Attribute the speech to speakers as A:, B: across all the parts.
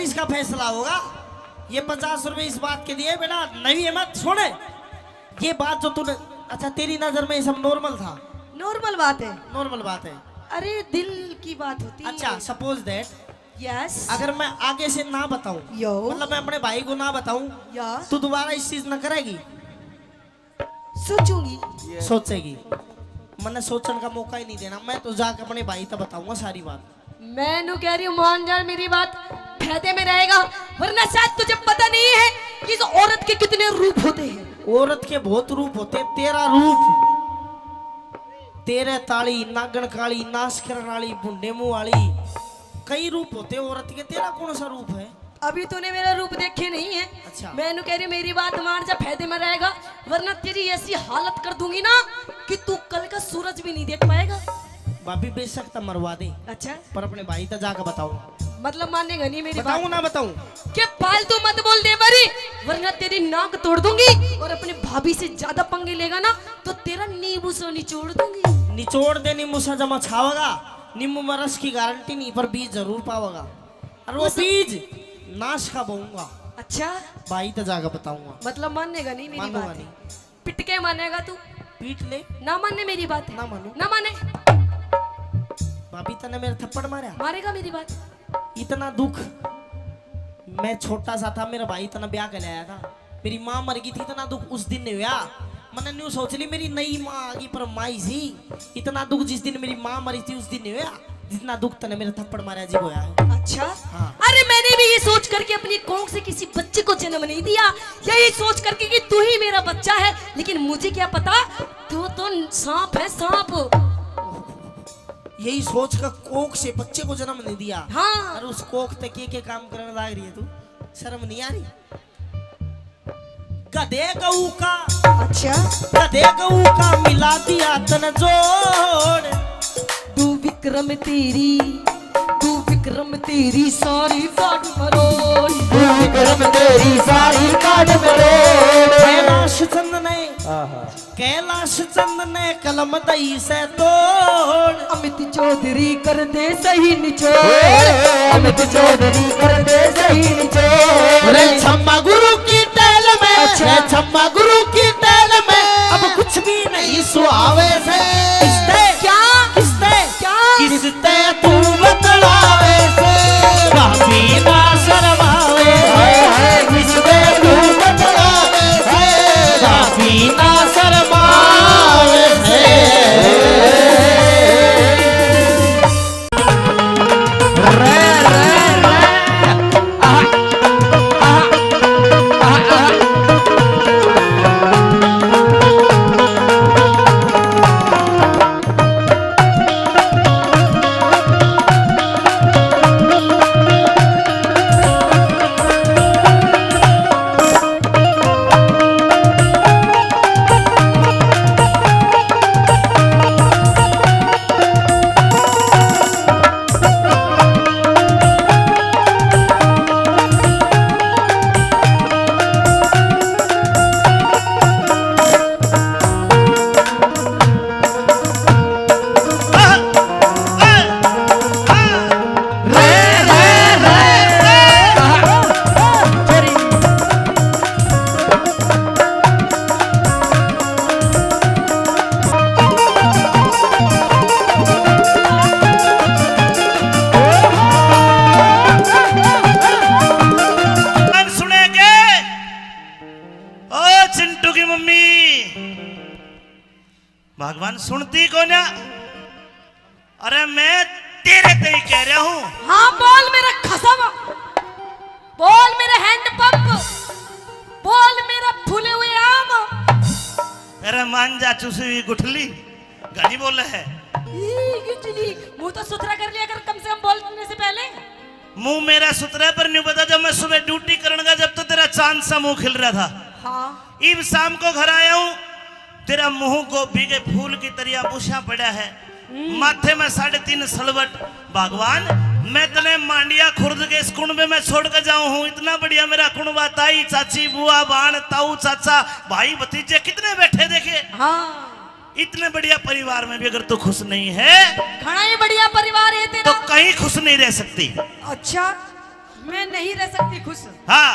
A: इसका फैसला होगा। ये 50 रुपए इस बात के दिए बेटा, नहीं है मत छोड़े। ये बात जो तूने, अच्छा तेरी नजर में ये सब नॉर्मल था?
B: नॉर्मल बात है।
A: नॉर्मल बात है।
B: अरे दिल की बात होती है।
A: अच्छा सपोज दैट,
B: यस,
A: अगर मैं आगे से ना बताऊं,
B: यो
A: मतलब मैं अपने भाई को ना बताऊं,
B: यस,
A: तू दोबारा इस चीज ना करेगी?
B: सोचूंगी।
A: सोचेगी? मैंने सोचने का मौका ही नहीं देना, मैं तो जाकर अपने भाई तक बताऊंगा सारी बात।
B: मैं नु कह रही हूँ मान जा मेरी बात, फायदे में रहेगा, वरना शायद तुझे पता नहीं है कि इस औरत के कितने रूप होते हैं।
A: औरत के बहुत रूप होते हैं, तेरा रूप, तेरे ताली, नागन काली, नाश करने वाली, बुंडे मुंह वाली, कई रूप होते हैं औरत के, तेरा कौन सा रूप है?
B: अभी तूने मेरा रूप देखे नहीं है।
A: अच्छा।
B: मैं नु कह रही हूँ मेरी बात मान जा, फायदे में रहेगा, वरना तेरी ऐसी हालत कर दूंगी ना कि तू कल का सूरज भी नहीं देख पाएगा।
A: भाभी बेशक तो मरवा दे,
B: अच्छा,
A: पर अपने भाई तक जाकर बताऊंगा।
B: मतलब मानेगा नहीं मेरी बात?
A: बताऊं ना बताऊं?
B: के फालतू मत बोल दे बरी, वरना तेरी नाक तोड़ दूंगी, और अपने भाभी से ज्यादा पंगे लेगा ना तो तेरा नींबू से निचोड़ दूंगी।
A: निचोड़ दे, नींबू सा जमा छावेगा, नींबू में रस की गारंटी नहीं, पर बीज जरूर पावेगा, और वो बीज नाश का बोऊंगा।
B: अच्छा,
A: भाई तक जाकर बताऊंगा।
B: मतलब मानेगा नहीं मेरी
A: मानूंगा
B: बात?
A: नहीं।
B: पिट के मानेगा तू?
A: पीट ले।
B: ना माने मेरी बात?
A: ना मानू।
B: ना माने?
A: भाभी तने मेरे थप्पड़ मारा,
B: मारेगा मेरी बात?
A: इतना दुख, मैं छोटा सा था, मेरा भाई इतना ब्याह कर लाया था, मेरी माँ मर गई थी, इतना दुख उस दिन नहीं हुआ। मैंने न्यू सोच ली मेरी नई माँ आ गई, पर माई सी, इतना दुख जिस दिन मेरी माँ मरी थी उस दिन नहीं हुआ जितना दुख तने मेरे थप्पड़ मारा जी होया है।
B: अच्छा,
A: हाँ।
B: अरे मैंने भी ये सोच करके अपनी कोख से किसी बच्चे को जन्म नहीं दिया, यही सोच करके कि तू ही मेरा बच्चा है, लेकिन मुझे क्या पता तू तो सांप है, सांप।
A: यही सोच कर कोख से बच्चे को जन्म नहीं दिया।
B: हाँ।
A: और उस कोख तक के काम करने लग रही है तू, शर्म नहीं आ रही? गधे गऊ का,
B: अच्छा,
A: गधे गऊ का मिला दिया तन जोड़,
B: तू विक्रम तेरी सारी काट मरोड़,
C: तू विक्रम तेरी सारी काट मरोड़।
A: कैलाश चंद ने कलम दई से तोड़,
B: अमित चौधरी कर दे सही निचोड़,
C: अमित चौधरी कर दे सही निचोड़।
A: रे छम्मा गुरु की टहल में,
B: अच्छा।
A: छम्मा गुरु की टहल में, अब कुछ भी नहीं सुहावे से। किसते
B: क्या
A: किसते
B: क्या
A: किसते तू बतलावे से, काफी ना शर्मावे से, किसते तू बतलावे से, काफी ना शर्मावे से।
D: भगवान सुनती को ना? अरे मैं तेरे ते ही कह रहा हूँ।
B: हाँ बोल मेरा खसम, बोल मेरा हैंड पंप, बोल मेरा फूले हुए आम।
D: अरे मान जा चुसी हुई गुठली, गाली बोल रहा है।
B: मुंह तो सुथरा कर लिया कर कम से कम बोलने से पहले।
D: मुंह मेरा सुथरा पर नहीं पता, जब मैं सुबह ड्यूटी करने जब तो तेरा चांद सा मुंह खिल रहा था।
B: हाँ।
D: इब शाम को घर आया हूँ, तेरा मुंह गोभी के फूल की तरह बुशा पड़ा है, माथे में 3.5 सलवट। भगवान मैं तने मांडिया खुर्द के इस कुंड में छोड़ कर जाऊं हूँ, इतना बढ़िया मेरा कुंडवा, ताई चाची बुआ बाण ताऊ चाचा भाई भतीजे कितने बैठे देखे।
B: हाँ।
D: इतने बढ़िया परिवार में भी अगर तू खुश नहीं है,
B: घना ही बढ़िया परिवार है तेरा,
D: तो कहीं खुश नहीं रह सकती।
B: अच्छा मैं नहीं रह सकती खुश,
D: हाँ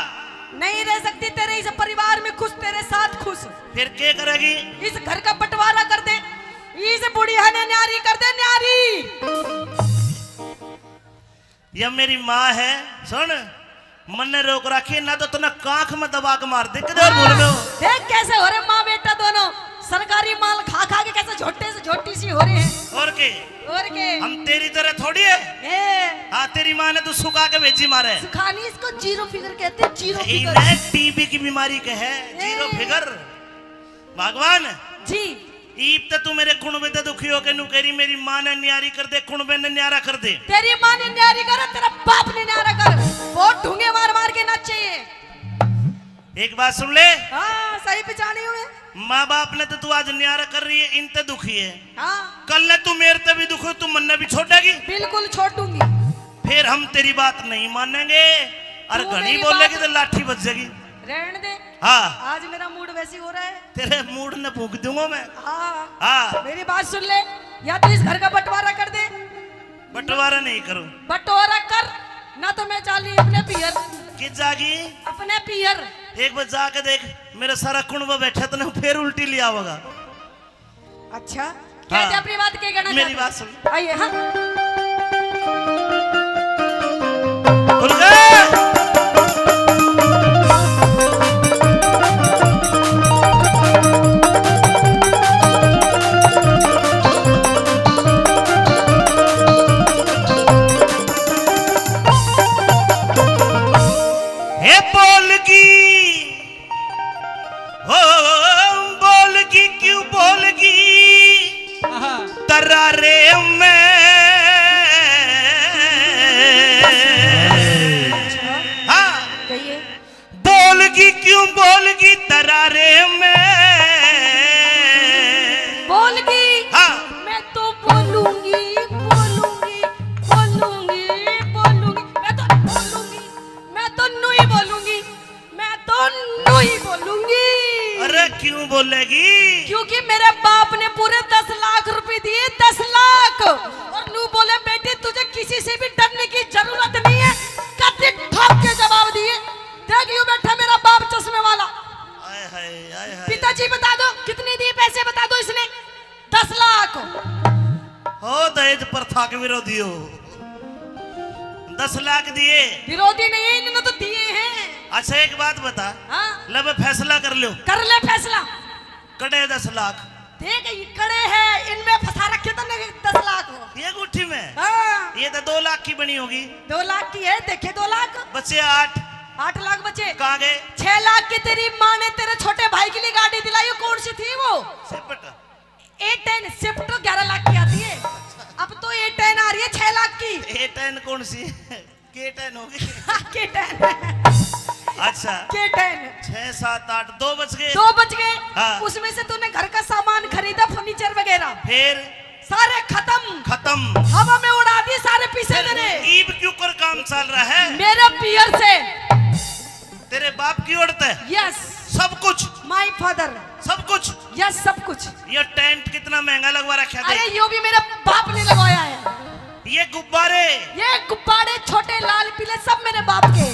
B: नहीं रह सकती तेरे इस परिवार में खुश, तेरे साथ खुश।
D: फिर क्या करेगी?
B: इस घर का बंटवारा कर दे, इस बुढ़िया ने न्यारी कर दे, न्यारी।
D: यह मेरी माँ है, सुन मन ने रोक रखी ना तो तुमने कांख में दबा के मार दे। किधर बोल रहे हो?
B: देख कैसे हो रहे माँ बेटा दोनों, सरकारी माल खा खा के कैसे झोटे से झोटी सी हो रहे हैं।
D: और के हम तेरी तरह थोड़ी है। हाँ तेरी माँ ने तो सुखा के भेजी मारे।
B: सुखानी इसको जीरो फिगर कहते हैं, जीरो फिगर।
D: इन्हें टीबी की बीमारी के है जीरो फिगर। भगवान
B: जी
D: ईब तो तू मेरे कुणबे ते दुखी हो के नु करी मेरी माँ ने न्यारी कर दे, कुणबे ने न्यारा कर दे।
B: तेरी माँ ने न्यारी कर, तेरा बाप ने न्यारा कर, बहुत ढूंगे मार मार के नाचे।
D: एक बात सुन ले,
B: हाँ सही पहचाने हुए।
D: माँ बाप ने तो तू आज न्यारा कर रही है, इन ते दुखी है।
B: हाँ
D: कल ने तू मेरे ते भी दुखी, तू मन ने भी छोड़ेगी।
B: बिल्कुल छोड़ दूंगी।
D: फिर हम तेरी बात नहीं मानेंगे और
B: तू
D: घनी
B: मेरी
D: बोलेगी
B: बात-
D: तो लाठी बच जाएगी।
B: रहने दे,
D: हाँ
B: आज मेरा मूड वैसी हो रहा है।
D: तेरे मूड ने फूंक दूंगा मैं।
B: हाँ
D: हाँ
B: मेरी बात सुन ले, या तो इस घर का बंटवारा कर दे,
D: बंटवारा नहीं करूं।
B: बंटवारा कर, ना तो मैं चाली अपने पियर,
D: कि जागी
B: अपने पियर।
D: एक बार जाके देख, मेरा सारा कुणबा बैठा तो फिर उल्टी लिया होगा।
B: अच्छा कहते अपनी बात क्या कहना
D: मेरी
B: चाहते?
D: बात सुन।
B: आइए। हाँ
D: खुल गए। हे बोलगी हो बोलगी क्यों बोलगी तरारे में। हाँ
B: कहिए।
D: बोलगी क्यों बोलगी तरारे में।
B: बोलगी।
D: हाँ
B: मैं तो बोलूंगी बोलूंगी बोलूंगी बोलूंगी, मैं तो बोलूंगी, मैं तो नुई बोलूंगी, मैं तो नुई बोलूंगी।
D: अरे क्यों बोलेगी?
B: क्योंकि मेरे बाप ने पूरे 10 लाख रुपए दिए, 10 लाख। और नू बोले बेटे तुझे किसी से भी डरने की जरूरत नहीं है, कति ठोक के जवाब दिए। देख यूं बैठा मेरा बाप चश्मे वाला।
D: आय हाय आय हाय।
B: पिताजी बता दो कितने दिए पैसे, बता दो इसने। 10 लाख।
D: हो दहेज प्रथा के विरोधी हो। 10 लाख दिए।
B: विरोधी नहीं है, इन्होंने तो दिए हैं।
D: अच्छा एक बात बता,
B: हाँ
D: लब फैसला कर लो।
B: कर ले फैसला।
D: कड़े 10 लाख
B: देख ये कड़े हैं, इनमें फंसा रखे तो नहीं 10 लाख हो।
D: ये गुट्ठी में।
B: हाँ
D: ये तो 2 लाख की बनी होगी।
B: 2 लाख की है, देखे 2 लाख।
D: बच्चे 8
B: लाख बचे।
D: कहाँ गए?
B: 6 लाख की तेरी माँ ने तेरे छोटे भाई के लिए गाड़ी दिलाई, वो कौन सी थी वो?
D: सिपट।
B: A10 स्विफ्ट तो 11 लाख की आती है, अब तो A10 आ रही है 6 लाख की।
D: A10 कौन सी? K10 होगी।
B: K10
D: अच्छा
B: K10।
D: 6 7 8 2 बच गए।
B: 2 बच गए।
D: हाँ।
B: उसमें से तूने घर का सामान खरीदा, फर्नीचर वगैरह
D: फिर
B: सारे खत्म, हवा में उड़ा दी सारे पैसे मेरे।
D: ईब क्यों कर काम चल रहा है?
B: मेरे पियर से।
D: तेरे बाप की औरत है।
B: यस
D: सब कुछ
B: माय फादर।
D: सब कुछ।
B: यस सब कुछ।
D: ये टेंट कितना महंगा लगवा रखा है।
B: अरे यो भी मेरे बाप ने लगवाया है।
D: ये गुब्बारे,
B: ये गुब्बारे छोटे लाल पीले सब मेरे बाप के।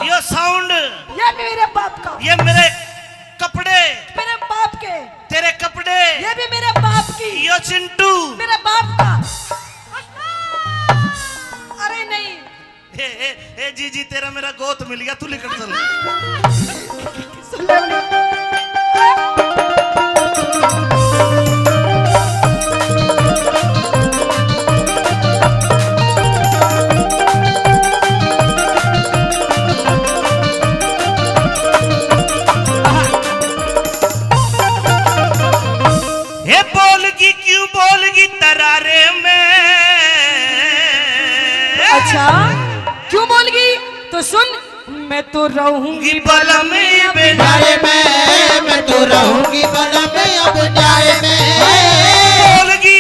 D: ये साउंड,
B: ये भी मेरे बाप का।
D: ये मेरे कपड़े,
B: मेरे बाप के।
D: तेरे कपड़े,
B: ये भी मेरे बाप की।
D: ये चिंटू,
B: मेरे बाप का। अरे नहीं
D: ए जी तेरा मेरा गोत मिल गया, तू निकल चल।
B: सुन ले उन्हें।
D: हे बोलगी क्यों बोलगी तरारे में।
B: अच्छा क्यों बोलगी? तो सुन, मैं तो रहूंगी
D: बलम में
C: जाए में, मैं तो रहूंगी बलम में अब जाए में।
D: बोलगी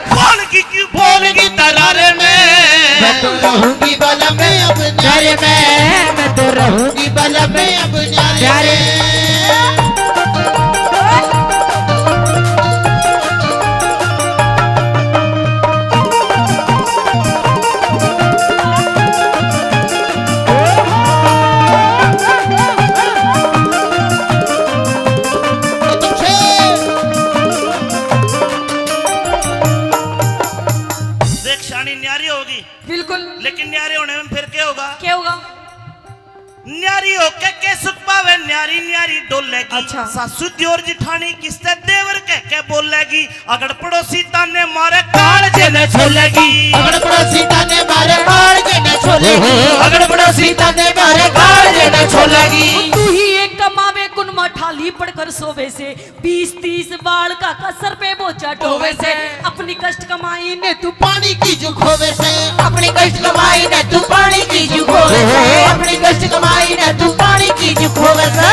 D: बोलगी क्यों बोलगी तरारे में।
C: मैं तो रहूंगी बलम में अब जाए में, मैं तो रहूंगी बलम में अब जाए में।
D: लेकिन न्यारे होने में फिर क्या होगा?
B: क्या होगा?
D: न्यारी होके के सुख पावे, न्यारी न्यारी डोलेगी।
B: अच्छा।
D: सासू दियोर जिठानी किसते देवर कह के बोलेगी। अगर पड़ोसी ताने मारे कालजे न छोलेगी।
C: अगर पड़ोसी ताने मारे कालजे न छोलेगी। अगर पड़ोसी ताने मारे कालजे न छोलेगी।
B: तू ही एक कमावे कुन मठाली पड़कर सोवे से 20-30 बाल का कसर पे बोझा ढोवे से। अपनी कष्ट कमाई ने तू
C: पानी की जुखोवे से, अपनी कष्ट कमाई ने तू पानी की जुखोवे से, अपनी कष्ट कमाई ने तू पानी की जुखोवे से।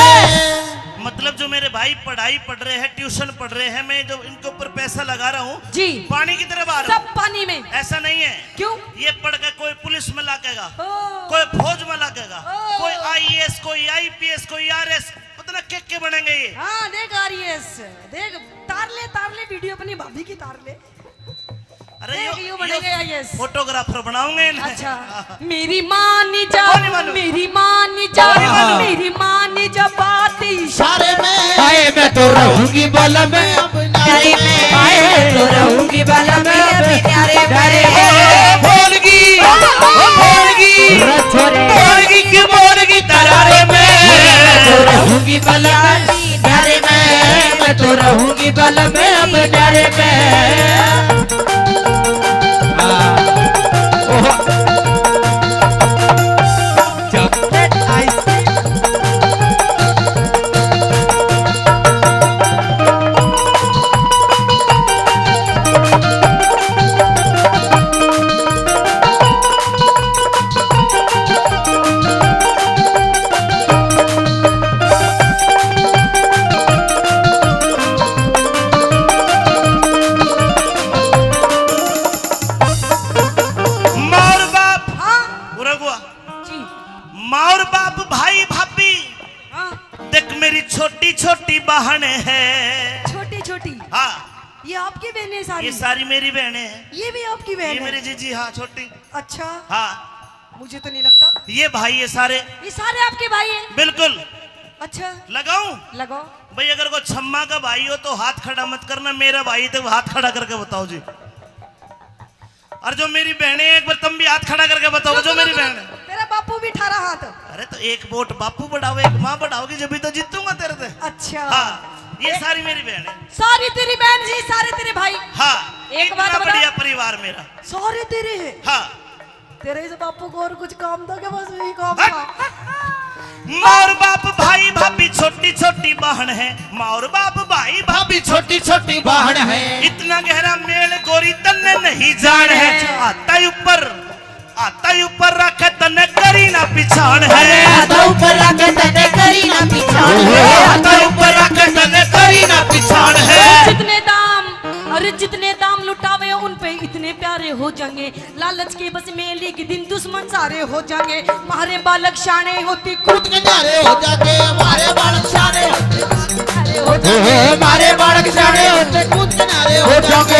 D: मतलब जो मेरे भाई पढ़ाई पढ़ रहे हैं, ट्यूशन पढ़ रहे हैं, मैं जो इनके ऊपर पैसा लगा रहा हूँ
B: जी,
D: पानी की तरफ आ रहा
B: सब पानी में।
D: हूँ। ऐसा नहीं है।
B: क्यों?
D: ये पढ़ के कोई पुलिस में लागेगा,
B: ओ,
D: कोई फौज में लागेगा,
B: ओ।
D: कोई IAS, कोई IPS, कोई RS, पता ना क्या बनेंगे ये।
B: हाँ देख RS, देख तार ले वीडियो अपनी भाभी की तार ले।
D: अरे
B: देख, यूं बनेंगे IAS।
D: फोटोग्राफर बनाऊंगे इन्हें।
B: अच्छा। मेरी मानी जा,
D: कौन नहीं मालूम?
B: मेरी मानी जा,
D: कौन नहीं मालूम?
B: मेरी मानी जा बात
C: इशारे में आए मैं तो रहूंगी बल में अब नारे में, आए मैं तो रहूंगी बल में अब नारे में। बोलगी की बोलगी तरारे में, मैं तो रहूंगी बल में नारे में, मैं तो रहूंगी बल में अब नारे में।
D: छोटी छोटी बहन है।
B: छोटी छोटी?
D: हाँ,
B: ये आपकी बहन है सारी?
D: ये सारी मेरी बहनें हैं।
B: ये भी आपकी बहन
D: ये
B: है?
D: मेरी जीजी, हाँ छोटी।
B: अच्छा।
D: हाँ,
B: मुझे तो नहीं लगता।
D: ये भाई ये सारे
B: आपके भाई हैं?
D: बिल्कुल।
B: अच्छा,
D: लगाऊं?
B: लगाओ
D: भाई। अगर कोई छम्मा का भाई हो तो हाथ खड़ा मत करना, मेरा भाई तो हाथ खड़ा करके बताओ जी। और जो मेरी बहनें एक बार तुम भी हाथ खड़ा करके बताओ जो मेरी बहन है।
B: तेरा बापू भी 18 हाथ।
D: अरे तो एक वोट बापू बढ़ाओ, एक माँ बढ़ाओगी जब भी तो जीतूंगा तेरे से।
B: अच्छा।
D: हाँ, ये सारी मेरी बहन है।
B: सारी तेरी बहन जी, सारे तेरे भाई?
D: हाँ,
B: एक बात बता,
D: बढ़िया परिवार मेरा।
B: सारे तेरे हैं?
D: हाँ।
B: तेरे इस बापू को और कुछ काम था क्या? बस यही काम था।
D: माँ और बाप भाई भाभी छोटी छोटी बहन है। माँ और बाप भाई भाभी
C: छोटी छोटी बहन है।
D: इतना गहरा मेल गोरी तन्ने नहीं जान है। आता ही ऊपर रखे तन्ने करी ना पिछाड़ है।
C: आता ऊपर रखे तन्ने करी ना पिछाड़ है। आता ऊपर रखे तन्ने करी ना पिछाड़ है।
B: जितने दाम, अरे जितने दाम लुटावे उन पे इतने प्यारे हो जाएंगे। लालच के बस में एक दिन दुश्मन सारे हो जाएंगे। हमारे बालक शाने होती
C: कूद के नारे हो जाते, हमारे बालक शाने होते, हमारे बालक शाने होते, कूद के नारे हो जाते।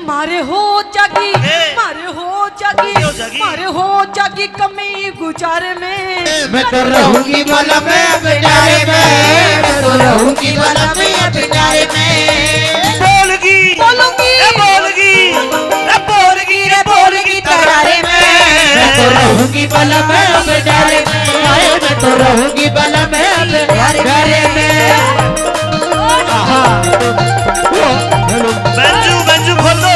B: मारे हो जागी, मारे हो जागी, मारे हो जागी कमी गुजारे में।
C: मैं तो रहूंगी बल में बिनारे में, मैं तो रहूंगी बल में बिनारे में।
D: बोलगी
B: बोलूंगी,
D: बोलगी, बोलगी रे बोलगी तरारे में।
C: मैं तो रहूंगी बल में बिनारे में, मैं तो रहूंगी बल में बिनारे में।
D: बंजू बंजू खोल दो।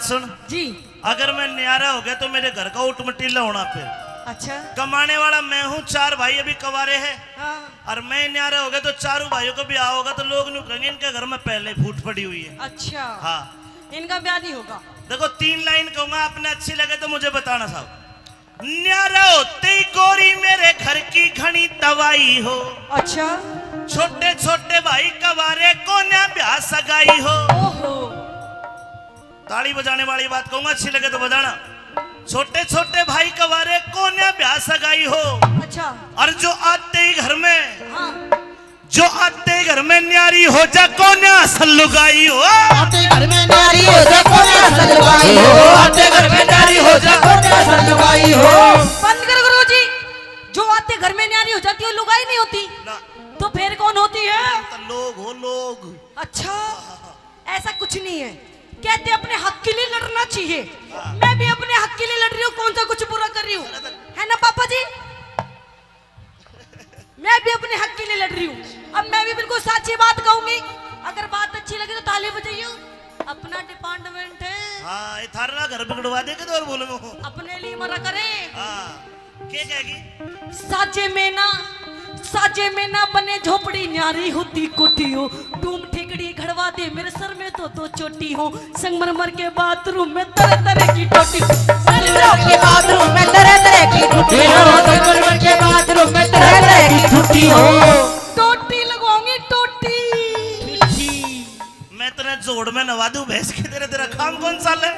D: सुन,
B: जी।
D: अगर मैं न्यारा हो गया तो मेरे घर का ऊट मटीला होना फिर।
B: अच्छा।
D: कमाने वाला मैं हूँ, 4 भाई अभी कवारे हैं,
B: हाँ।
D: और मैं न्यारा हो गया तो चारों भाइयों को ब्याह होगा तो लोग नहीं कहेंगे इनके घर में पहले फूट पड़ी हुई है।
B: अच्छा।
D: हाँ
B: इनका ब्याह नहीं होगा।
D: देखो 3 लाइन कहूंगा, आपने अच्छी लगे तो मुझे बताना साहब। न्यारा होते ही गोरी मेरे घर की घनी दवाई हो,
B: अच्छा।
D: छोटे छोटे भाई कवारे को न्या ब्याह सगाई हो।
B: ओहो।
D: ताली बजाने वाली बात कहूंगा, अच्छी लगे तो बजाना। छोटे छोटे भाई कवारे को न्या ब्याह सगाई हो,
B: अच्छा।
D: और जो आते ही घर में,
B: हाँ।
D: जो आते ही घर में न्यारी हो जा को न्या असल लुगाई हो।
C: आते घर में न्यारी हो जा को न्या असल लुगाई हो, आते घर में न्यारी हो जा को न्या असल लुगाई हो।
B: बंद करो गुरुजी, जो आते घर में न्यारी हो जाती है लुगाई नहीं होती
D: ना,
B: तो फिर कौन होती है?
D: तो लोग हो लोग।
B: अच्छा, ऐसा कुछ नहीं है, कहते अपने हक के लिए लड़ना चाहिए। मैं भी अपने हक के लिए लड़ रही हूँ, कौन सा कुछ बुरा कर रही हूँ, है ना पापा जी? मैं भी अपने हक के लिए लड़ रही हूँ। अब मैं भी बिल्कुल सच्ची बात कहूंगी, अगर बात अच्छी लगे तो ताली बजाइए, अपना डिपार्टमेंट है।
D: हाँ, ये थारा घर बिगड़वा देगा तो और बोलूंगा।
B: अपने लिए मरा करे।
D: हाँ, क्या कहेगी?
B: साजे में ना बने झोपड़ी, न्यारी होती कोठी हो, डूम ठेकड़ी घड़वा दे मेरे सर में तो चोटी हो, संगमरमर के बाथरूम में तरह तरह की टोटी,
C: संगमरमर के बाथरूम में तरह तरह की टूटी हो, संगमरमर के बाथरूम में तरह तरह की टूटी हो।
B: टोटी लगवाऊंगी, टोटी।
D: मैं तेरे जोड़ में नवा दूं भैंस की, तेरा काम कौन सा है?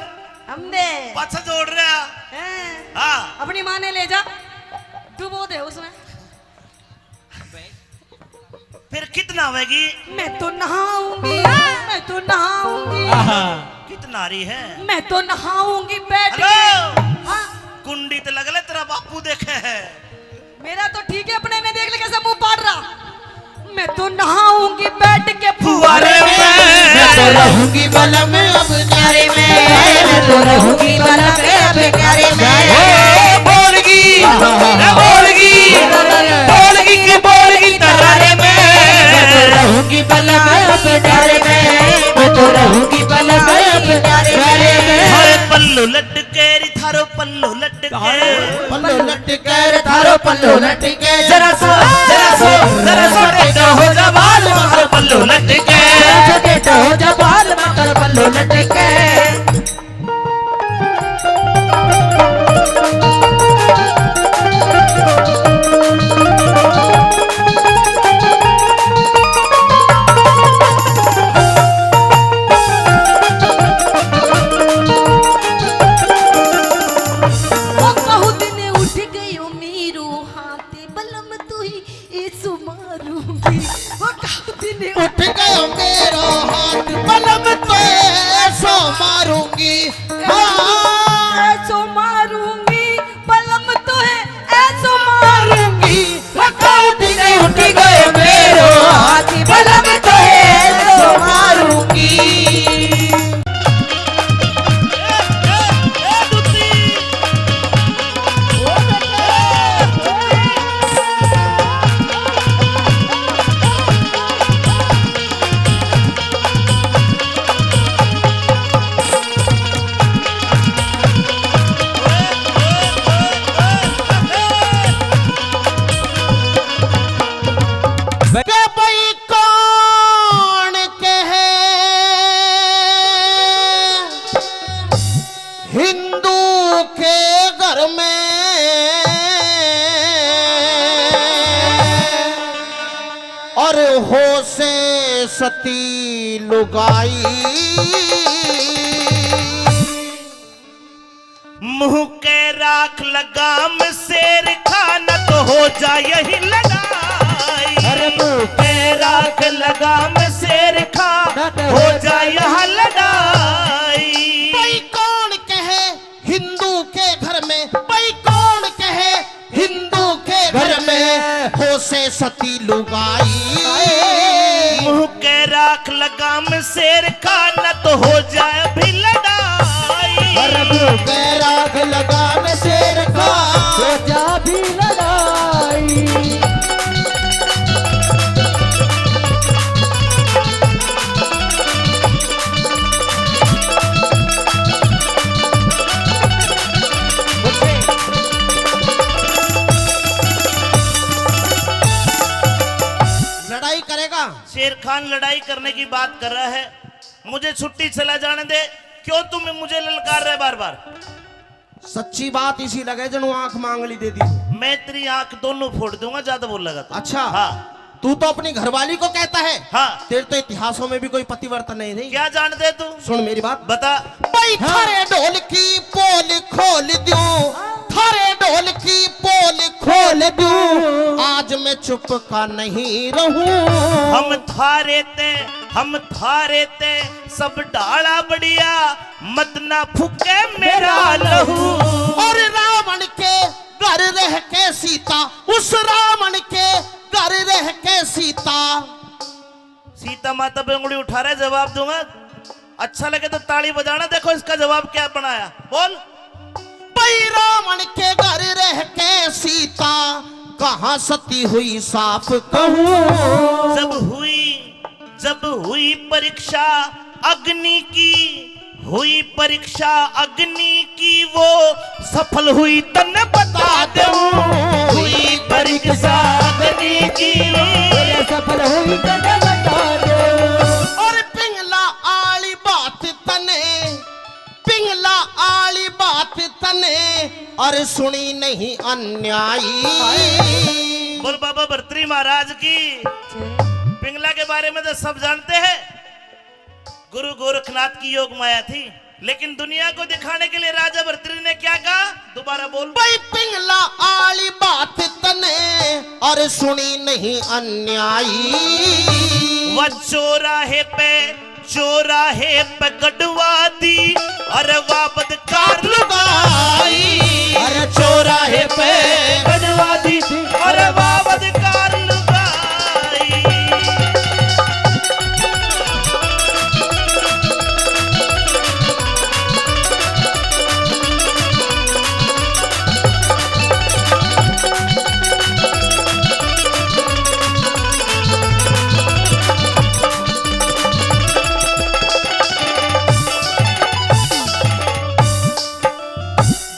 B: हमने
D: पाछा जोड़ रहा।
B: हैं?
D: हाँ,
B: अपनी माँ ने ले जा, डुबो दे उसमें।
D: फिर कितना आवेगी?
B: मैं तो नहाऊंगी, मैं तो नहाऊंगी,
D: कितना रही है?
B: मैं तो नहाऊंगी बैठ के।
D: हेलो,
B: हाँ,
D: कुंडी तो लगले तेरा बापू देखे है।
B: मेरा तो ठीक है, अपने ने देख ले कैसा मुंह पाड़ रहा। मैं तो नहाऊंगी बैठ के
D: फुवारे में,
C: मैं तो रहूंगी बलम अब न्यारे में, मैं तो रहूंगी बलम अब न्यारे में।
D: बोलगी बोलगी बोलगी की बोलगी तरारे में,
C: मैं तो रहूंगी बलम अब न्यारे में, मैं तो रहूंगी बलम अब न्यारे में।
D: थारे पल्लू लटके री, थारो पल्लू लटके,
C: पल्लू लटके थारो पल्लू लटके,
D: जरा सो टेढ़ा हो जा बाल मार पल्लू लटके,
C: टेढ़ा हो जा बाल मार पल्लू लटके। उठ गयो मेरो हाथ बलम तो ऐसो मारूंगी,
B: ऐसो मारूंगी, बलम तो है ऐसो मारूंगी।
C: उठ गयो मेरो हाथ बलम तो ऐसो मारूंगी। सती लुगाई
D: मुंह के राख लगाम शेर खाना तो हो जा यही लड़ाई।
C: अरे मुंह
D: के राख लगाम शेर खा हो जा यहाँ लड़ाई।
C: भाई कौन कहे हिंदू के घर में, भाई कौन कहे हिंदू के घर में हो से सती लुगाई।
D: मुंह के राख लगाम शेर खाना तो हो जाए भी लड़ाई।
C: अरे मुंह के राख लगाम शेर खा हो जा भी लड़ाई।
D: खान लड़ाई करने की बात कर रहा है, मुझे छुट्टी चला जाने दे। क्यों तुम मुझे ललकार रहे बार बार?
A: सच्ची बात इसी लगे जनु आंख मांगली दे दी।
D: मैं तेरी आंख दोनों फोड़ दूंगा, ज्यादा बोल लगा तो।
A: अच्छा
D: हाँ
A: तू तो अपनी घरवाली को कहता है।
D: हाँ।
A: तेरे तो इतिहासों में भी कोई पतिवर्तन नहीं थी।
D: क्या जानते तू?
A: सुन मेरी बात
D: बता।
A: भाई थारे ढोल की पोल खोल दूं, थारे ढोल की पोल खोल दूं, आज मैं चुप का नहीं रहूं।
D: हम थारे ते सब डाला बढ़िया, मत ना फूके मेरा लहू।
A: और रावण के घर रह के सीता, उस रावण के घर रह के
D: सीता माता पे उंगली उठा रहे, जवाब दूंगा। अच्छा लगे तो ताली बजाना। देखो इसका जवाब क्या बनाया, बोल।
A: भाई रावण के घर रह के सीता, कहाँ सती हुई साफ कहूं।
D: जब हुई परीक्षा अग्नि की, हुई परीक्षा अग्नि की, वो सफल हुई तन बता दूं। हुई परीक्षा अग्नि की,
C: सफल हुई तन बता दूं।
A: और पिंगला आली बात तने, पिंगला आली बात तने, और सुनी नहीं अन्यायी।
D: बोल बाबा भर्तृहरि महाराज की। पिंगला के बारे में तो सब जानते हैं, गुरु गोरखनाथ की योग माया थी, लेकिन दुनिया को दिखाने के लिए राजा भर्तृहरि ने क्या कहा, दोबारा बोल।
A: भाई पिंगला आली बात तने, और सुनी नहीं अन्यायी।
D: वह चौराहे पे गड़वा दी, अरे वाह बदकार लुगाई।
A: अरे चौराहे पे
D: गड़वा दी, अरे वाह बदकार लुगाई।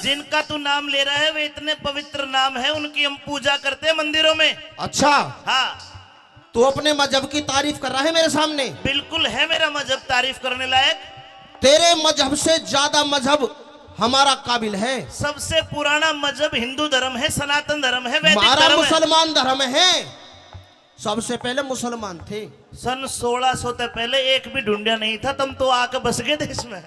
D: जिनका तू नाम ले रहा है वे इतने पवित्र नाम है, उनकी हम पूजा करते हैं मंदिरों में।
A: अच्छा
D: हाँ
A: तू अपने मजहब की तारीफ कर रहा है मेरे सामने।
D: बिल्कुल है मेरा मजहब तारीफ करने लायक।
A: तेरे मजहब से ज्यादा मजहब हमारा काबिल है।
D: सबसे पुराना मजहब हिंदू धर्म है, सनातन धर्म है, वैदिक
A: हमारा
D: धर्म है।
A: मुसलमान धर्म है। सबसे पहले मुसलमान थे।
D: सन 1600 से पहले एक भी ढूंढिया नहीं था, तुम तो आके बस गए देश में।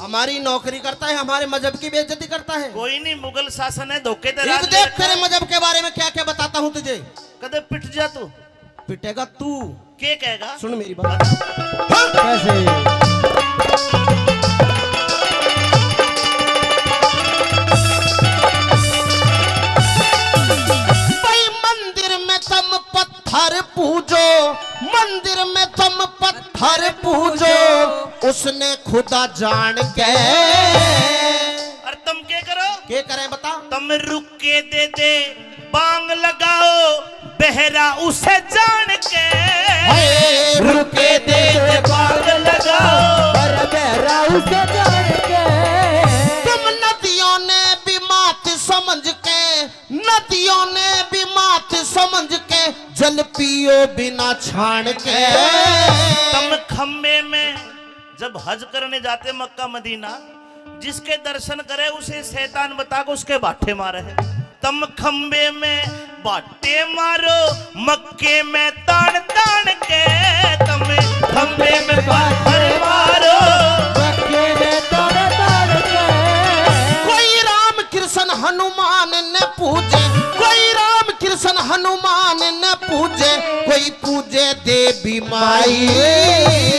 A: हमारी नौकरी करता है, हमारे मजहब की बेइज्जती करता है।
D: कोई नहीं, मुगल शासन है, धोखे ते
A: एक
D: राज
A: देख
D: रखा
A: तेरे
D: है।
A: मजहब के बारे में क्या क्या बताता हूँ तुझे।
D: कदे पिट जा तू।
A: पिटेगा तू।
D: के कहेगा?
A: सुन मेरी बात।
C: कैसे?
A: भाई मंदिर में तुम पत्थर पूजो, मंदिर में तुम पत्थर पूजो, उसने खुदा जान के।
D: और तुम क्या करो?
A: क्या करें बता।
D: तुम रुक के दे बांग लगाओ, बहरा उसे जान के।
A: रुके दे
D: बांग लगाओ,
C: पर बहरा उसे जान के।
A: तुम नदियों ने भी मात समझ के, नदियों ने भी मात समझ के, जल पियो बिना छान के।
D: तुम खम्बे में जब हज करने जाते मक्का मदीना, जिसके दर्शन करे उसे शैतान बता के उसके बाटे मारे है। तुम खम्बे में बाटे मारो, मक्के में तान तान के। तुम खम्बे में बाटे मारो,
C: मक्के में तान तान के।
A: कोई राम कृष्ण हनुमान ने पूजे, कोई राम कृष्ण हनुमान ने पूजे, कोई पूजे देवी माई।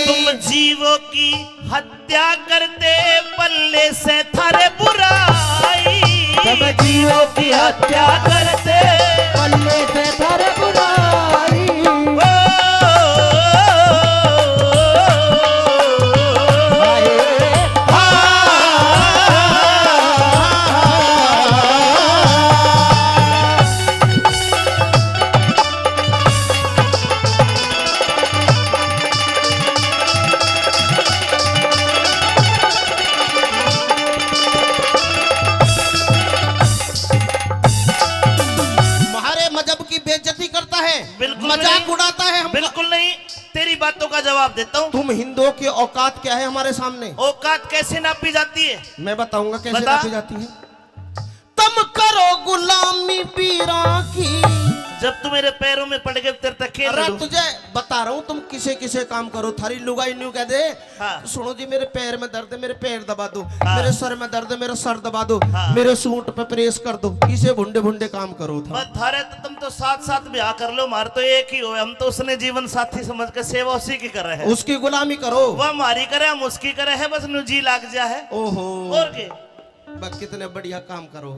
D: तुम जीवों की हत्या करते, पल्ले से थारे बुराई।
C: तुम जीवों की हत्या करते, पल्ले से थारे बुराई।
E: उड़ाता है हमको।
D: बिल्कुल नहीं, तेरी बातों का जवाब देता हूँ।
E: तुम हिंदुओं की औकात क्या है हमारे सामने?
D: औकात कैसे नापी जाती है?
E: मैं बताऊंगा कैसे
D: बता।
E: नापी जाती है। तुम करो गुलामी पीरा की।
D: जब तू मेरे पैरों में पड़ गए तेरे तक खेल
E: अरे
D: लूं।
E: तुझे बता रहा हूँ, तुम किसे किसे काम करो। थारी लुगाई न्यू कह दे,
D: हाँ।
E: सुनो जी मेरे पैर में दर्द है, मेरे पैर दबा दो।
D: हाँ।
E: मेरे सर में दर्द है, मेरा सर दबा दो।
D: हाँ।
E: मेरे सूट पे प्रेस कर दो। इसे भुंडे भुंडे काम करो था।
D: बस थारे तो तुम तो साथ साथ ब्याह कर लो, मार तो एक ही हो। हम तो उसने जीवन साथी समझ के सेवा उसी की कर रहे हैं।
E: उसकी गुलामी करो।
D: वह हमारी करे, हम उसकी करे है, बस नु जी लाग जा है।
E: ओहो,
D: और के
E: बस कितने बढ़िया काम करो,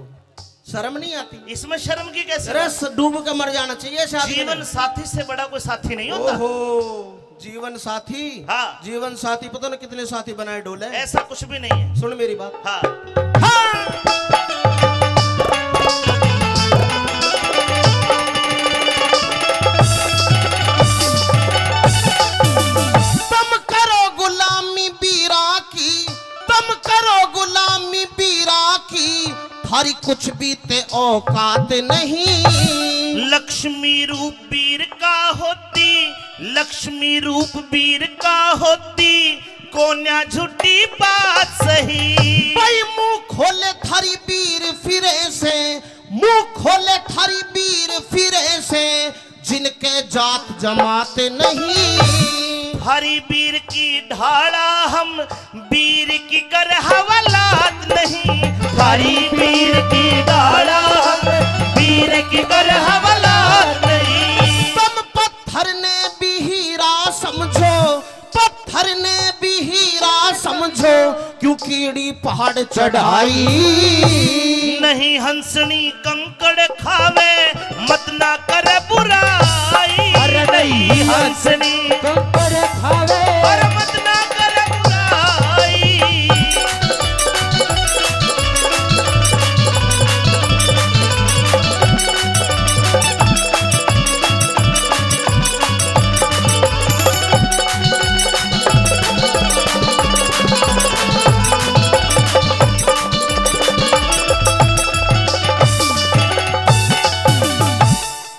E: शर्म नहीं आती?
D: इसमें शर्म की कैसे
E: अरे
D: बात?
E: डूब के मर जाना चाहिए शादी में।
D: जीवन साथी से बड़ा कोई साथी नहीं होता।
E: ओहो, जीवन साथी।
D: हाँ।
E: जीवन साथी पता ना कितने साथी बनाए डोले।
D: ऐसा कुछ भी नहीं है।
E: सुन मेरी बात।
D: हाँ,
E: तुम करो गुलामी पीरा की, तुम करो गुलामी पीरा की। थारी कुछ बीते औकात नहीं।
D: लक्ष्मी रूप वीर का होती, लक्ष्मी रूप वीर का होती, कोन्या झूठी बात सही।
E: भाई मुंह खोले थारी वीर फिरे से, मुंह खोले थारी वीर फिरे से। जिनके जात जमात नहीं।
D: हरी वीर की ढाला हम, वीर की कर हवालात नहीं। हरी वीर की ढाला हम, वीर की कर हवालात नहीं।
E: तुम पत्थर ने भी हीरा समझो, पत्थर ने भी हीरा समझो। क्यों कीड़ी पहाड़ चढ़ाई।
D: नहीं हंसनी कंकड़ खावे, मत ना कर बुराई।
C: अरे नहीं
D: हंसनी
C: कंकड़ खावे,
D: और मत ना कर बुराई।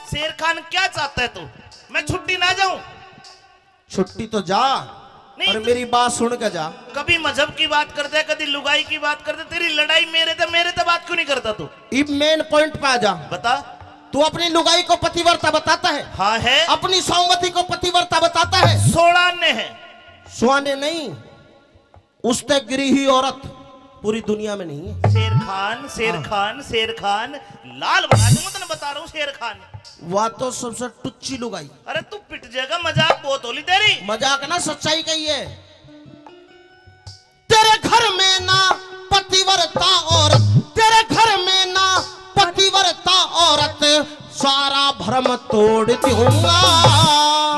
D: शेर खान क्या चाहता है तू? मैं छुट्टी ना जाऊं?
E: छुट्टी तो जा,
D: नहीं
E: और मेरी बात सुन के जा।
D: कभी मजहब की बात करते है, कभी लुगाई की बात करते। तेरी लड़ाई मेरे तो बात क्यों नहीं करता तू?
E: इब मेन पॉइंट पे आ जा।
D: बता।
E: तू अपनी लुगाई को पतिव्रता बताता है,
D: हाँ है।
E: अपनी सौमती को पतिव्रता बताता है।
D: 16 ने है।
E: सुहाने नहीं, उसते गिरी हुई औरत पूरी दुनिया में नहीं है।
D: शेर खान, शेर खान, शेर खान, लाल बना दूंगा तेने, बता रहा हूँ। शेर खान
E: वह तो सबसे टुच्ची लुगाई।
D: अरे तू पिट जाएगा, मजाक बहुत होली तेरी।
E: मजाक ना, सच्चाई कही है। तेरे घर में ना पतिव्रता औरत, तेरे घर में ना पतिव्रता औरत। सारा भ्रम तोड़ दूंगा।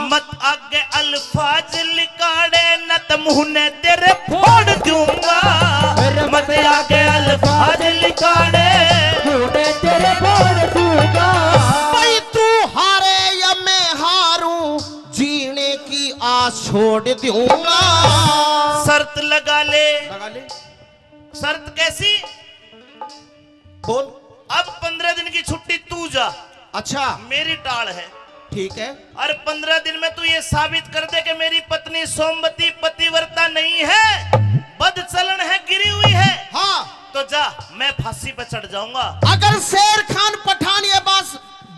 D: मत आगे अल्फाज लिकाड़े, न तो मुंह ने तेरे फोड़ दूंगा। मत आगे अल्फाज लिकाड़े,
C: तूने तेरे बोल दूंगा।
E: भाई तू हारे या मैं हारूं, जीने की आस छोड़ दूंगा।
D: शर्त लगा ले।
E: लगा ले।
D: शर्त कैसी?
E: बोल।
D: अब 15 दिन की छुट्टी तू जा,
E: अच्छा
D: मेरी टाल है।
E: ठीक है।
D: और 15 दिन में तू ये साबित कर दे कि मेरी पत्नी सोमवती पतिव्रता नहीं है, बदचलन है, गिरी हुई है।
E: हाँ,
D: तो जा, मैं फांसी पे चढ़ जाऊंगा।
E: अगर शेर खान पठान ये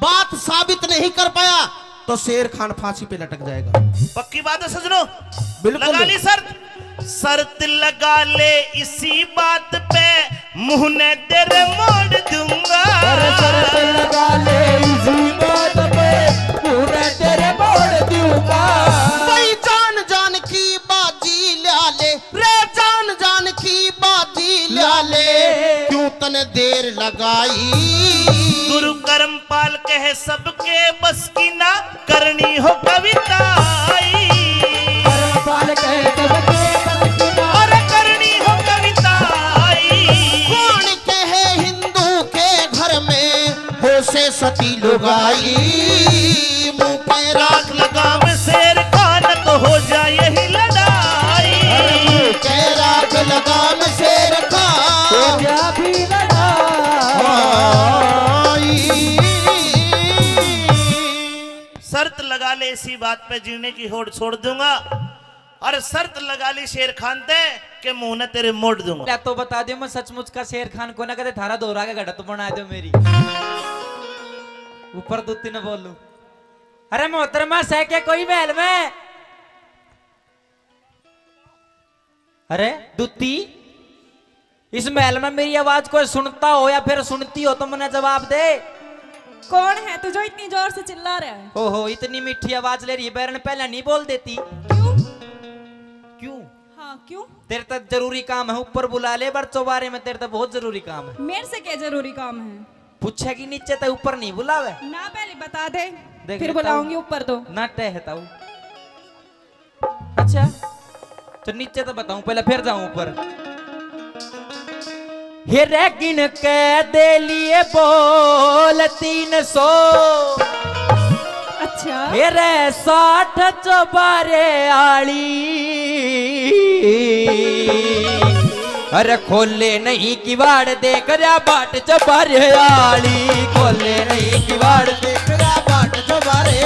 E: बात साबित नहीं कर पाया तो शेर खान फांसी पे लटक जाएगा।
D: पक्की बात है सजनों?
E: बिल्कुल।
D: लगा ली शर्त? शर्त लगा ले इसी बात पे, मुंह ने तेरे मोड़ दूंगा।
C: अरे शर्त लगा ले इसी बात पे, तूने तेरे बोल दूंगा।
E: भाई जान जान की बाजी ला ले रे, जान जान की बाजी ला ले। क्यों तने देर लगाई।
D: गुरु कर्मपाल कहे सबके बस की ना करनी हो कविताई।
C: कर्मपाल कहे सबके बस की ना,
D: और करनी हो कविताई।
E: कौन कहे हिंदू के घर में हो से सती लुगाई। मुंह पे राख
D: लगाम शेर खान तो हो जाए यही लड़ाई।
E: के राख लगाम शेर
C: तो
E: खान।
C: क्या भी लड़ा।
D: शर्त लगा लगा ले इसी बात पे जीने की होड़ छोड़ दूंगा, और शर्त लगा ली शेर खान ते के मुंह ने तेरे मोड़ दूंगा।
C: क्या तो बता दो मैं सचमुच का शेर खान को ना कहते थारा दोहरा के घड़ा तो बना दो मेरी ऊपर दूती न बोलू। अरे मोहतरमा सह के कोई महल में, अरे दूती इस महल में मेरी आवाज कोई सुनता हो या फिर सुनती हो तो मुझे जवाब दे।
F: कौन है तू जो इतनी जोर से चिल्ला रहा है?
C: ओहो इतनी मीठी आवाज ले रही है, बैरन पहले नहीं बोल देती।
F: क्यों?
C: क्यों?
F: हाँ क्यों?
C: तेरे तक जरूरी काम है, ऊपर बुला ले बच्चों बारे में, तेरे तक बहुत जरूरी काम है।
F: मेरे से क्या जरूरी काम है?
C: पूछेगी नीचे तो ऊपर नहीं बुलावे
F: ना पहले बता दे,
C: देख
F: फिर
C: लेता
F: बुलाऊंगी
C: हूँ।
F: ऊपर तो।
C: ना टहता हूँ। अच्छा तो नीचे तो बताऊं पहले फिर जाऊं ऊपर। हे गिन के दे लिए बोल 300,
F: अच्छा
C: हे रे 60 चौबारे आली, अरे खोले नहीं किवाड़ देख रहा बाट चौबारे आली, खोले नहीं किवाड़ देख रहा बाट चौबारे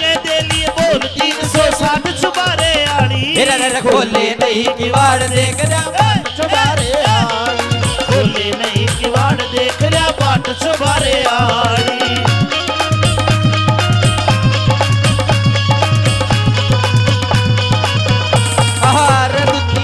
D: के दे लिए बोल 360 चुबारे आड़ी,
C: खोले नहीं किवाड़ देख रहा बाट चौबारे आली,
D: खोले नहीं किवाड़ देख रहा बाट चुबारे आड़ी।
C: आहार दुती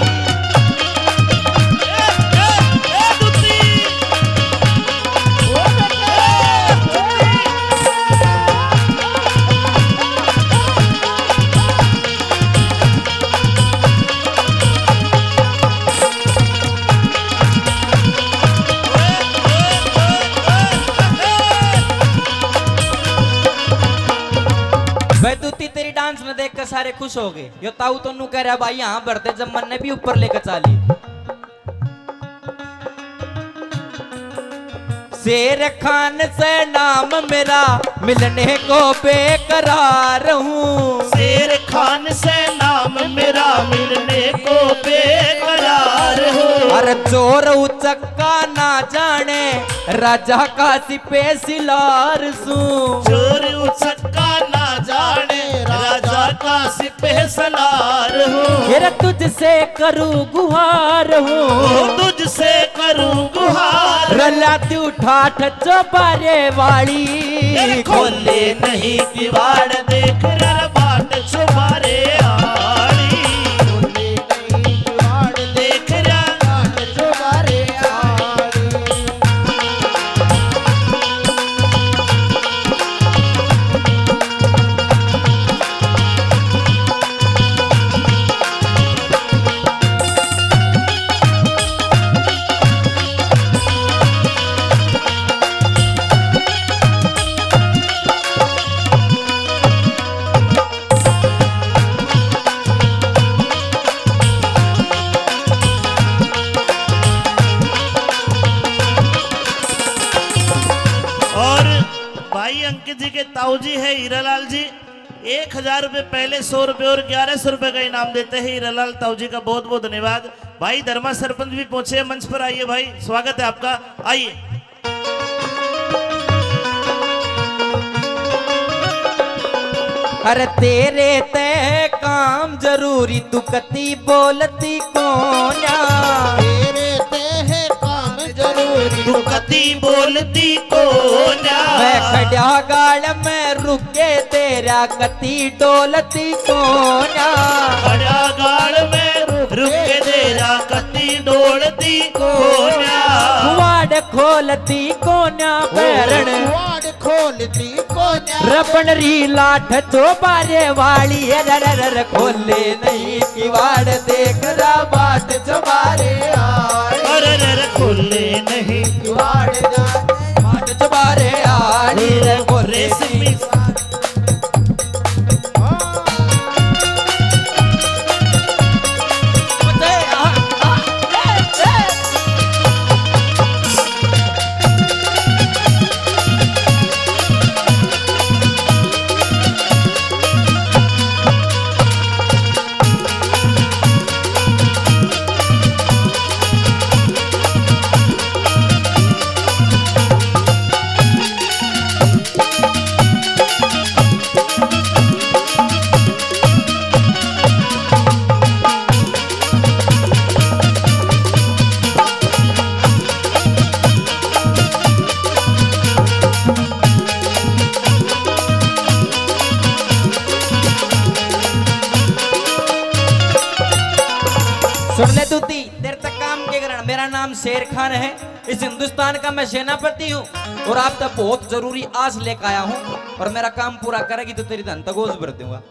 C: भाई दूती तेरी डांस में देख कर सारे खुश हो गए। यो ताऊ तो नू कह रहा भाई यहाँ बढ़ते जब मन ने भी ऊपर लेकर चाली। शेर खान से नाम मेरा मिलने को बेकरार हूँ,
D: शेर खान से नाम मेरा मिलने को बेकरार हो।
C: अरे चोर उचक्का ना जाने राजा का सिपे सिलार सू,
D: चोर उचक्का ना जाने राजा का सिपह सलार हो।
C: फिर तुझसे करूँ गुहार हूँ,
D: तुझसे करूं गुहार,
C: रलाती उठाठ चौबारे वाली,
D: खोले नहीं किवाड़ देख रहा बाट चुबारे आड़ी, खोले नहीं किवाड़ देख रहा बाट चुबारे आड़ी। भाई अंकित जी के ताऊ जी है हीरालाल जी, 1000 रुपए पहले 100 रुपए और 1100 रुपए का इनाम देते हैं हीरालाल ताऊ जी का बहुत बहुत धन्यवाद। भाई धर्मा सरपंच भी पहुंचे हैं मंच पर, आइए भाई स्वागत है आपका, आइए।
C: अरे तेरे ते काम जरूरी तू कती बोलती कोना,
E: तेरे ते है काम जरूरी
D: तू कती बोलती को ना,
C: मैं खड़ा गाड़ में रुके तेरा कती डोलती कोना,
D: खड़ा गाड़ में रुक के तेरा कती डोलती को ना,
C: वाड़ खोलती कोना पैरण
E: वाड़ खोलती कोना,
C: रपनरी लाठ चौबारे वाली, रर खोले नहीं किवाड़ देख रहा बाट चौबारे आड़ी,
D: अरे खोले नहीं
C: किवाड़ जाने बाट चौबारे आड़ी, रे खोले
D: रेशमी
C: काम के कारण मेरा नाम शेर खान है। इस हिंदुस्तान का मैं सेनापति हूँ और आप तक बहुत जरूरी आस लेकर आया हूँ और मेरा काम पूरा करेगी तो तेरी धन तक भर दूंगा।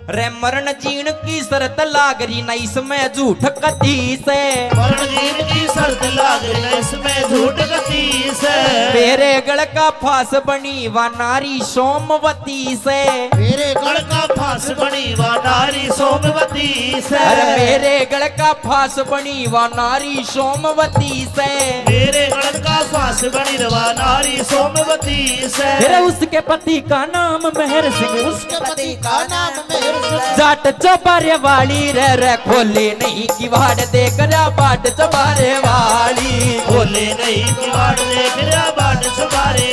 C: रे मरण जीण की शर्त लाग रही न इसमें झूठ कती से,
D: मरण जीण की शर्त लाग रही न इसमें झूठ कती से।
C: मेरे गढ़ का फांस बनी व नारी सोमवती से,
D: मेरे गढ़ का फांस बनी व नारी सोमवती से।
C: अरे मेरे गढ़ का फांस बनी व नारी सोमवती से,
D: मेरे गढ़ का फांस बनी व नारी सोमवती से।
C: फिर उसके पति का नाम मेहर सिंह,
E: उसके पति का नाम मेहर सिंह।
C: जाट चौबारे वाली रे खोले नहीं किवाड़ देख रहा बाट चौबारे वाली,
D: खोले नहीं किवाड़ देख रहा बाट चौबारे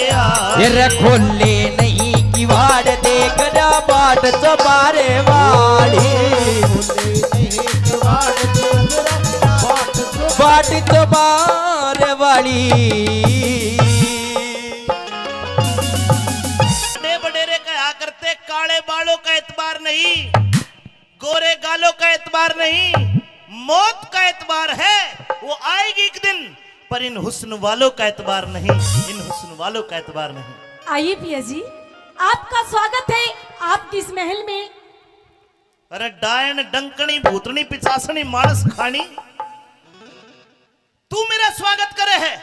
C: रे खोले नहीं किवाड़ देख रहा बाट चौबारे वाली, बाट चौबारे वाली।
D: बडेरे कहा करते काले बालों का एतबार नहीं, गोरे गालों का एतबार नहीं, मौत का एतबार है, वो आएगी एक दिन, पर इन हुस्न वालों का एतबार नहीं, इन हुस्न वालों का एतबार नहीं।
F: आइए पिया जी, आपका स्वागत है आपकी इस महल में।
D: अरे डायन डंकनी भूतनी पिचासनी मानस खानी, तू मेरा स्वागत करे है।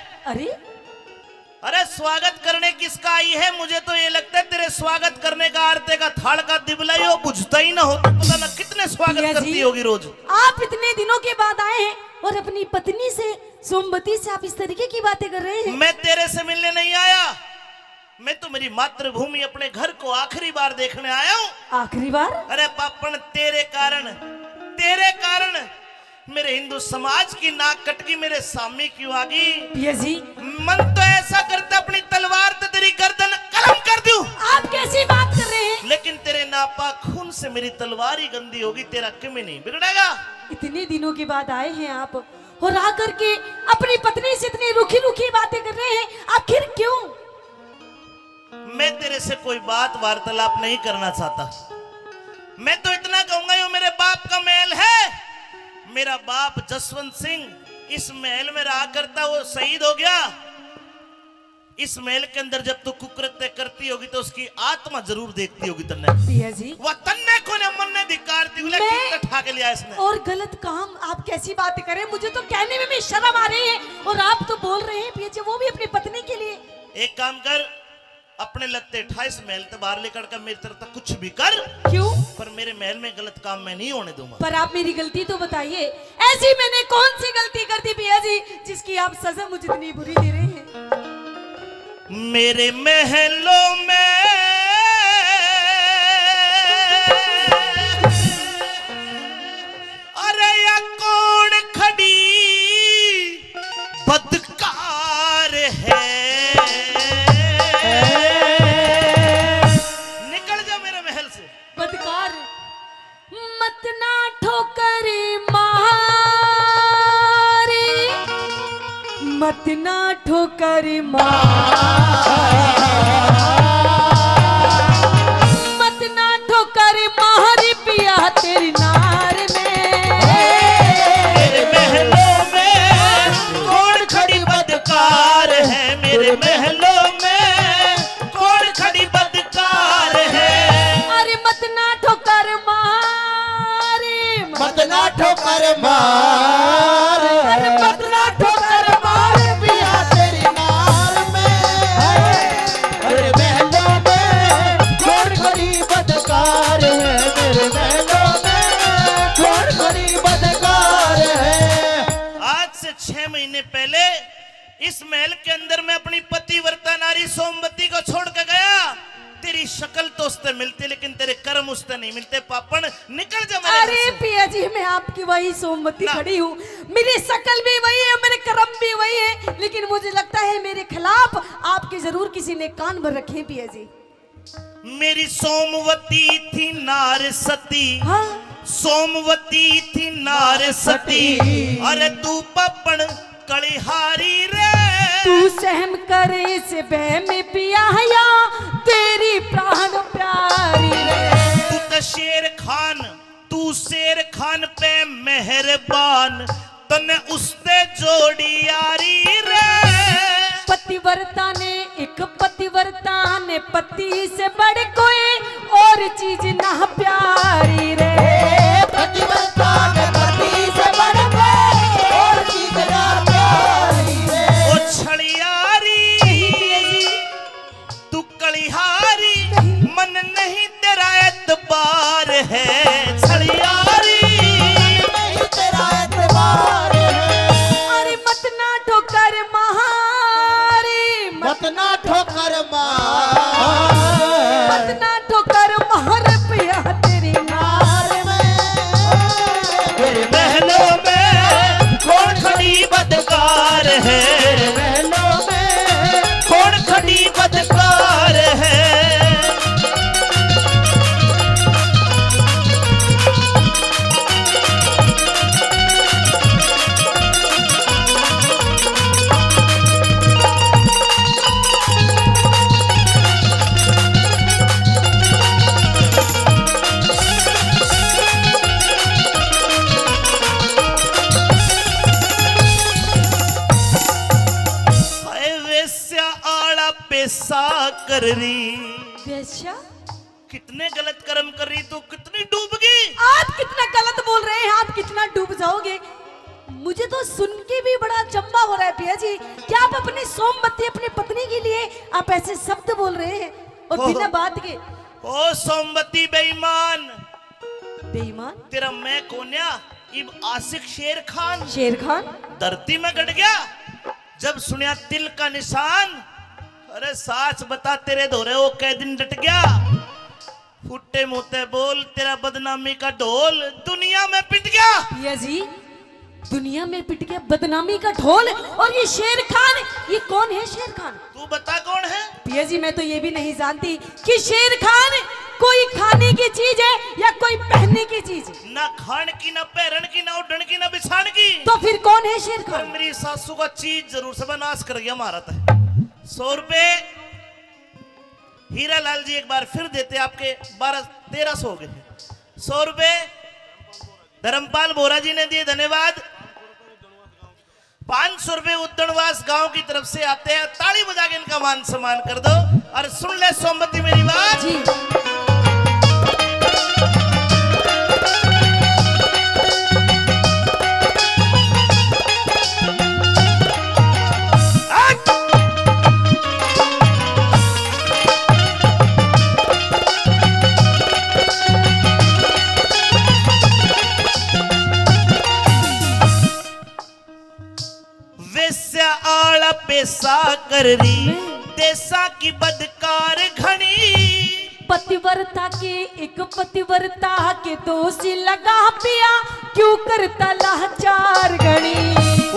D: अरे स्वागत करने किसका आई है? मुझे तो ये लगता है तेरे स्वागत करने का आरते का थाल का दिबला ही हो बुझता ही ना हो, तो पता ना कितने स्वागत करती होगी रोज।
F: आप इतने दिनों के बाद आए हैं और अपनी पत्नी से सोमवती से आप इस तरीके की बातें कर रहे हैं।
D: मैं तेरे से मिलने नहीं आया, मैं तो मेरी मातृभूमि अपने घर को आखिरी बार देखने आया हूँ।
F: आखिरी बार?
D: अरे पापन तेरे कारण मेरे हिंदू समाज की नाक कटकी मेरे सामने क्यों आ गई?
F: पिया जी,
D: मन तो ऐसा करता अपनी तलवार तो तेरी गर्दन कलम कर दूं।
F: आप कैसी बात कर रहे हैं?
D: लेकिन तेरे नापाक खून से मेरी तलवार ही गंदी होगी, तेरा क्यों नहीं बिगड़ेगा?
F: इतने दिनों के बाद आए हैं आप और आकर के अपनी पत्नी से इतनी रुखी रुखी बातें कर रहे हैं, आखिर क्यों?
D: मैं तेरे से कोई बात वार्तालाप नहीं करना चाहता, मैं तो इतना कहूंगा ये मेरे बाप का महल है। मेरा बाप जसवंत सिंह इस महल में रहा करता, वो शहीद हो गया। इस महल के अंदर जब तू कुकृत्य करती होगी तो उसकी आत्मा जरूर देखती होगी तन्ने।
F: पिया जी,
D: वह तन्ने को ने मन ने धिक्कारती हुई लेकिन ठा के लिया इसने।
F: और गलत काम आप कैसी बातें कर रहे हैं? मुझे तो कहने में भी शर्म आ रही है और आप तो बोल रहे हैं पिया जी वो भी अपनी पत्नी के लिए।
D: एक काम कर, अपने लत्ते 28 महल से बाहर लेकर कर मेरी तरफ तक कुछ भी कर।
F: क्यों?
D: पर मेरे महल में गलत काम मैं नहीं होने दूंगा।
F: पर आप मेरी गलती तो बताइए, ऐसी मैंने कौन सी गलती कर दी पिया जी जिसकी आप सजा मुझे इतनी बुरी दे रहे हैं?
D: मेरे महलों में अरे या कौन खड़ी बदकार है? निकल जा मेरे महल से।
F: बदकार मत ना ठोकर मारे, मत ना ठोकर मत ना ठोकर मारी पिया तेरी नार में।
D: मेरे महलों में कौन खड़ी बदकार है? मेरे महलों में कौन खड़ी बदकार है?
F: अरे मत ना ठोकर मारे,
E: मत ना ठोकर मार,
F: अरे मत ना ठोकर मारे पिया
E: तेरी नार में। अरे महलों में कौन खड़ी बदकार है? मेरे महलों में कौन खड़ी बदकार है?
D: आज से 6 महीने पहले इस महल के अंदर मैं अपनी पतिव्रता नारी सोमवती को छोड़ के गया। तेरी शक्ल तो उससे मिलती लेकिन तेरे कर्म उससे नहीं मिलते। पापन निकल जा मेरे घर
F: अरे
D: से।
F: पिया जी मैं आपकी वही सोमवती
D: ना।
F: खड़ी हूँ, मेरी शक्ल भी वही है, मेरे कर्म भी वही है, लेकिन मुझे लगता है मेरे खिलाफ आपके जरूर किसी ने कान भर रखे हैं पिया जी।
D: मेरी सोमवती थी नार सती,
F: हाँ?
D: सोमवती थी नार सती, अरे तू पपन कलिहारी रे।
F: तू सहम करे से बह में पिया या तेरी प्राण प्यारी रे।
D: तू तो शेर खान, तू शेर खान पे मेहरबान, तने उसने जोड़ी यारी रे।
F: पतिव्रता ने एक पतिव्रता ने पति से बड़ कोई और चीज ना प्यारी रे।
E: पतिव्रता ने पति से बड़ कोई और चीज ना प्यारी रे।
D: ओ छड़ियारी तू कलिहारी, मन नहीं तेरा एतबार है। छड़ियारी
E: नहीं तेरा एतबार है।
F: अरे मत ना ठोकर महारी,
E: मत ना ठोकर मार,
F: मत ना ठोकर महर पिया तेरी नार में।
D: मेरे महलों में कौन खड़ी बदकार है।
E: महलों में
D: कौन खड़ी बदकार है। पैसा कर रही,
F: बेशा
D: कितने गलत कर्म कर रही, तू कितनी डूब गई।
F: आप कितना गलत बोल रहे हैं, आप कितना डूब जाओगे। मुझे तो सुन के भी बड़ा अचंभा हो रहा है पिया जी। क्या आप अपनी सोमवती अपनी पत्नी के लिए आप ऐसे शब्द बोल रहे हैं और बिना बात के।
D: ओ सोमवती बेईमान,
F: बेईमान
D: तेरा मैं कोन्या इब आशिक शेर खान।
F: शेर खान
D: धरती में गड़ गया जब सुनिया तिल का निशान। अरे साच बता तेरे धोरे वो कै दिन डट गया। फुट्टे मुंहते बोल तेरा बदनामी का ढोल दुनिया में पिट गया।
F: पिया जी दुनिया में पिट गया बदनामी का ढोल। और ये शेर खान, ये कौन है शेर खान?
D: तू बता कौन है।
F: पिया जी मैं तो ये भी नहीं जानती कि शेर खान कोई खाने की चीज है या कोई पहनने की चीज है।
D: ना खान की, ना पहरन की, ना उड़न की, ना बिछान की।
F: तो फिर कौन है शेर
D: पर
F: खान?
D: मेरी सासू का चीज जरूर से नाश कर गया मारा था। 100 रुपए हीरा लाल जी एक बार फिर देते, आपके 1200-1300 हो गए। 100 रुपए धर्मपाल बोरा जी ने दिए, धन्यवाद। 500 रुपए उद्दणवास गांव की तरफ से आते हैं, ताली बजा के इनका मान सम्मान कर दो। और सुन ले सोमवती मेरी बात
F: जी
D: आला पैसा कर रही, देसा की बदकार घनी।
F: पतिव्रता के एक पतिव्रता के दोषी लगा पिया, क्यों करता लाचार गणी।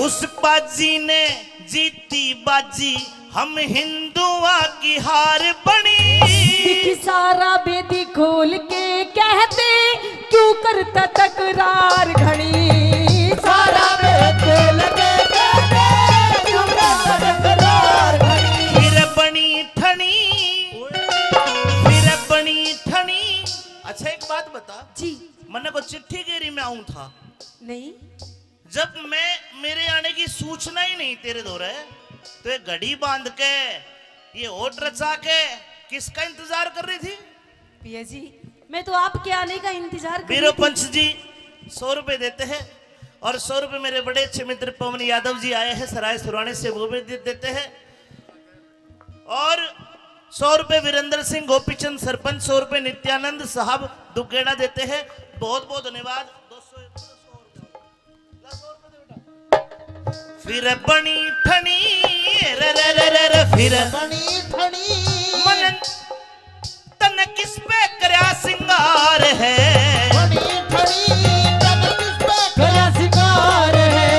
D: उस बाजी ने जीती बाजी, हम हिंदुआ की हार बनी।
F: दिख सारा बेदी खोल के कहते, क्यों करता तकरार घड़ी।
E: सारा बेद खोल के कहते, क्यों करता तकरार घड़ी।
D: फिर बनी ठनी, फिर बनी ठनी। अच्छा एक बात बता
F: जी
D: मैंने को चिट्ठी गेरी में आऊं था,
F: नहीं
D: जब मैं मेरे आने की सूचना ही नहीं तेरे दौरे, तो ये घड़ी बांध के ये ओट रचा के किसका इंतजार कर रही थी।
F: पिया जी मैं तो आपके आने का इंतजार कर रही
D: बीरो
F: थी।
D: पंच जी 100 रुपए देते हैं, और 100 रुपए मेरे बड़े अच्छे मित्र पवन यादव जी आए हैं सराय सुराने से, वो भी देते हैं। और 100 रुपए वीरेंद्र सिंह गोपीचंद सरपंच, 100 रुपए नित्यानंद साहब दुगेड़ा देते हैं। बहुत बहुत धन्यवाद। फिर बनी ठनी रे रे रे रे रे, फिर
E: बनी ठनी
D: मन तन किस पे करया सिंगार है।
E: बनी ठनी तन किस पे करया सिंगार है।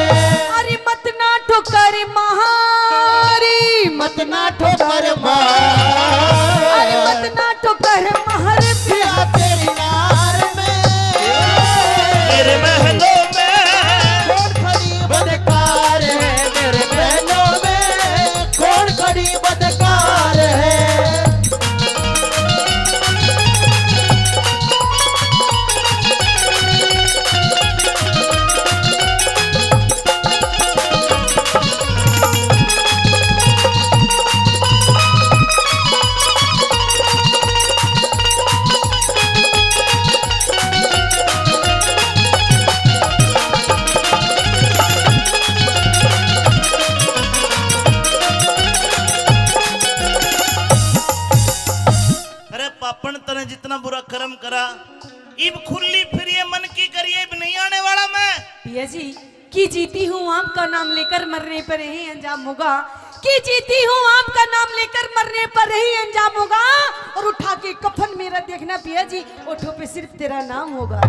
F: अरे मत ना ठोकर महारी,
E: मत ना ठोकर मार,
F: अरे मत ना ठोकर महर
E: पिया तेरी नार में।
D: मेरे महलों में
E: कौन खड़ी बदकार है, मेरे महलों में कौन खड़ी बदकार है।
D: इब खुली फिर ये मन की करिए, इब नहीं आने वाला मैं।
F: पिया जी की जीती हूँ आपका नाम लेकर मरने पर ही अंजाम होगा, की जीती हूँ आपका नाम लेकर मरने पर ही अंजाम होगा। और उठा के कफन मेरा देखना पिया जी, ओठों पे सिर्फ तेरा नाम होगा।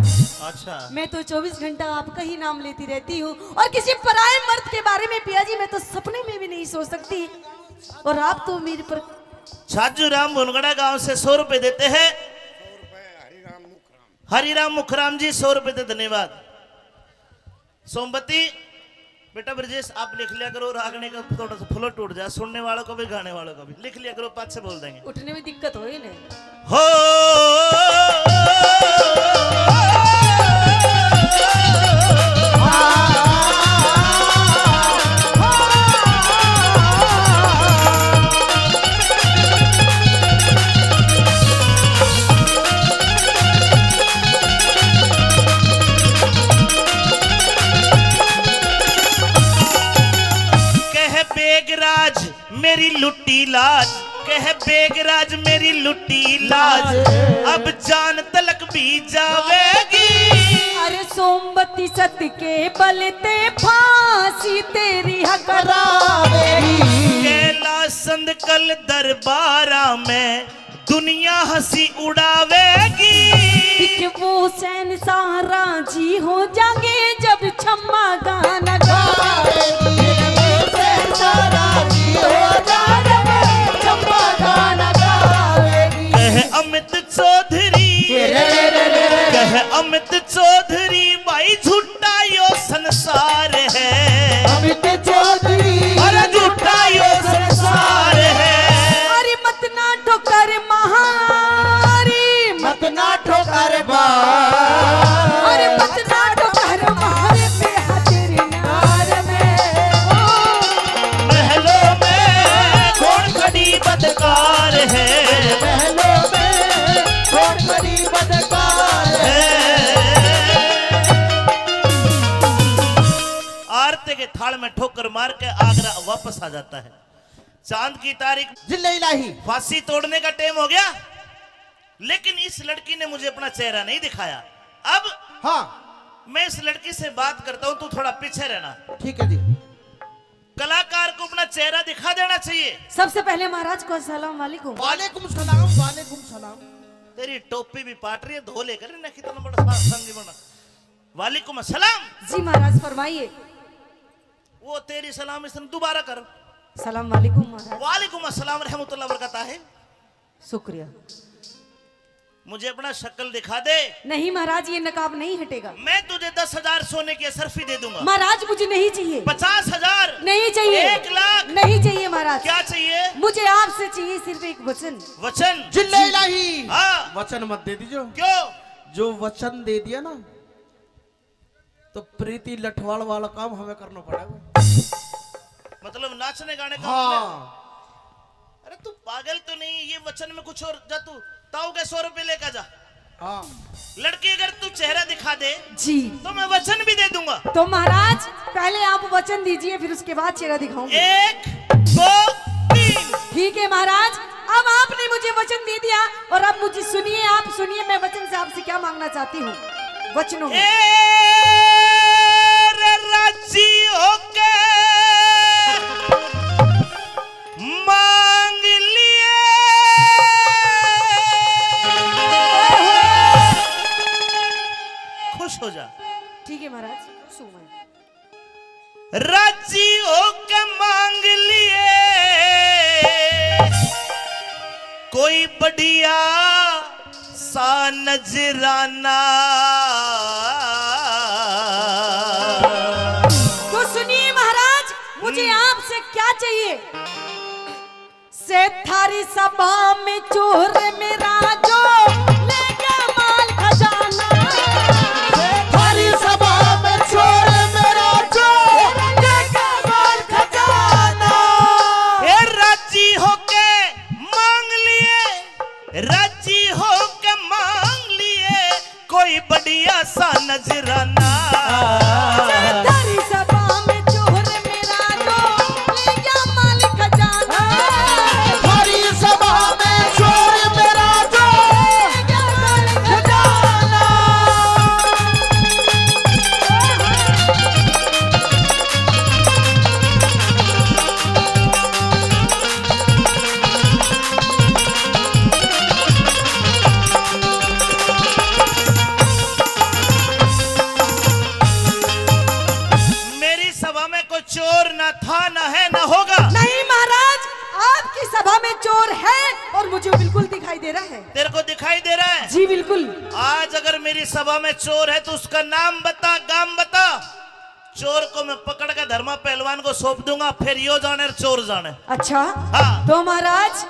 D: अच्छा
F: मैं तो 24 घंटा आपका ही नाम लेती रहती हूँ, और किसी पराये मर्द के बारे में पिया जी मैं तो सपने में भी नहीं सोच सकती। और आप तो मेरे पर
D: छाजू राम भुनगड़ा गांव से 100 रुपए देते हैं। हरिराम मुखराम जी 100 रुपए दे, धन्यवाद। सोमवती बेटा ब्रजेश आप लिख लिया करो, रागने का थोड़ा सा फ्लो टूट जाए, सुनने वालों को भी गाने वालों को भी लिख लिया करो, पाँच से बोल देंगे।
F: उठने में दिक्कत हो ही नहीं।
D: हो बेगराज मेरी लुट्टी लाज, कह बेगराज मेरी लुट्टी लाज, अब जान तलक भी जावेगी।
F: अरे सोमवती सत के बलते फांसी तेरी करावेगी।
D: कैलाश संद कल दरबारा में दुनिया हंसी उड़ावेगी।
F: वो सैन सारा जी हो जाएंगे जब छम्मा गाना गावेगी।
D: कह अमित चौधरी, कह अमित चौधरी भाई झूठा यो संसार है।
E: अमित चौधरी
D: अरे झूठा यो संसार है।
F: अरे मत ना ठोकर महारी,
E: मत ना ठोकर
F: अरे मत ना ठोकर महारे पे हाजिर नार में।
D: महलों में कौन खड़ी बदकार है,
E: महलों में कौन बड़ी बदकार
D: आरते के थाल में ठोकर मार के आगरा वापस आ जाता है। चांद की तारीख,
E: जिले इलाही
D: फांसी तोड़ने का टाइम हो गया, लेकिन इस लड़की ने मुझे अपना चेहरा नहीं दिखाया। अब
E: हाँ
D: मैं इस लड़की से बात करता हूं, तू थोड़ा पीछे रहना।
E: ठीक है जी।
D: कलाकार को अपना चेहरा दिखा देना चाहिए।
F: सबसे पहले महाराज को अस्सलाम वालेकुम।
E: वालेकुम सलाम, वालेकुम सलाम।
D: तेरी टोपी भी पाट रही है, धो लेकर ना कितना बड़ा संगी बना। वालेकुम अस्सलाम।
F: जी महाराज फरमाइए।
D: वो तेरी सलाम इसने दोबारा कर।
F: सलाम वालेकुम महाराज।
D: वालेकुम अस्सलाम रहमतुल्लाह बरकता है।
F: शुक्रिया।
D: मुझे अपना शक्ल दिखा दे।
F: नहीं महाराज ये नकाब नहीं हटेगा।
D: मैं तुझे 10,000 सोने की असरफी दे दूंगा।
F: महाराज मुझे नहीं चाहिए।
D: 50,000
F: नहीं चाहिए।
D: 1 लाख
F: नहीं चाहिए महाराज।
D: क्या चाहिए?
F: मुझे आपसे चाहिए सिर्फ एक वचन।
D: वचन?
E: जिले इलाही
D: हाँ।
E: वचन मत दे दीजिए।
D: क्यों?
E: जो वचन दे दिया ना तो प्रीति लठवाड़ वाला काम हमें करना पड़ेगा।
D: मतलब नाचने गाने का?
E: हाँ।
D: अरे तू पागल तो नहीं, ये वचन में कुछ और। जा तू ताऊ के 100 रुपए लेकर जा।
E: हाँ।
D: लड़की अगर तू चेहरा दिखा दे
F: जी
D: तो मैं वचन भी दे दूंगा।
F: तो महाराज पहले आप वचन दीजिए, फिर उसके बाद चेहरा दिखाऊंगी।
D: 1 2 3।
F: ठीक है महाराज, अब आपने मुझे वचन दे दिया, और अब मुझे सुनिए, आप सुनिए मैं वचन से आपसे क्या मांगना चाहती हूँ। वचनों में
D: राजी होके मांग लिए, खुश हो जा।
F: ठीक है महाराज।
D: राजी होके मांग लिए कोई बढ़िया सा नजराना।
F: तो सुनिए महाराज, मुझे आपसे क्या चाहिए। से थारी सभा में चोर मेरा जो ले गया माल खजाना।
E: हमारी सभा में चोर मेरा जो ले गया माल खजाना।
D: ए राजी होके मांग लिए, राजी होके मांग लिए कोई बढ़िया सा नजराना।
F: थारी सभा में चोर मेरा जो ले गया माल खजाना।
E: हमारी सभा में चोर मेरा जो
D: चोर ना था, ना है, ना होगा।
F: नहीं महाराज, आपकी सभा में चोर है और मुझे बिल्कुल दिखाई दे रहा है।
D: तेरे को दिखाई दे रहा है?
F: जी बिल्कुल।
D: आज अगर मेरी सभा में चोर है तो उसका नाम बता, गाम बता। चोर को मैं पकड़ कर धर्मा पहलवान को सौंप दूंगा, फिर यो जाने और चोर जाने।
F: अच्छा
D: हाँ।
F: तो महाराज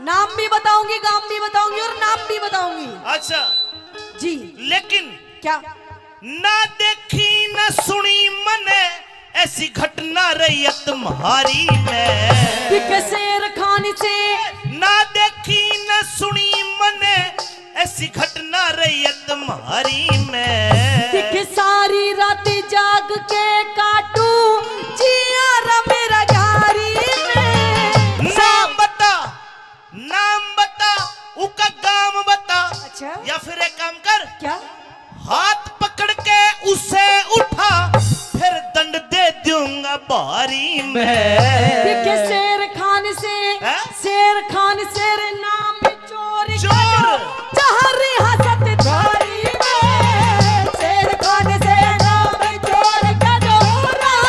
F: नाम भी बताऊंगी, गाम भी बताऊंगी और नाम भी बताऊंगी।
D: अच्छा
F: जी।
D: लेकिन
F: क्या?
D: ना देखी न सुनी मने ऐसी घटना रही तुम्हारी में।
F: शेर खान से
D: ना देखी न सुनी मने ऐसी घटना रही तुम्हारी में।
F: सारी रात जाग के काटू जिया मेरा यारी में।
D: नाम बता, नाम बता, उसका गाम बता।
F: अच्छा।
D: या फिर एक काम कर,
F: क्या?
D: हाथ पकड़ के उसे उठा, फिर दंड दे दूंगा बारी में।
F: शेर खान से
D: है?
F: शेर खान शेर नाम चोर
D: चोर।
F: जहाँ रियासत थारी में। शेर खान से नाम चोर का जो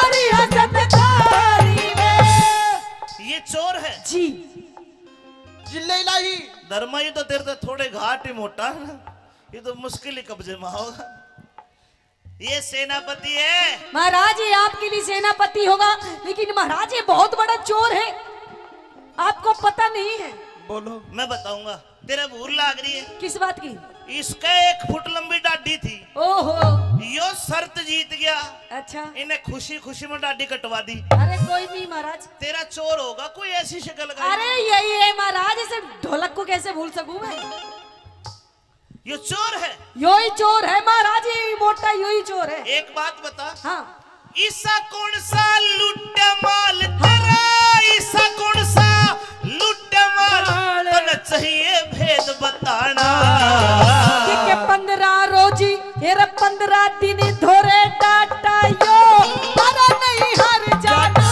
F: रियासत थारी में।
D: ये चोर है
F: जी।
E: जिले इलाही
D: धर्मा, ये तो तेरे तो थोड़े घाट ही मोटा है ना, ये तो मुश्किल ही कब्जे में होगा। ये सेनापति है
F: महाराज, ये आपके लिए सेनापति होगा, लेकिन महाराज ये बहुत बड़ा चोर है, आपको पता नहीं है।
E: बोलो।
D: मैं बताऊंगा। तेरे भूल लाग रही है।
F: किस बात की?
D: इसका 1 फुट लंबी डाडी थी,
F: ओहो।
D: यो शर्त जीत गया,
F: अच्छा।
D: इन्हें खुशी खुशी में डाडी कटवा दी।
F: अरे कोई नहीं महाराज।
D: तेरा चोर होगा कोई ऐसी शक्ल का।
F: अरे यही है महाराज, इसे ढोलक को कैसे भूल सकूं मैं?
D: यो चोर है।
F: यो ही चोर है महाराज, ये मोटा यो ही चोर है।
D: एक बात बता,
F: हाँ।
D: ईसा कौन सा लुट माल तेरा, ईसा कौन सा लुट माल, तने चाहिए भेद बताना।
F: 15 रोजी ये 15 दिन धोरे डाटा यो, तारा नहीं हर जाना।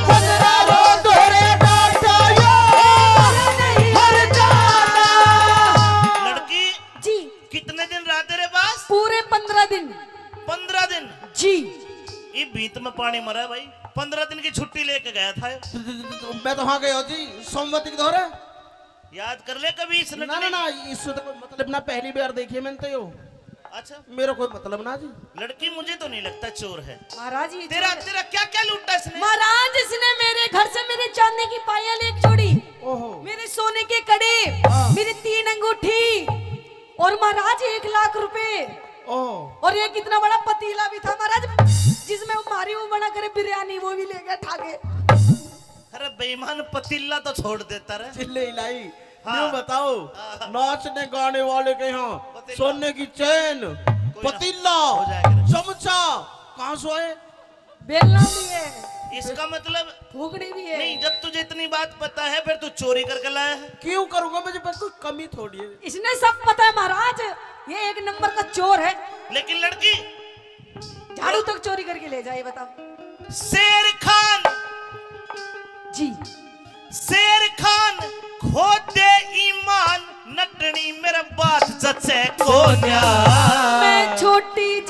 F: 15 रोज धोरे डाटा यो, तारा नहीं हर जाना।
D: लड़की
F: जी।
D: कितने दिन रहा तेरे पास?
F: पूरे 15 दिन।
D: 15 दिन।
F: जी।
D: ये बीत में पानी मरा है भाई। 15 दिन की छुट्टी लेके गया था।
E: मैं तो वहां गया जी, सोमवती के दौरे।
D: याद कर ले कभी इस
E: ना ना ना, इससे तो कोई मतलब ना, पहली बार देखी मैंने तो यो।
D: अच्छा,
E: मेरा कोई मतलब ना जी।
D: लड़की मुझे तो नहीं लगता चोर है।
F: महाराज ये
D: तेरा
F: चोर है।
D: तेरा क्या क्या लूटा इसने?
F: महाराज इसने मेरे घर से मेरे चांदी की पायल एक जोड़ी,
E: ओहो।
F: मेरे सोने के कड़े, मेरी 3 अंगूठी और महाराज 1 लाख रुपए।
E: ओह।
F: और ये कितना बड़ा पतीला भी था महाराज, जिसमें वो मारी वो बना करे बिरयानी, वो भी ले गए ठाके।
D: अरे बेईमान, पतीला तो छोड़ देता रे।
E: जिले इलाही
D: हाँ।
E: यूं बताओ, नाचने गाने वाले के यहाँ
D: पतीला।
E: सोने की चैन, पतीला,
D: हो जाएगा।
E: चमचा कहाँ सोए?
F: बेलना भी है,
D: इसका मतलब
F: फूकड़ी भी है।
D: नहीं, जब तुझे इतनी बात पता है फिर तू चोरी करके लाया है।
E: क्यों करूंगा, मुझे बस कोई कमी थोड़ी है।
F: इसने सब पता है महाराज, ये 1 नंबर का चोर है।
D: लेकिन लड़की
F: झाड़ू तक चोरी करके ले जाए, बताओ।
D: शेर खान,
F: जी।
D: शेर खान खो दे ईमान, नटनी मेरा बात जचे को न्या।
F: मैं छोटी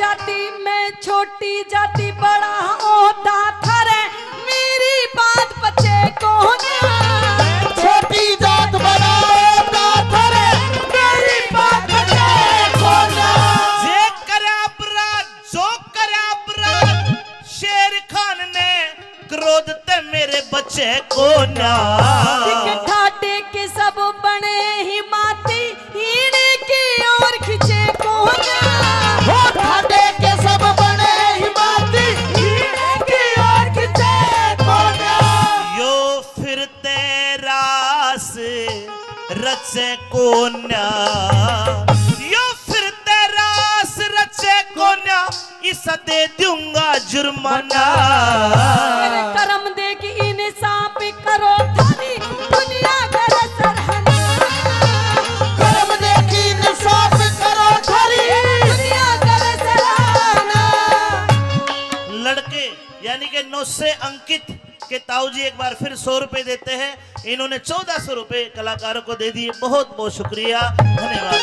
F: जाति बड़ा ओदा थारे, मेरी बात बचे को ना।
E: छोटी जात बड़ा ओदा थारे, मेरी बात बचे को ना।
D: जे करे अपराध, जो करे अपराध, शेर खान ने क्रोध ते मेरे बच्चे को ना।
F: ठाटे के सब बने ही माती, इनकी ओर खिंचे को ना।
E: ठाटे के सब बने ही माती, इनकी ओर खिंचे को ना।
D: यो फिर तेरा से रचे को ना, यो फिर तेरा से रचे को ना, इसे दे दूंगा जुर्माना।
F: मेरे कर्म देख इन्हें सांप करो थारी, दुनिया कर सरहना।
E: कर्म देखी निसाफ करो थारी,
F: दुनिया कर सरहना।
D: लड़के यानी कि 9 से अंकित के ताऊ जी एक बार फिर 100 रुपए देते हैं। इन्होंने 1400 रुपए कलाकारों को दे दिए। बहुत बहुत शुक्रिया, धन्यवाद।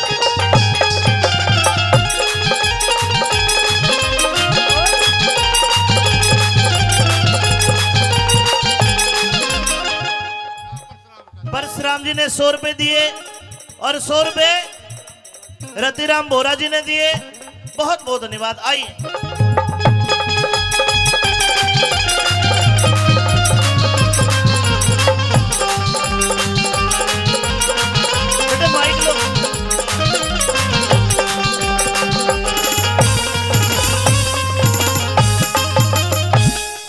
D: राम जी ने 100 रुपए दिए और 100 रुपए रतिराम बोरा जी ने दिए। बहुत बहुत धन्यवाद। आइए बेटे माइक लो।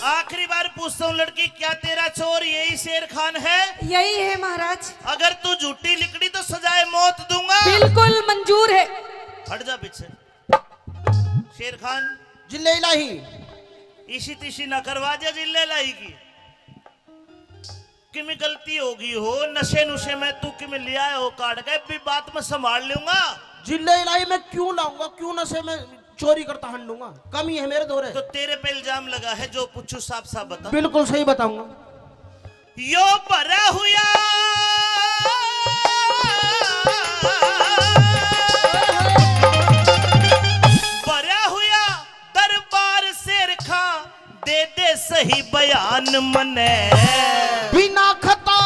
D: आखिरी बार पूछता हूँ लड़की, क्या तेरा चोर यही शेर खान है?
F: यही है महाराज।
D: अगर तू झूठी लिखड़ी तो सजाए मौत दूंगा।
F: बिल्कुल मंजूर है।
D: हट जा पीछे। शेर खान
E: जिले इलाही
D: इसी तिशी ना करवा दिया जिले लाई की। किमी गलती होगी हो, नशे नुशे में तू किमी लिया हो काट के, भी बात में संभाल लूंगा।
E: जिले इलाही में क्यों लाऊंगा, क्यों नशे में चोरी करता हंडूंगा, कमी है मेरे दौरे।
D: तो तेरे पे इल्जाम लगा है, जो पूछू साफ साफ बता।
E: बिल्कुल सही बताऊंगा।
D: यो भरा हुआ दरबार शेर खा दे दे सही बयान मने।
E: बिना खता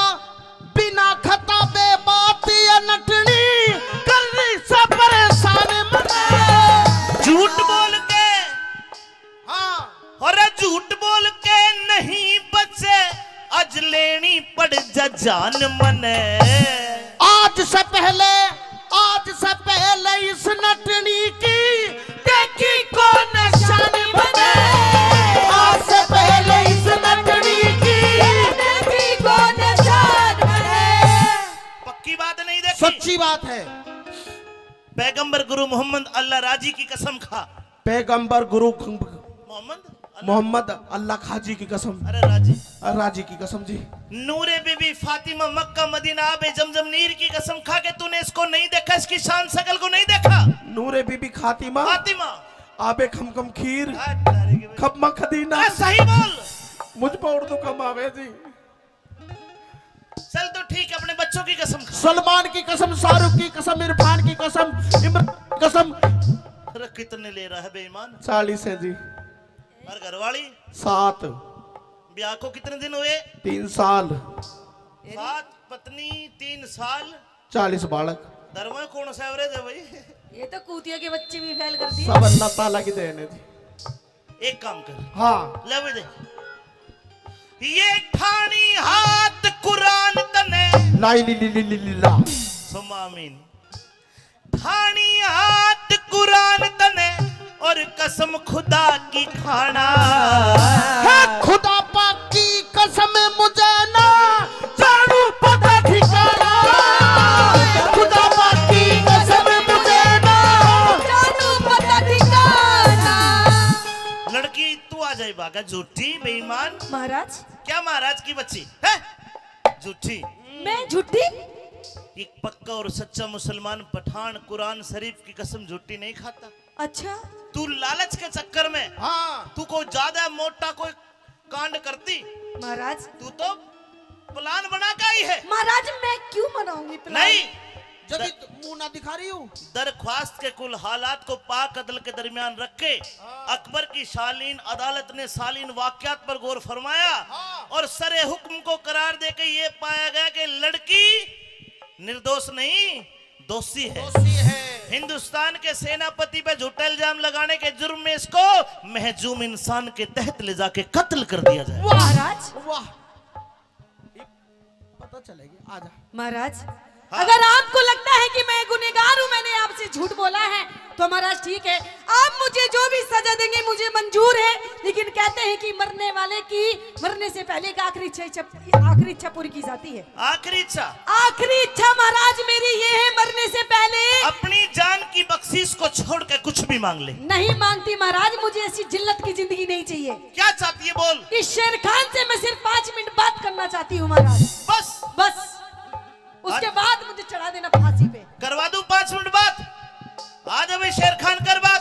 E: बे बात या नटनी कर रही से परेशान मने।
D: झूठ बोल के,
E: हाँ
D: और झूठ बोल के नहीं बचे, आज लेनी पड़ जा जान मने।
E: आज से पहले इस नटनी की देखी को निशान बने। आज से पहले इस नटनी की देखी को निशान बने।
D: पक्की बात नहीं देखी?
E: सच्ची बात है।
D: पैगंबर गुरु मोहम्मद अल्लाह राजी की कसम खा।
E: पैगंबर गुरु
D: मोहम्मद
E: मोहम्मद अल्लाह खाजी की कसम,
D: अरे राजी
E: राजी की कसम जी।
D: नूरे बीबी फातिमा मक्का मदीना आबे जमजम नीर की कसम खा के तूने इसको नहीं देखा, इसकी शान शकल को नहीं देखा।
E: नूरे बीबी खातिमा
D: फातिमा
E: आबे खम खीर खम्मा खदीना।
D: सही बोल।
E: मुझ पर उर्दू कम आवे जी।
D: चल तो ठीक है, अपने बच्चों की कसम खा।
E: सलमान की कसम, शाहरुख की कसम, इरफान की कसम, इमरान की कसम।
D: अरे कितने ले रहा है बेईमान?
E: 40 है जी।
D: और घरवाली
E: 7।
D: ब्याह को कितने दिन हुए?
E: 3 साल।
D: 7 पत्नी 3 साल
E: 40 बालक।
D: धर्म कौन सा एवरेज है भाई?
F: ये तो कूतिया के बच्चे भी फेल कर दिए।
E: सब अल्लाह ताला की देन है जी।
D: एक काम कर,
E: हाँ
D: ले दे ये ठानी हाथ कुरान तने
E: लाई ली ला।
D: सुमामीन। ठानी हाथ कुरान तने और कसम खुदा की खाना।
E: है खुदा पाक की कसम मुझे ना जानू पता ठिकाना। खुदा पाक की कसम मुझे ना
F: जानू पता ठिकाना।
D: लड़की तू आ जाए भागा, झूठी बेईमान।
F: महाराज
D: क्या महाराज की बच्ची है? झूठी।
F: मैं झूठी?
D: एक पक्का और सच्चा मुसलमान पठान कुरान शरीफ की कसम झूठी नहीं खाता।
F: अच्छा
D: तू लालच के चक्कर में,
E: हाँ
D: तू को ज्यादा मोटा कोई कांड करती,
F: महाराज।
D: तू तो प्लान बना के आई है।
F: महाराज मैं क्यों मनाऊंगी प्लान?
D: नहीं,
E: जब मुंह ना दिखा रही हूँ।
D: दरख्वास्त के कुल हालात को पाक अदल के दरमियान रख के अकबर की शालीन अदालत ने सालीन वाकयात पर गौर फरमाया और सरे हुक्म को करार देके ये पाया गया कि लड़की निर्दोष नहीं दोषी है। हिंदुस्तान के सेनापति पे झूठा इल्जाम लगाने के जुर्म में इसको महजूम इंसान के तहत ले जाके कत्ल कर दिया जाए।
F: महाराज
E: वाह, पता चलेगी। आजा
F: महाराज
D: हाँ।
F: अगर आपको लगता है कि मैं गुनहगार हूँ, मैंने आपसे झूठ बोला है, तो महाराज ठीक है, आप मुझे जो भी सजा देंगे मुझे मंजूर है। लेकिन कहते हैं कि मरने वाले की मरने से पहले एक आखिरी इच्छा पूरी की जाती है।
D: आखिरी इच्छा?
F: आखिरी इच्छा महाराज मेरी ये है, मरने से पहले
D: अपनी जान की बख्शीश को छोड़ के कुछ भी मांग ले।
F: नहीं मांगती महाराज, मुझे ऐसी जिल्लत की जिंदगी नहीं चाहिए।
D: क्या चाहती है बोल?
F: इस शेर खान से मैं सिर्फ 5 मिनट बात करना चाहती हूँ महाराज,
D: बस
F: बस। उसके बाद मुझे चढ़ा देना फांसी पे।
D: करवा दूं 5 मिनट बाद? आज अभी शेर खान कर बात।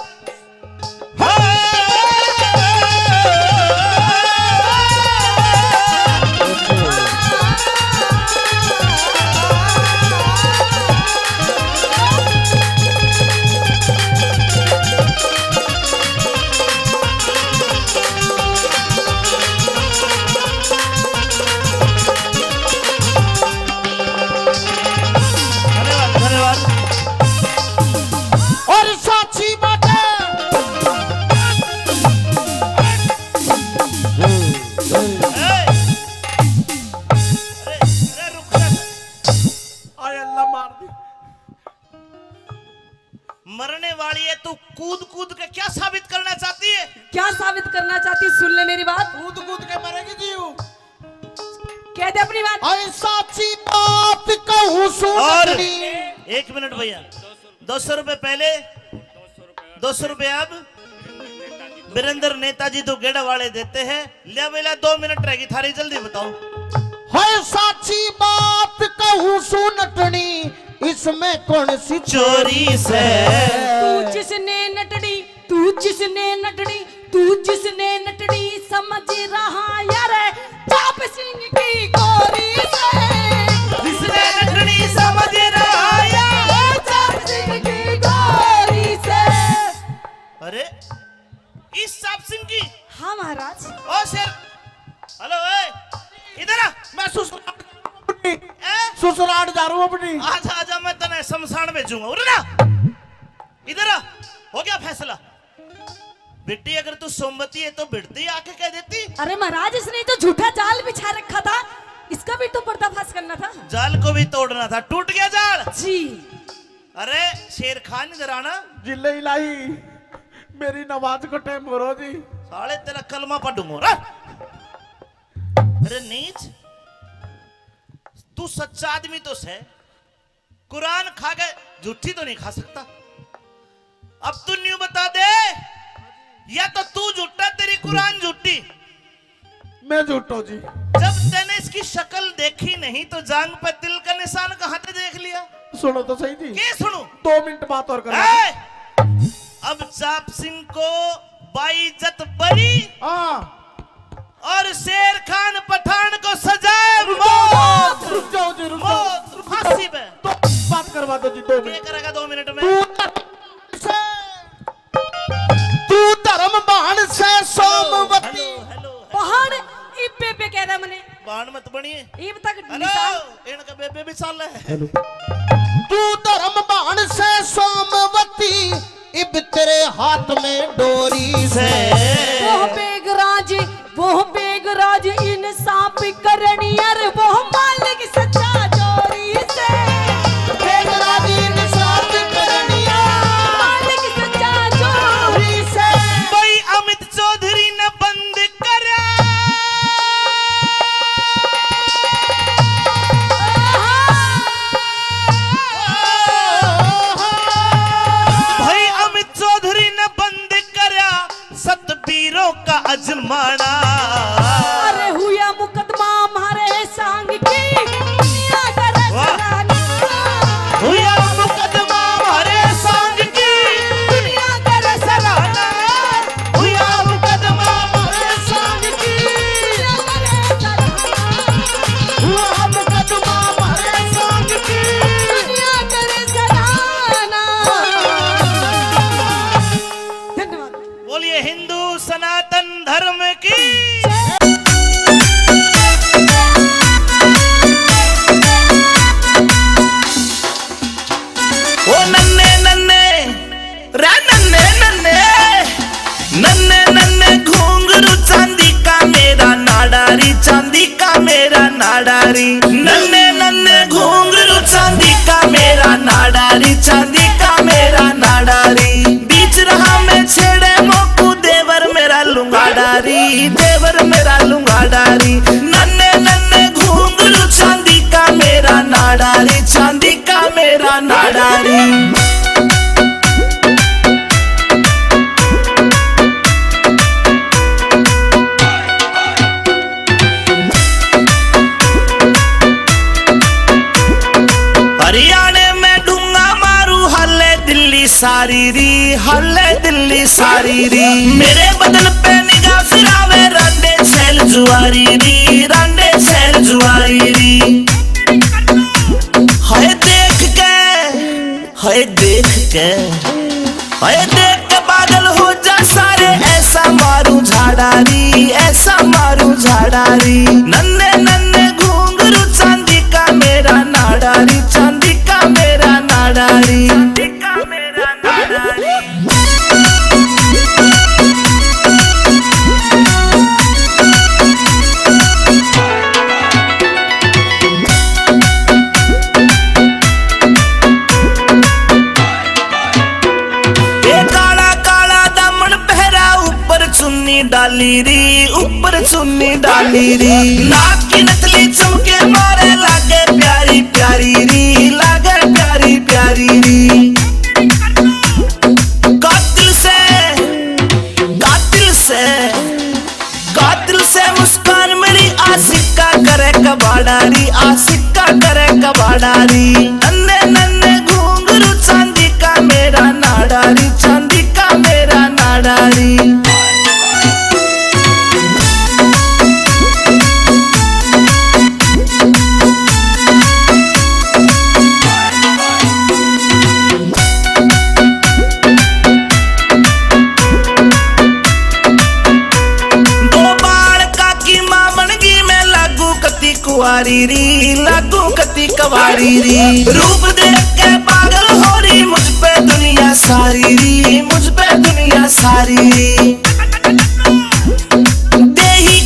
E: कूद कूद के मरेगी जीव।
F: कह दे अपनी बात।
E: अरे साची बात कहूँ
D: और
E: सुननी।
D: 1 मिनट भैया, 200 रुपए पहले, 200 रुपए अब। वीरेंद्र नेताजी तो गेड़ा वाले देते हैं। ले बेला 2 मिनट रहेगी थारी, जल्दी बताओ।
E: है साची बात कहूँ सुनटनी, इसमें कौन सी
D: चोरी से
F: तू जिसने नटड़ी, तू जिसने नटड़ी, तू जिसने नटड़ी समझ रहा यार चाप सिंह की गोरी से।
D: जिसने नटनी समझ रहा यार
F: चाप सिंह की गोरी से।
D: अरे इस साप सिंह की।
F: हाँ महाराज।
D: ओ शेर, हेलो इधर आ।
E: मैं ससुराल जा रहा हूँ अपनी।
D: आजा आजा, मैं तने शमशान भेजूंगा। उरे ना, इधर आ। हो गया फैसला। बेटी अगर तू सोमवती है तो बिड़ती आके कह देती।
F: अरे महाराज इसने तो झूठा जाल बिछा रखा था, इसका भी तो पर्दाफाश करना था।
D: जाल को भी तोड़ना था, टूट गया जाल।
F: जी।
D: अरे शेर खान इधर आना।
E: जिले इलाही मेरी नमाज को टाइम करो जी।
D: साले तेरा कलमा पढ़ूंगा। अरे नीच, तू सच्चा आदमी तो है, कुरान खा के झूठी तो नहीं खा सकता। अब तू न्यू बता दे, या तो तू झूठा तेरी कुरान झूठी।
E: मैं झूठो जी।
D: जब तूने इसकी शक्ल देखी नहीं तो जांग पर तिल का निशान कहां से देख लिया?
E: सुनो तो सही जी।
D: क्या सुनू?
E: 2 मिनट बात और करो।
D: अब चाप सिंह को बाइज्जत बरी
E: हाँ।
D: और शेर खान पठान को सजाए मौत।
E: रुक जाओ जी, रुक जाओ।
D: मौत फांसी पे।
E: तो बात करवा दो जी 2
D: क्या
E: मिनट।
D: करेगा 2 मिनट में?
E: तू धर्मवान से सोमवती।
D: हेलो
F: पहाड़ इब्बे पे कह रहा मने।
D: बाण मत बनिए।
F: इब तक
D: हेलो,
F: निशान।
D: इनका बेबे भी साल है।
E: तू धर्मवान से सोमवती, इब तेरे हाथ में डोरी से।
F: वो बेगराज इंसाफ करनियर, वो मालिक सच्चा चोरी से।
E: बेगराज इंसाफ करनियर,
F: मालिक सच्चा चोरी से।
D: भाई अमित चौधरी ने बंद करा। भाई अमित चौधरी ने बंद करा सतबीरों का अजमाना।
F: अरे हुआ मुकदमा हमारे संग की, दुनिया करे सराहना।
D: हुआ मुकदमा हमारे संग की,
F: दुनिया करे सराहना।
D: हुआ मुकदमा हमारे संग की,
F: दुनिया करे सराहना।
E: हुआ मुकदमा हमारे संग की।
F: दुनिया करे सराहना। धन्यवाद।
D: बोलिए हिंदू सनातन धर्म की। ओ नन्हे नन्हे रे नन्हे नन्हे नन्हे नन्हे घुंघरू चांदी का मेरा नाडारी, चांदी का मेरा नाडारी। नन्हे नन्हे घुंघरू चांदी का मेरा नाडारी, चांदी का मेरा नाडारी। बीच रहा मैं छेड़े मोकू देवर मेरा लुंगाडारी, देवर मेरा लुंगाडारी। नन्हे नन्हे घुंघरू चांदी का मेरा नाडारी, चांदी का मेरा नाडारी। हरियाणे में ढूंगा मारू हल्ले दिल्ली सारी री, हल्ले दिल्ली सारी री। मेरे बदन पे निगाह फिरावे रांडे छैल जुआरी री, रांडे छैल जुआरी री। हाय देख के, हाय देख के, हाय देख के पागल हो जा सारे। ऐसा मारू झाड़ारी, ऐसा मारू झाड़ारी। नन्हे नन्हे घुंघरू चांदी का मेरा नाडारी, चांदी का मेरा नाडारी, चांदी का मेरा नाडारी। ये काला काला दामन पहरा ऊपर चुन्नी डाली डाली री ऊपर चुन्नी डाली री नाक की नथली चमके मारे लागे प्यारी प्यारी री लागे प्यारी प्यारी री कातिल से मुस्कान मेरी आशिका करे कबाड़ारी आशिका करे कबाड़ारी नन्हे नन्हे घूंघरू चांदी का मेरा नाडारी चांदी का मेरा नाडारी कुवारी री लागू कती कवारी री रूप देख के पागल हो रही मुझ पे दुनिया सारी री मुझ पे दुनिया सारी री देही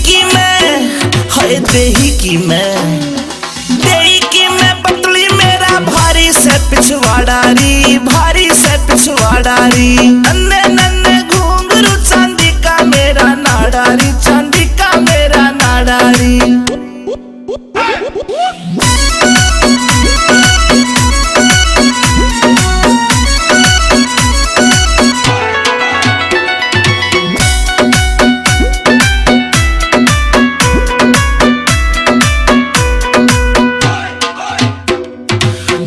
D: की मैं पतली मेरा भारी से पिछवाड़ा री नन्हे नन्हे घूंघरू चांदी का मेरा नाडारी चांदी का मेरा नाडारी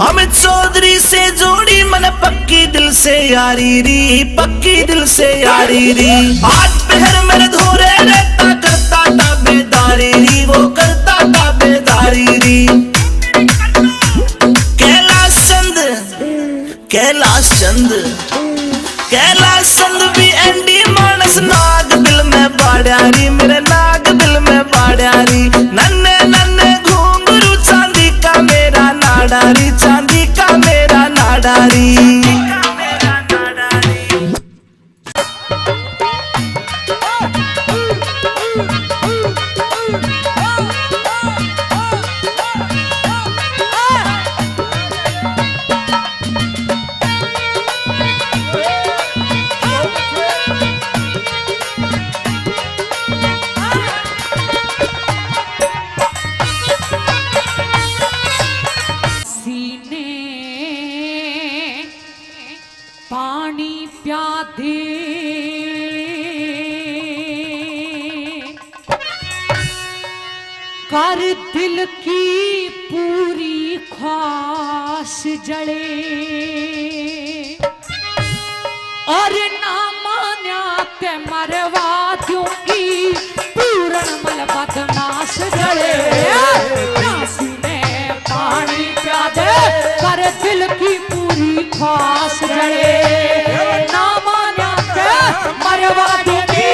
D: अमित चौधरी से जोड़ी मन पक्की दिल से यारी री पक्की दिल से यारी री आज पहर मेरे धोरे रहता करता ताबेदारी री वो करता ताबेदारी री कैलाश चंद भी एंडी मानस नाग दिल में बाड़ियारी मेरे नाग दिल में बाड़ियारी नन्हे नन्हे घूंघरू चांदी का मेरा नाडारी चांदी का मेरा नाडारी
B: पानी प्यादे कर दिल की पूरी ख्वाहिश जले और ना मान्या ते मरवा दूंगी पूर्ण मल बदमाश जले प्यासी ने पानी प्यादे कर दिल की पूरी ख्वाहिश जले ना मान्या ते मरवा दूंगी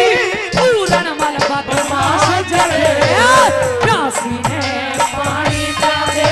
B: पूर्ण मल बदमाश जले प्यासी ने पानी प्यादे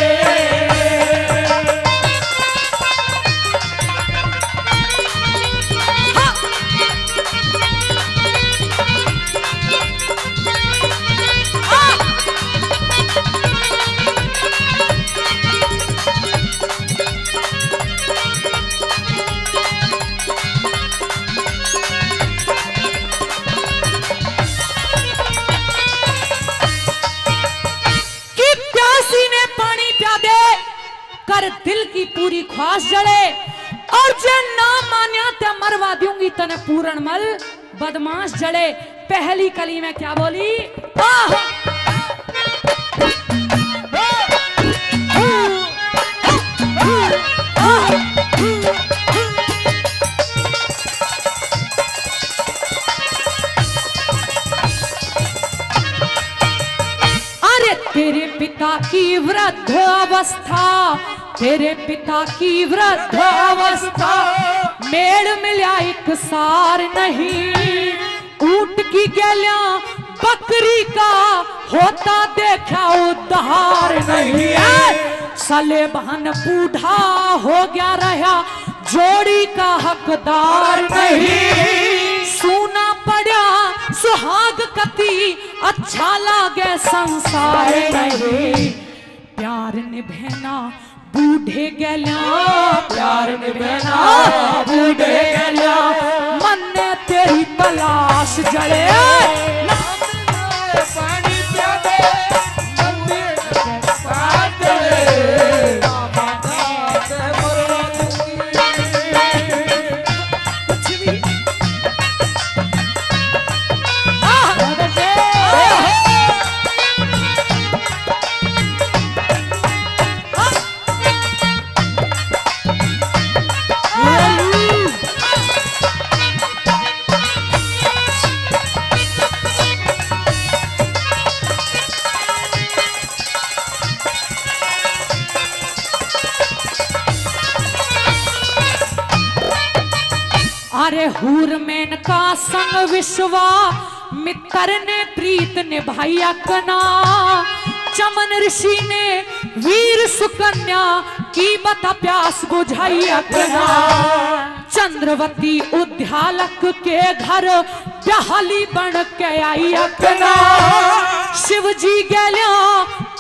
B: दिल की पूरी ख्वाहिश जले और जे ना मान्या ते मरवा दूंगी तने पूर्ण मल बदमाश जले पहली कली में क्या बोली अरे तेरे पिता की वृद्ध अवस्था तेरे पिता की वृद्ध अवस्था मेल मिला एक सार नहीं ऊंट की गैलियां बकरी का होता देखा उद्धार नहीं सले बहन बूढ़ा हो गया रहा जोड़ी का हकदार नहीं सूना पड़ा सुहाग कति अच्छा लागे संसार नहीं प्यार निभना बूढ़े गैलिया प्यार निभना बूढ़े गैलिया मन ने तेरी तलाश जले
G: अरे हूर मेन का संग विश्वा मित्र ने प्रीत निभाई अपना। चमन ऋषि ने वीर सुकन्या की बता प्यास बुझाई अपना। चंद्रवती उद्यालक के घर ब्याहली बन के आई अपना। शिव जी गैल्या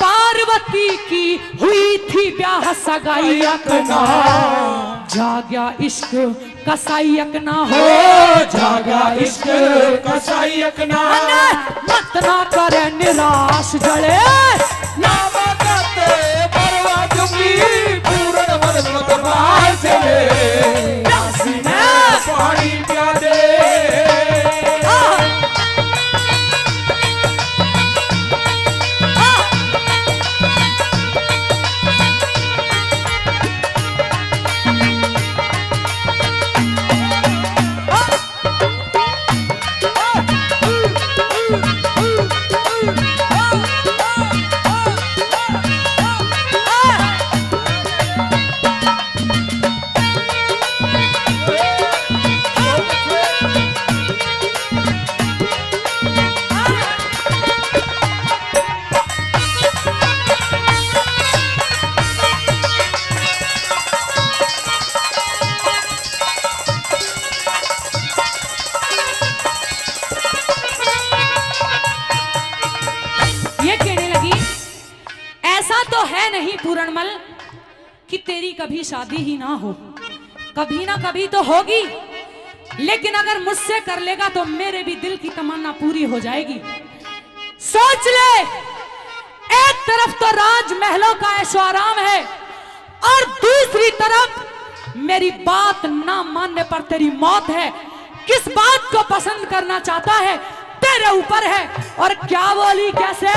G: पार्वती की हुई थी ब्याह सगाई अपना। जाग्या इश्क कसाई ना हो,
E: जागा इश्क कसाई अकना।
G: मत ना करे निराश जड़े
E: ना बकते परवा चुकी पूर्ण मन मतवार से प्यासी ने पानी पिया दे।
G: पूरणमल कि तेरी कभी शादी ही ना हो, कभी ना कभी तो होगी, लेकिन अगर मुझसे कर लेगा तो मेरे भी दिल की तमन्ना पूरी हो जाएगी। सोच ले, एक तरफ तो राजमहलों का ऐशोआराम है और दूसरी तरफ मेरी बात ना मानने पर तेरी मौत है। किस बात को पसंद करना चाहता है तेरे ऊपर है। और क्या बोली कैसे?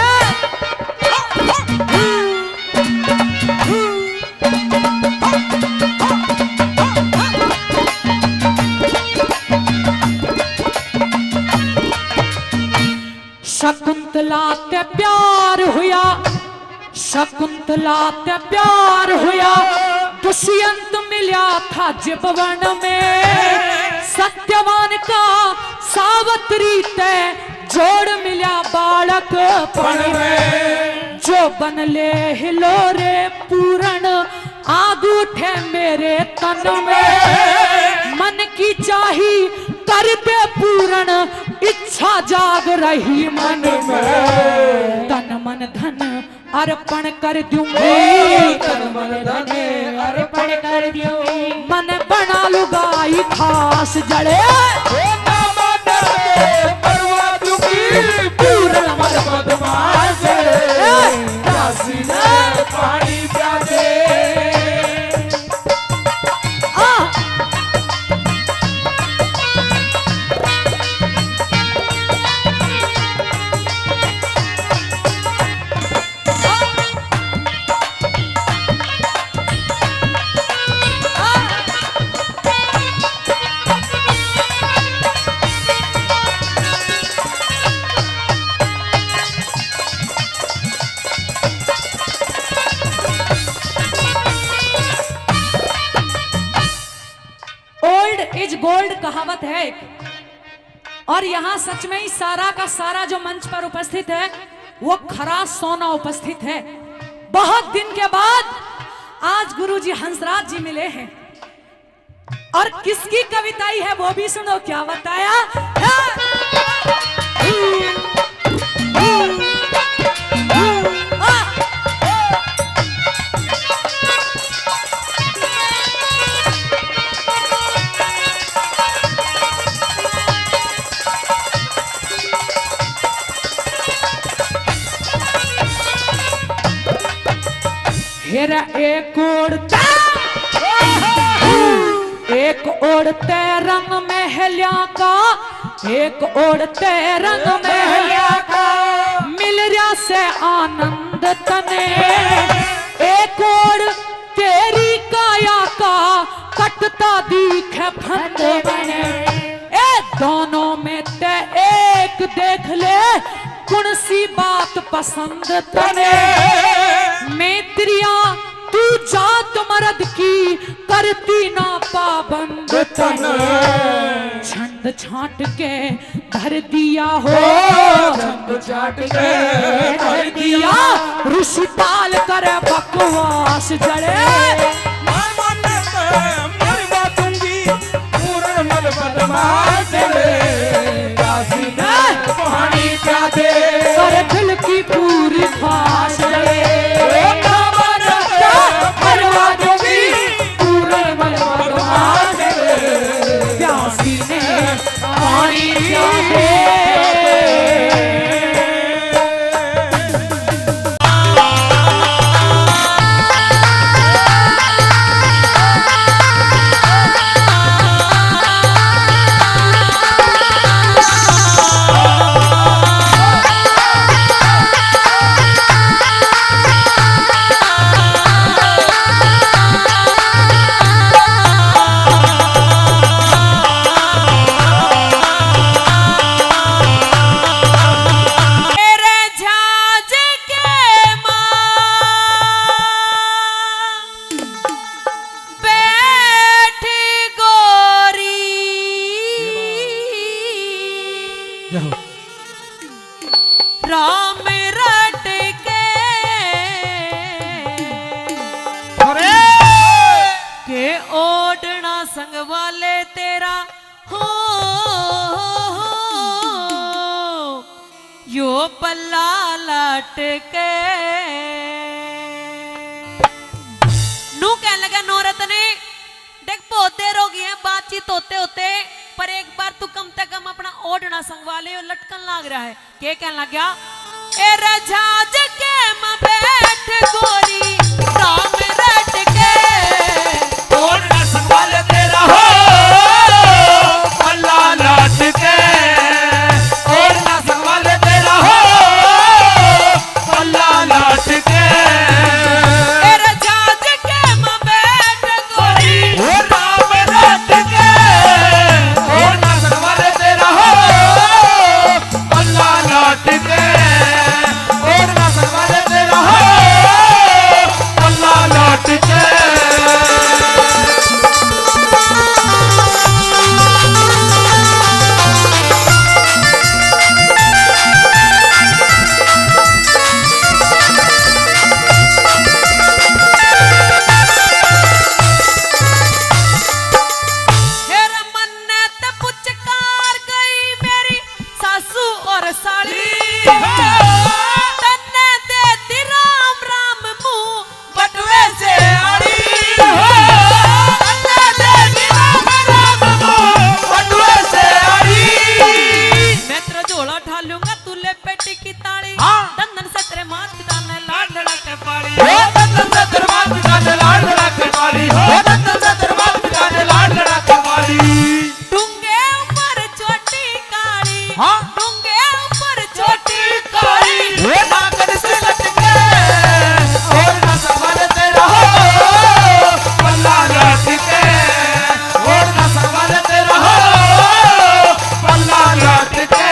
G: शकुंतला ते प्यार हुआ, शकुंतला ते प्यार हुआ, दुष्यंत मिला था जिबवन में। सत्यवान का सावत्री ते जोड़ मिला बालक पण में। जो बनले हिलोरे पूरण आग उठे मेरे तन में। मन की चाही कर दे पूरण इच्छा जाग रही मन में। तन मन धन अर्पण कर दूंगी,
E: तन मन धन अर्पण कर दूंगी।
G: मन बना लुगाई खास जड़े
E: परवा चुकी पूर्ण मन बदमाश प्यासी ने पानी पिया दे।
G: इज गोल्ड कहावत है और यहाँ सच में ही सारा का सारा जो मंच पर उपस्थित है वो खरा सोना उपस्थित है। बहुत दिन के बाद आज गुरुजी हंसराज जी मिले हैं और किसकी कविताई है वो भी सुनो। क्या बताया हेरा एक ओढ़ते रंग महलिया का, एक ओढ़ते रंग महलिया का, मिल रहा से आनंद तने। एक ओढ़ तेरी काया का कटता दिखे फंद बने। ए दोनों में ते एक देख ले कौन सी बात पसंद तने। मैत्रिया तू जात मर्द की करती ना पाबंद तन छंद छाट के धर दिया हो, छंद छाट के धर दिया, ऋषि ताल करे बकवास जड़े कर दिल की पूरी ख्वाहिश जड़े प्यासी ने पानी प्यासे राम रट के ओढ़ना संग वाले तेरा हो यो पल्ला लट के नू कह लगा नौरत ने देख बहुत देर हो गई है बातचीत होते होते, पर एक बार तू कम से कम अपना ओढ़ना संगवाले और लटकन लग रहा है। क्या कहने लग गया? ए रजाज के मैं बैठ गोरी राम रट के
E: ओढ़ना संभाल तेरा हो अल्लाह लाट के, ओढ़ना संभाल तेरा हो अल्लाह लाट के,
G: ए रजाज के मैं बैठ गोरी
E: राम रट के, ओढ़ना संभाल तेरा हो अल्लाह लाट के, ओढ़ना संभाल तेरा हो अल्लाह लाट के।
G: हेर मन्नत पुचकार गई मेरी सासू और साली, तन्ने देती राम राम मुंह
E: बटुए से आड़ी तन्ने देती राम राम मुंह बटुए से आड़ी।
G: मैं तेरा झोला उठा लूंगा तू ले पेटी की ताली,
E: हाँ।
G: दंदन से तेरे माथ पिताने लाड लड़ा के पाली,
E: हो दंदन से दरबार पिताने लाड लड़ा के पाली, हो दंदन से दरबार पिताने लाड लड़ा के पाली।
G: डूंगे ऊपर चोटी काली,
E: हाँ।
G: डूंगे ऊपर चोटी
E: काली वो नागन से लटके और ना संभाल तेरा हो अल्लाह लाट के, और ना संभाल तेरा हो अल्लाह लाट के।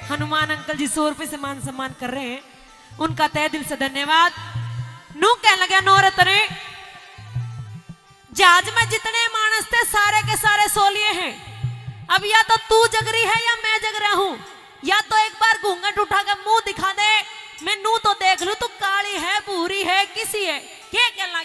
G: हनुमान अंकल जी 100 रुपए से मान सम्मान कर रहे हैं, उनका तहे दिल से धन्यवाद। नू कह लगे नौरत ने जहाज में जितने मानस थे सारे के सारे सोलिए हैं,
B: अब या तो तू जग रही है या मैं जग रहा हूँ, या तो एक बार घूंघट उठा कर मुंह दिखा दे, मैं नू तो देख लू तू काली है भूरी है किसी है, क्या कहना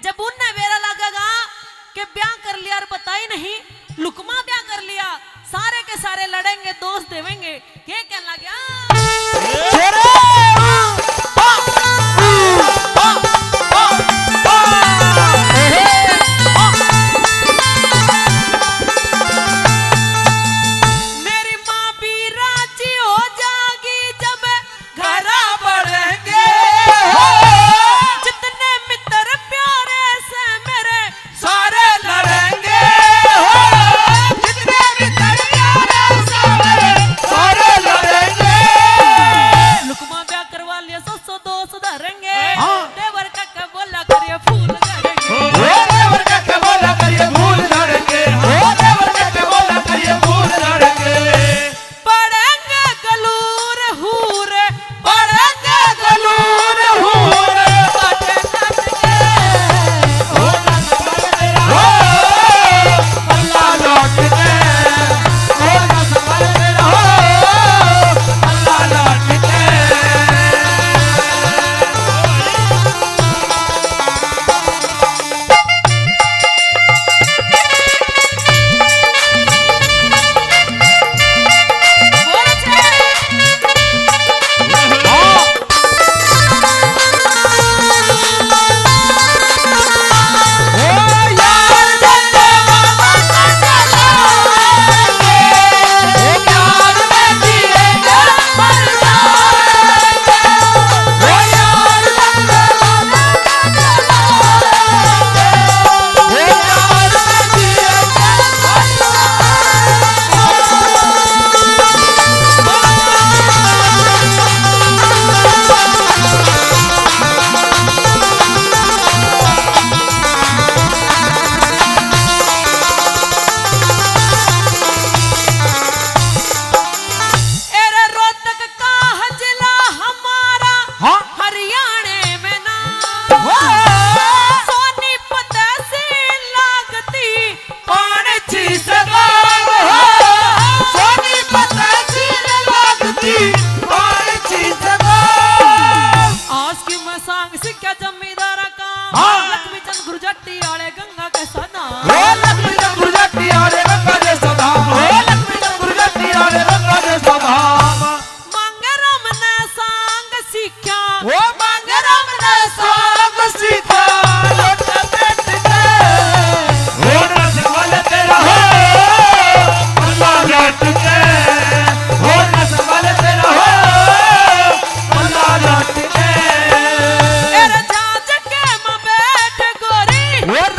B: जब उनने मेरा लगेगा कि ब्याह कर लिया और पता ही नहीं लुकमा ब्याह कर लिया, सारे के सारे लड़ेंगे दोस्त देवेंगे, ये कहना क्या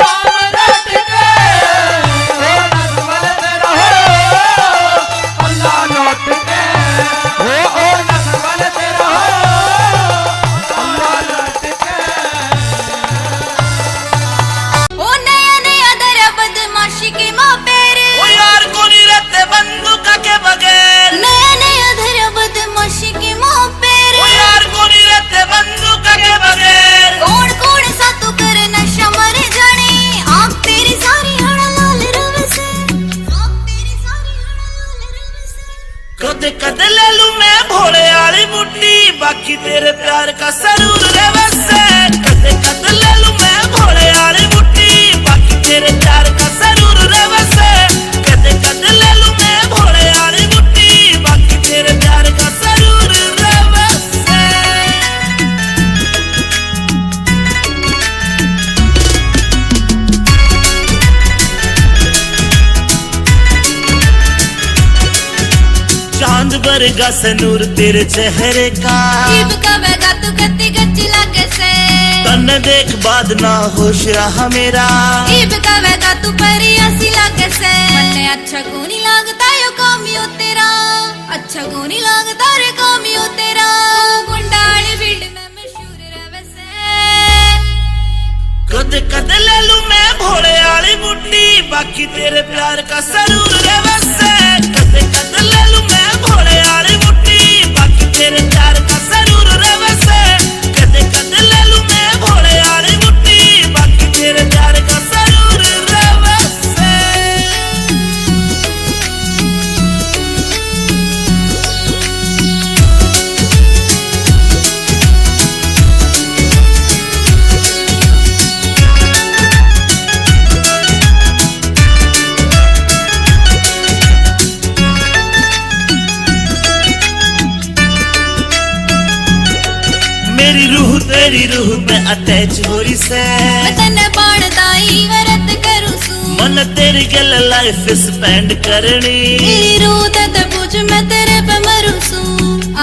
E: राम
D: तेरे प्यार का सरूर रे वैसे कदे कद ले लूं मैं भोले वाली बुट्टी बाकी तेरे प्यार का सरूर रे वैसे कदे कद ले लूं मैं भोले वाली बुट्टी बाकी तेरे प्यार का सरूर रे वैसे। चांद बरगा सनूर तेरे चेहरे का
H: ईब कवेगा तू कत्ती कच्ची लागे से
D: तन देख बाद ना होश रहा मेरा
H: ईब कवेगा तू परी ऐसी लागे से मन्ने अच्छा को नहीं लगता यो कामियो तेरा अच्छा को नहीं लगता रे कामियो तेरा गुंडाली फील्ड में मशहूर रहे से
D: कद कद ले लूं मैं भोले वाली बुट्टी बाकी तेरे प्यार का सरूर रे वैसे कद कद ले लूं मैं भोले वाली बुट्टी बाकी तेरे प्यार का सरूर रे वैसे कद कद ले लूं मैं भोले वाली बुट्टी बाकी तेरे प्यार का सरूर रे वैसे। मेरी रूह तेरी रूह में अटैच हो रही से
H: मैं तन्ने बाणदाई वरत करूं सू
D: मन तेरी गल लाइफ स्पेंड करनी
H: मेरी रूह ते पूछ मैं तेरे पे मरूं सू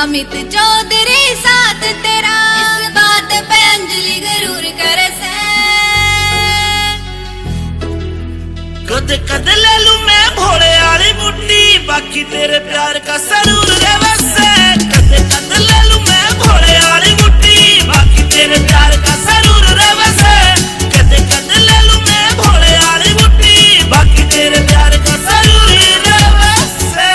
H: अमित चौधरी साथ तेरा इस बात पे अंजलि जरूर करे से
D: कद कद ले लूं मैं भोले वाली बुट्टी बाकी तेरे प्यार का सरूर रे वैसे कद कद ले लूं मैं भोले वाली बुट्टी बाकी तेरे प्यार का सरूर रे वैसे कद कद ले लूं मैं भोले वाली बुट्टी बाकी तेरे प्यार का सरूर रे वैसे।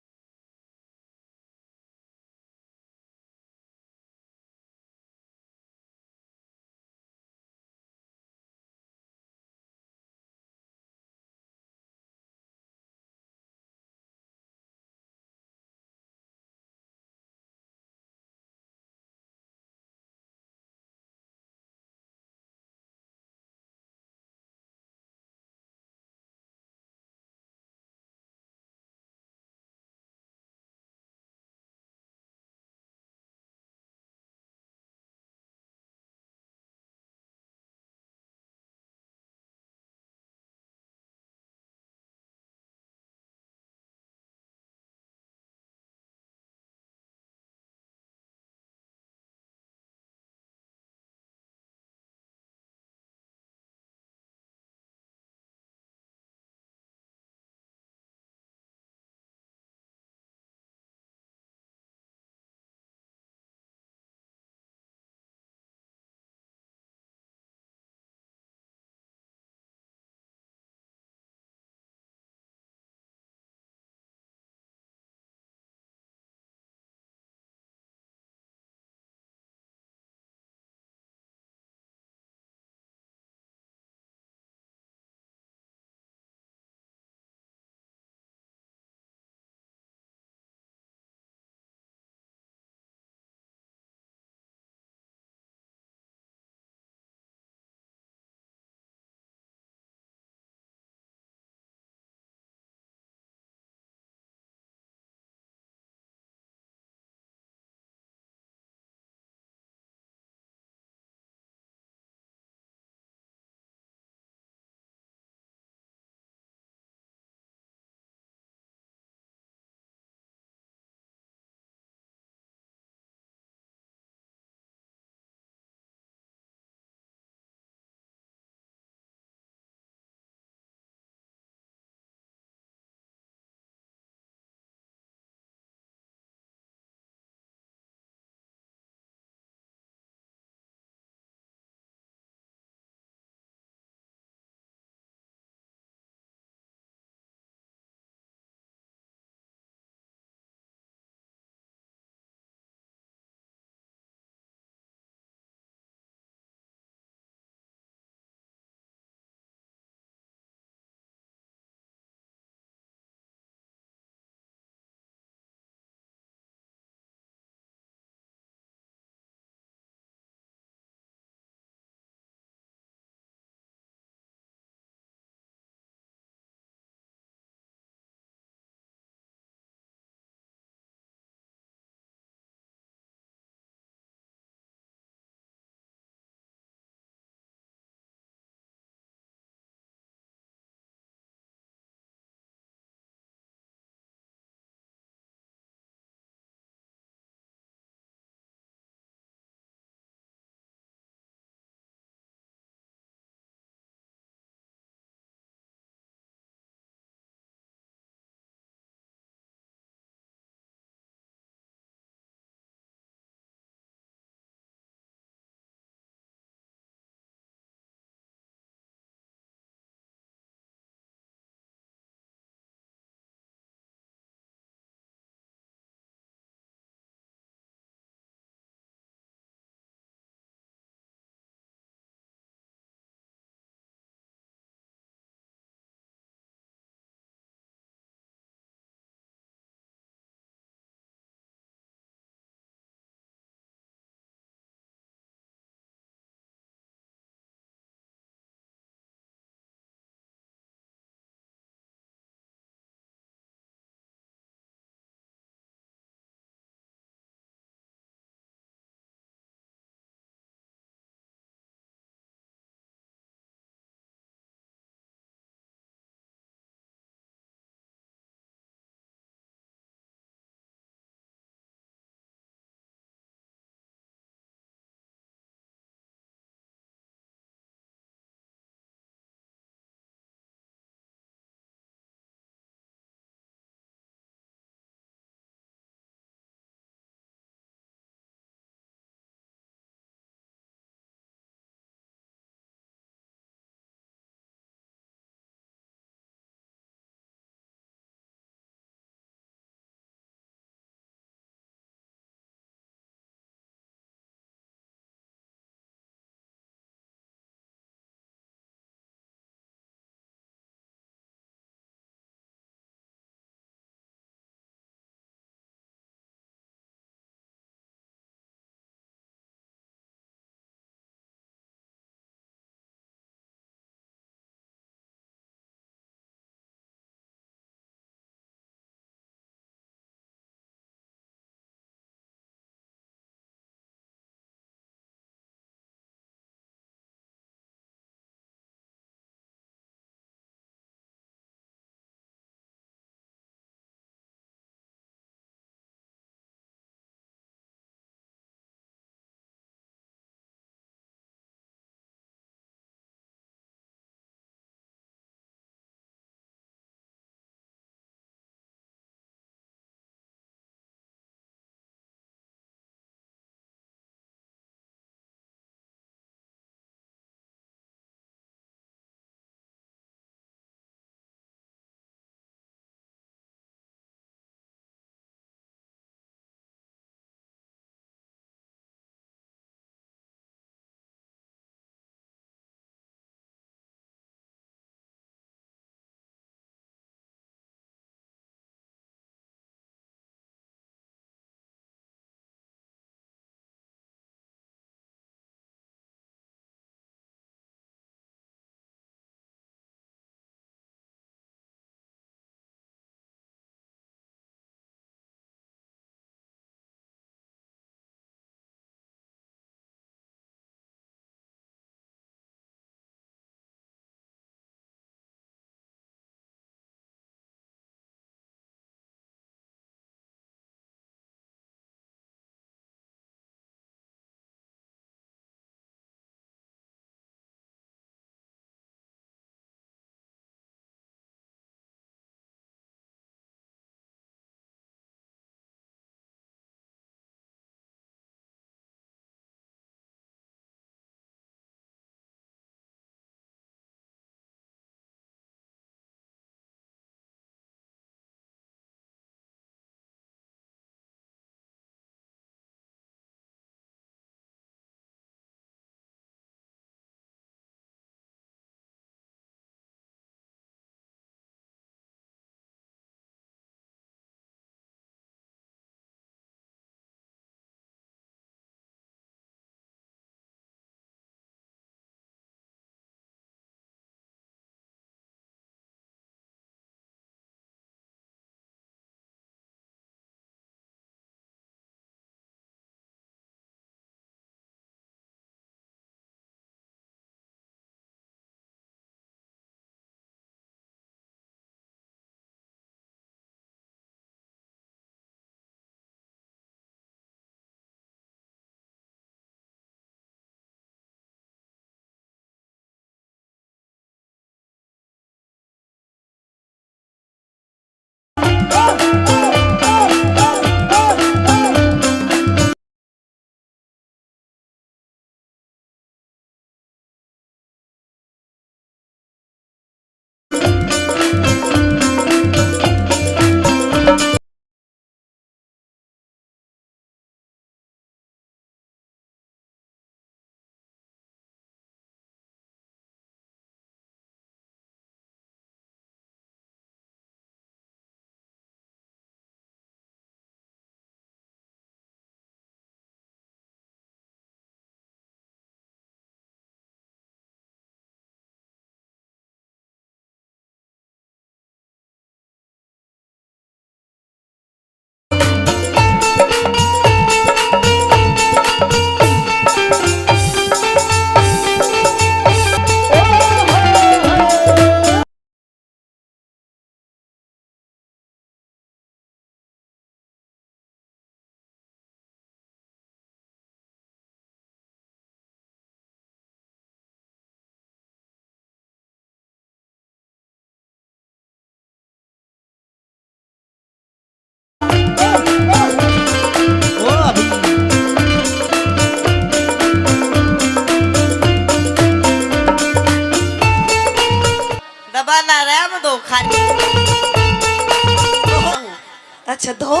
F: अच्छा धो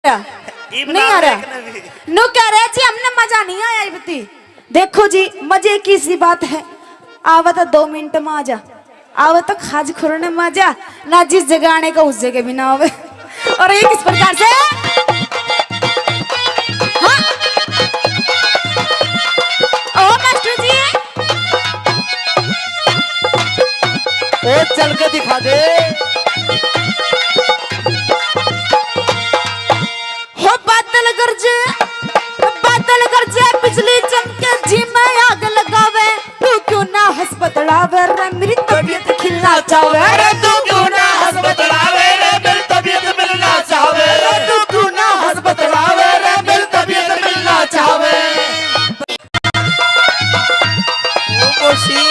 F: नहीं आ रहा। नो कह रहे जी हमने मजा नहीं आया इबती। देखो जी मजे की सी बात है। आवा तो 2 मिनट में आ जा, आवा तो खाज खुरने में आ जा ना, जिस जगह आने का उस जगह भी ना आवे। और ये किस प्रकार से हाँ? ओ मास्टर जी
E: ओ चल के दिखा दे।
F: हो बादल गरजे बिजली चमके जी मैं आग लगावे, तू क्यों ना हंस बतलावे रे मेरी तबीयत खिलना चाहे रे, तू क्यों ना हंस बतलावे रे मेरी तबीयत मिलना चाहे रे, तू क्यों ना हंस बतलावे रे मेरी तबीयत मिलना चाहे।
A: ओ मोशी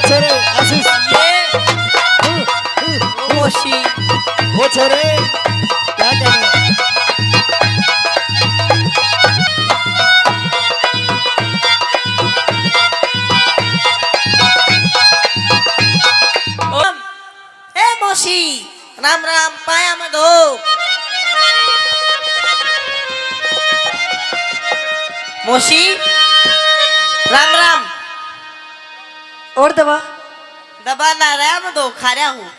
E: छोरे आशीष
A: मोशी
E: वो छोरे क्या कहना है?
A: ए मोशी राम राम पाया मत हो। मोशी राम राम।
F: और दवा
A: दबा ला रहा मत हो, खा रहा हूँ,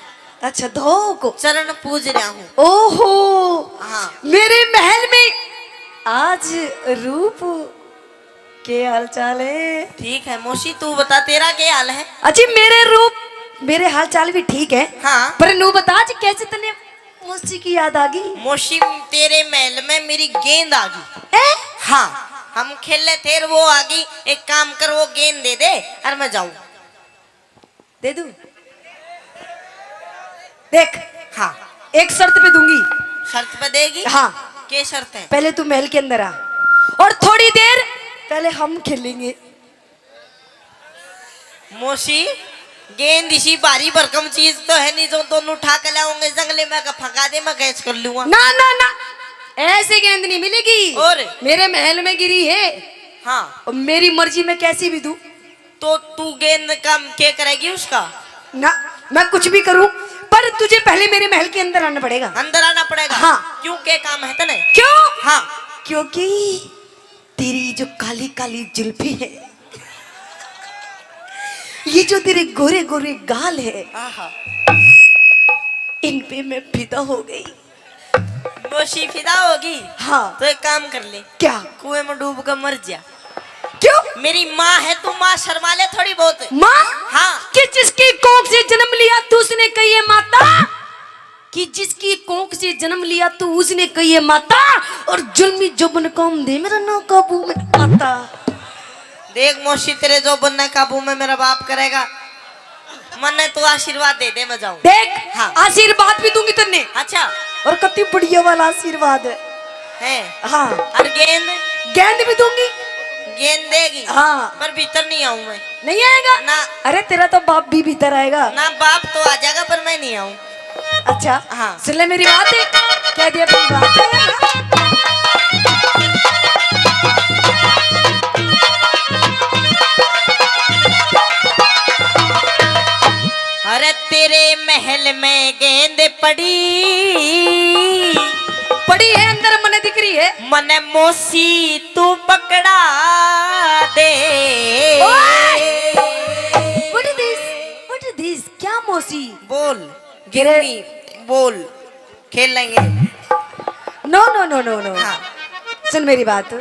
F: अच्छा धो को
A: चरण पूज रहा हूँ।
F: ओहो
A: हाँ
F: मेरे महल में आज रूप के हाल चाल है।
A: ठीक है मोशी तू बता तेरा क्या हाल है।
F: अच्छी मेरे रूप मेरे हाल चाल भी ठीक है।
A: हाँ
F: पर नू बता आज कैसे तने मुझसे की याद आ गई।
A: मोशी तेरे महल में मेरी गेंद आ गई। हाँ हम खेल रहे थे वो आ गई। एक काम कर वो गेंद दे दे और मैं जाऊं।
F: दे दूं? देख
A: हाँ
F: एक शर्त पे दूंगी।
A: शर्त पे देगी?
F: हाँ
A: क्या शर्त है?
F: पहले तू महल के अंदर आ और थोड़ी देर पहले हम खेलेंगे।
A: मोशी गेंद इसी भारी भरकम चीज तो है नहीं जो दोनों उठा के लाऊंगे जंगले में फंका दे मैं कैच कर लूंगा।
F: ना ना ना ऐसे गेंद नहीं मिलेगी।
A: और
F: मेरे महल में गिरी है।
A: हाँ
F: और मेरी मर्जी में कैसी भी दूं।
A: तो तू गेंद का क्या करेगी उसका?
F: ना मैं कुछ भी करूं पर तुझे पहले मेरे महल के अंदर आना पड़ेगा।
A: अंदर आना पड़ेगा?
F: हाँ।
A: क्यों क्या काम है तने?
F: क्यों?
A: हाँ
F: क्योंकि तेरी जो काली काली जुल्फी है, ये जो तेरे गोरे गोरे गाल है,
A: आहा
F: इन पे मैं फिदा हो गई।
A: मोशी फिदा होगी?
F: हाँ
A: तो एक काम कर ले,
F: क्या?
A: कुएं में डूब कर मर जा।
F: क्यों?
A: मेरी माँ है तू माँ शर्मा ले थोड़ी बहुत।
F: माँ?
A: हाँ
F: कि जिसकी कोख से जन्म लिया तू उसने कही है माता, कि जिसकी कोख से जन्म लिया तू उसने कही है माता, और जुल्मी जुबन कौम दे मेरा ना काबू में आता।
A: देख मोशी तेरे जो बनना काबू में मेरा बाप करेगा। मन तू आशीर्वाद दे दे मैं जाऊं।
F: देख
A: हाँ।
F: आशीर्वाद भी दूंगी तुमने।
A: अच्छा
F: और कति बढ़िया वाला आशीर्वाद है।
A: है।
F: हाँ
A: और गेंद?
F: गेंद भी दूंगी।
A: गेंद देगी?
F: हाँ
A: पर भीतर नहीं आऊं मैं।
F: नहीं आएगा
A: ना।
F: अरे तेरा तो बाप भी भीतर आएगा
A: ना बाप तो आ जाएगा पर मैं नहीं आऊं।
F: अच्छा
A: हाँ।
F: सुन ले मेरी बात है। क्या दिया अपनी बात है?
A: अरे तेरे महल में गेंद पड़ी
F: है अंदर मने दिख रही है।
A: मन मोसी तू पकड़ा दे।
F: What is this? क्या मौसी?
A: बोल गिरनी बोल खेल लेंगे।
F: No no no no no.
A: हाँ।
F: सुन मेरी बात।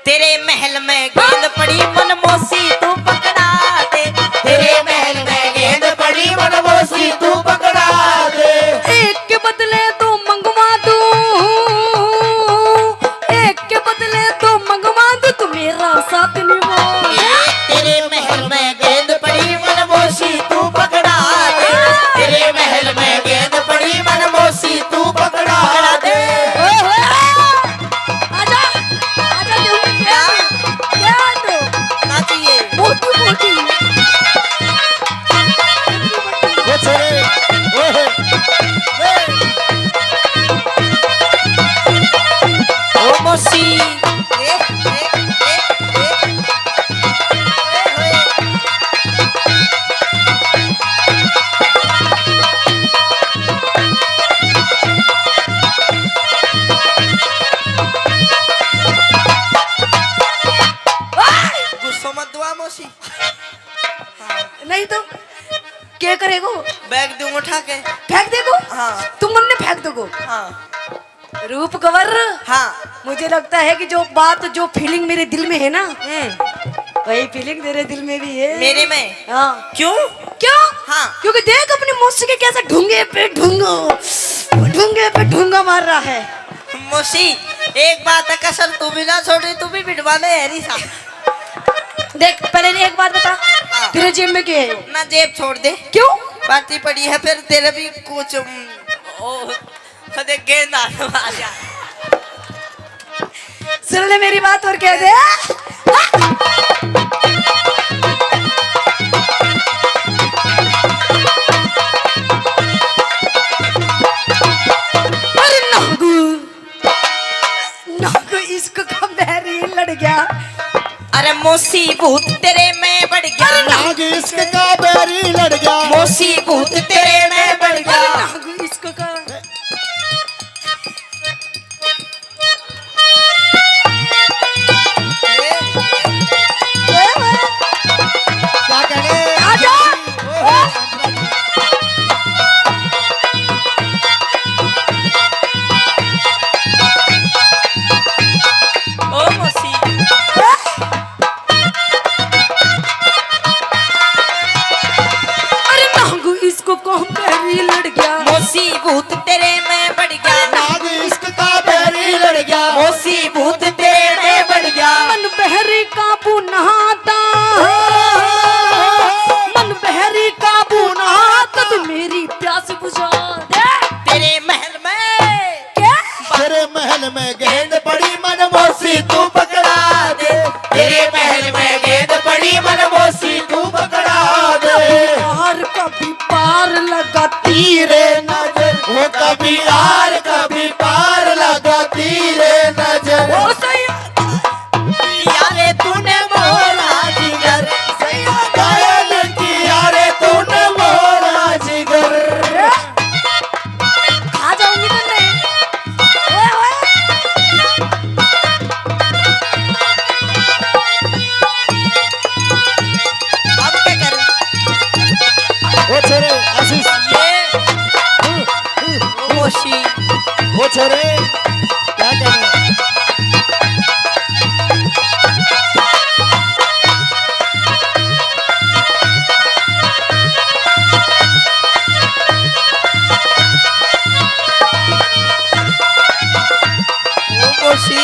A: तेरे महल में गेंद पड़ी मन मोसी तू पकड़ा दे। तेरे महल में गेंद पड़ी मन मोसी तू पकड़ा दे।
F: एक के बदले तो मंगवा दूं, एक के बदले तो मंगवा दूं, तू मेरा साथ निभा।
A: तेरे महल में गेंद पड़ी मन मोसी तू पकड़ा दे। तेरे महल में गेंद पड़ी मन मोसी तू पकड़ा दे।
F: आजा आजा
E: पैसों मत दुआ मौसी।
F: नहीं तो क्या करेगो?
E: बैग दूंगा उठा के।
F: फेंक देगो?
E: हाँ।
F: तुम मुन्ने फेंक दोगो?
E: हाँ
F: रूप कवर,
E: हाँ।
F: मुझे लगता है कि जो बात जो फीलिंग मेरे दिल में है ना, वही फीलिंग तेरे दिल में भी है।
E: मेरे में?
F: हाँ।
E: क्यों?
F: क्यों?
E: हाँ।
F: क्योंकि देख अपनी मौसी के कैसे ढूंगे पे ढूंगा मार रहा है।
E: मौसी एक बात है, कसर तू भी ना छोड़ रही, तू भी बिटवा ले हैरी सा।
F: देख पहले एक बात बता,
E: हाँ।
F: तेरे जेब में क्या है?
E: ना जेब छोड़ दे।
F: क्यों?
E: पार्टी पड़ी है, फिर तेरे भी कुछ गेंद आ जा।
F: सुन ले मेरी बात और कह दे। अरे नागू नागू, इसको कब बहरी लड़ गया।
E: अरे मौसी भूत तेरे में बढ़ गया।
I: नाग इश्क का बैरी लड़ गया।
E: मौसी भूत तेरे में बढ़ गया।
F: नागू इसको का
I: क्या कहने?
F: आजा।
E: ओ मौसी
F: अरे नागू इसको कौन बहरी लड़ गया।
E: मौसी भूत तेरे में बढ़ गया।
I: नाग इश्क का बैरी लड़ गया।
E: मौसी भूत तेरे में बढ़ गया।
F: मन बहरी काबू नहाता, मन बहरी काबू नहाता, तो मेरी प्यास बुझा दे।
E: तेरे महल में
F: क्या?
I: तेरे महल में गेंद पड़ी मन मौसी तू पकड़ा दे। तेरे महल में गेंद पड़ी मन मौसी तू पकड़ा दे।
F: और कभी पार लगा
I: तीरे नजर वो कभी आर कभी पार लगा तीरे नजर।
F: ओ सही।
E: यारे तूने मोरा जिगर।
I: घायल किया रे तूने मोरा जिगर।
F: आ जाऊंगी तो नहीं। ओए ओए।
E: अब क्या करूं?
I: वो छोरे आशीष,
E: ओ मौसी
I: वो छोरे क्या कहने?
E: ओ मौसी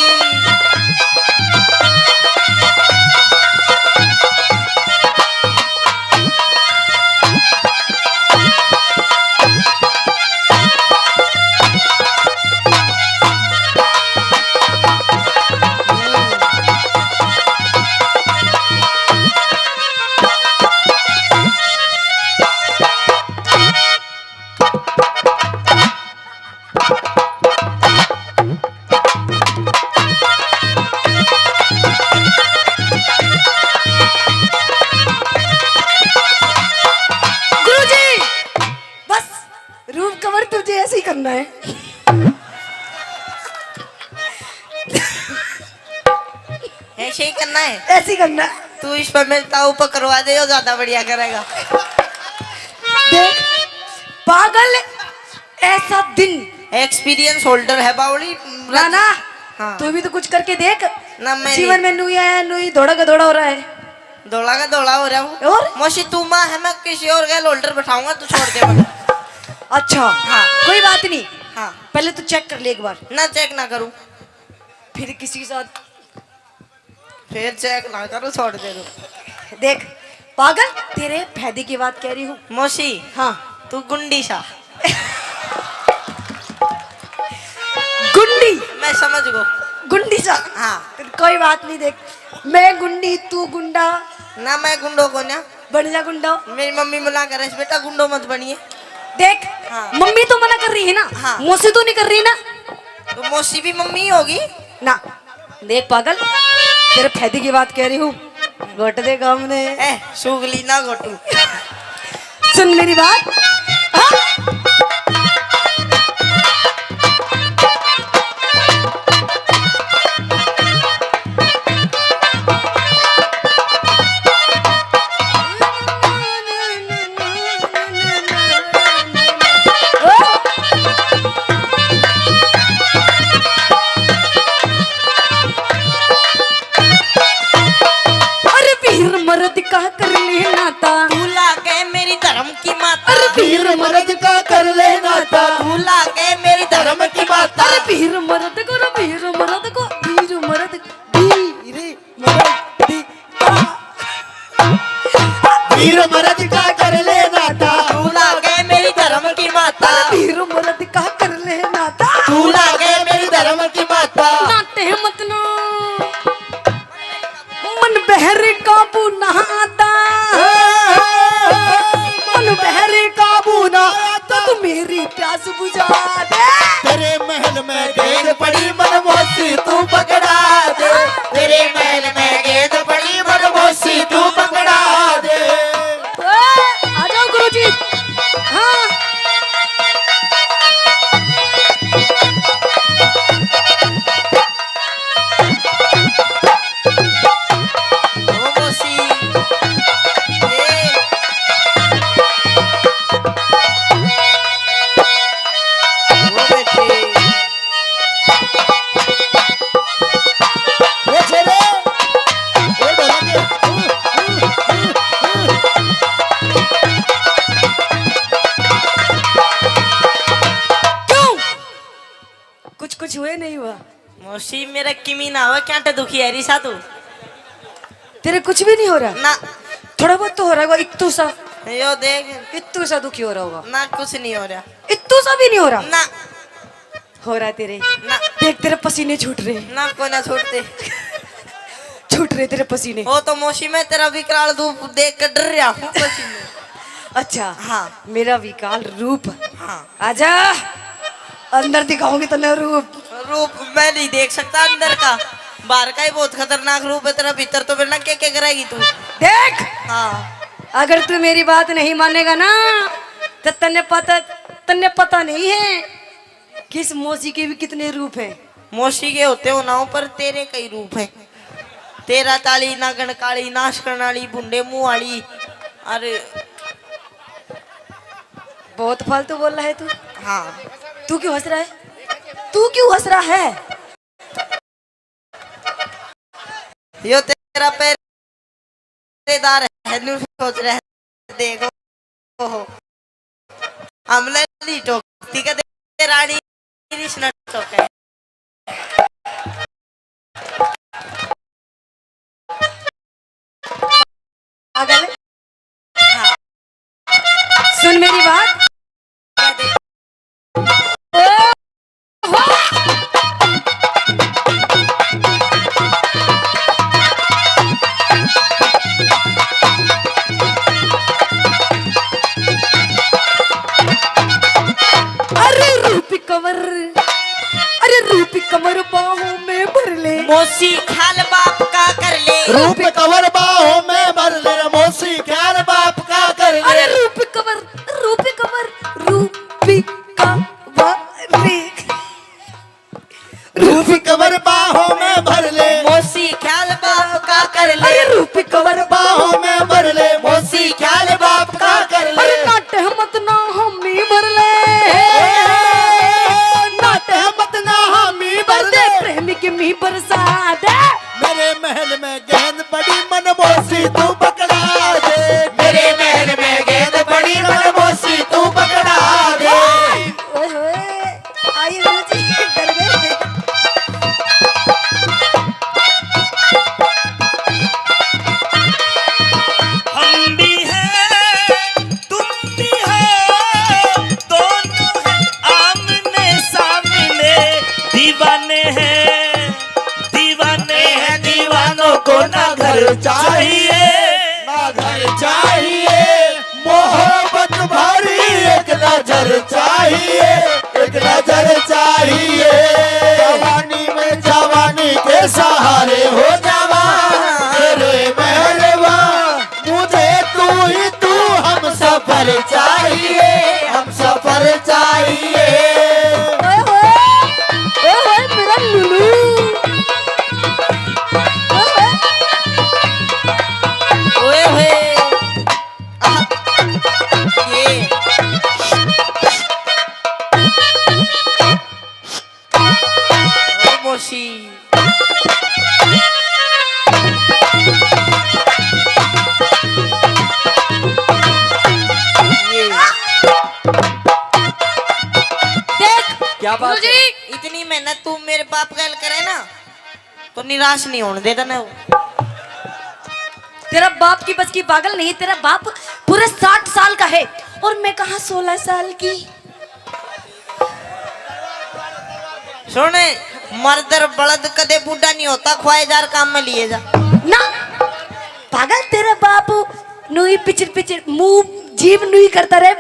F: गुरुजी, बस रूप कवर तुझे ऐसे ही करना है।
E: ऐसे ही करना है।
F: ऐसे ही करना है।
E: तू इस पर मेरे ताऊ पर करवा दे, जो ज्यादा बढ़िया करेगा।
F: देख पागल, ऐसा दिन
E: एक्सपीरियंस होल्डर है बावली।
F: ना ना।
E: हाँ।
F: तू भी तो कुछ करके देख।
E: ना मैं
F: जीवन में नुई आया नुई, दौड़ा का दौड़ा हो रहा है।
E: दौड़ा का दौड़ा हो रहा हूँ।
F: और
E: मौसी तू माँ है, मैं किसी और का होल्डर बैठाऊंगा, तू छोड़ दे मुझे।
F: अच्छा
E: हाँ।
F: कोई बात नहीं,
E: हाँ
F: पहले तू चेक कर ले एक बार,
E: ना चेक ना करूँ,
F: फिर किसी के साथ
E: फिर चेक ना करूँ, छोड़ दे दो।
F: देख। पागल, तेरे फायदे की बात कह रही हूँ।
E: मौसी
F: हाँ।
E: तू गुंडी सा।
F: गुंडी,
E: मैं समझ गो।
F: गुंडी सा।
E: हाँ।
F: कोई बात नहीं, देख मैं गुंडी तू गुंडा,
E: ना मैं गुंडो को ना,
F: बन जा गुंडा।
E: मेरी मम्मी मना करे बेटा गुंडो मत बनिए।
F: देख
E: हाँ।
F: मम्मी तो मना कर रही है ना,
E: हाँ।
F: मौसी तो नहीं कर रही ना।
E: तो मौसी भी मम्मी ही होगी
F: ना। देख पागल, तेरे फायदे की बात कह रही हूँ। घोट दे हमने।
E: ए सुगली ना गोटू।
F: सुन मेरी बात। हाँ?
I: माता,
A: तू लागे मेरी
I: धर्म की माता।
F: अरे वीर मर्द को, वीर मर्द को, वीर मर्द, वीर मर्द का।
I: वीर मर्द का कर ले नाता,
A: तू लागे मेरी धर्म की माता।
F: वीर मर्द का कर ले नाता,
I: तू लागे मेरी धर्म की माता।
F: नाटे मत ना मन बहरे काबू ना आता, मन बहरे काबू ना आता, तू मेरी प्यास बुझा दे।
I: तेरे महल में गेंद पड़ी मनमोसी तू पकड़ा दे, तेरे महल में गेंद पड़ी मनमोसी तू पकड़ा दे।
F: आ जाओ गुरुजी। हाँ
A: ओ मौसी, ये ओ बेटे,
I: ये चले, ये डरा के।
F: क्यों? कुछ हुए नहीं हुआ?
A: मौसी मेरा किमी ना हो क्या टे दुखी है रिसा तू
F: तेरे कुछ भी नहीं हो रहा?
A: ना।
F: थोड़ा बहुत तो हो रहा होगा, इत्तू सा,
A: यो देख
F: इत्तू सा दुखी हो रहा होगा।
A: ना, कुछ नहीं हो रहा
F: इत्तू सा भी नहीं हो रहा?
A: ना
F: हो रहा है तेरे।
A: ना
F: देख तेरे पसीने छूट रहे,
A: ना, कोई ना छोड़ते।
F: छूट रहे तेरे पसीने।
A: वो तो मौसी मैं तेरा विकराल रूप देख कर डर रहा हूँ पसीने।
F: अच्छा
A: हाँ
F: मेरा विकाल रूप,
A: हाँ,
F: आजा अंदर दिखाऊंगी तने रूप।
A: रूप मैं नहीं देख सकता अंदर का, बाहर का ही बहुत खतरनाक रूप है तेरा, भीतर तो बिना क्या क्या कराएगी तू।
F: देख
A: हाँ
F: अगर तू मेरी बात नहीं मानेगा ना तो तन्ने पता नहीं है किस मौसी के भी कितने रूप हैं।
A: मौसी के होते हो ना, पर तेरे कई रूप है। तेरा ताली नागन काली नाश करने वाली बुंडे मुंह वाली। अरे
F: बहुत फालतू बोल रहा है तू।
A: हाँ,
F: तू क्यों हंस रहा है? तू क्यों हंस रहा है?
A: यो तेरा पैरेदार है, न्यू सोच रहे हैं, देखो ओहो हमले ली टोकती का दे रानी कृष्ण टोके।
F: पागल है? सुन मेरी बात। अरे रूपी कमर बाहों में भर ले,
A: मौसी ख्याल बाप का कर ले।
I: रूप कवर बाहों में भर ले, मौसी ख्याल बाप का कर ले।
F: अरे रूपी कमर, रूपी कमर, रूपी कमर,
I: रूपी कवर बाहों में भर ले,
A: मौसी ख्याल बाप का कर ले।
F: अरे रूपी कमर
I: बाहों में भर ले, मौसी ख्याल बाप का कर ले।
F: अरे नाटे मत ना हमी भर ले,
I: नाटे मत ना हमी भर ले,
F: प्रेमी की मी बरसा दे।
I: मेरे महल में गेंद पड़ी मनमोसी तू पकड़ा दे, मेरे महल में गेंद पड़ी मनमोसी तू पकड़ा दे।
F: ओए होए आई गुरुजी डर गए।
D: हम भी हैं तुम भी हो, दोनों हैं आमने सामने। दीवाने हैं दीवानों को ना घर चाहिए,
I: ना घर चाहिए, मोहब्बत भरी एक नजर चाहिए, एक नजर चाहिए। जवानी में जवानी के सहारे हो जवान, तेरे मेहरबा मुझे तू हम सफर चाहिए, हम सफर चाहिए।
F: ओए होए मेरा लुलू।
A: ओए होए ये ओ मौसी ये
B: जी
A: इतनी मेहनत तू मेरे बाप गैल करे ना तो निराश नहीं होने देता ना वो।
F: तेरा बाप की बस की पागल नहीं, तेरा बाप पूरे 60 साल का है और मैं कहाँ 16 साल की।
A: सुने मर्दर बलद कदे बूढ़ा नहीं होता, ख्वाए जार काम में लिए जा
F: ना पागल, तेरा बाप नुई पिचर पिचर मुंह जीभ नुई करता रहे,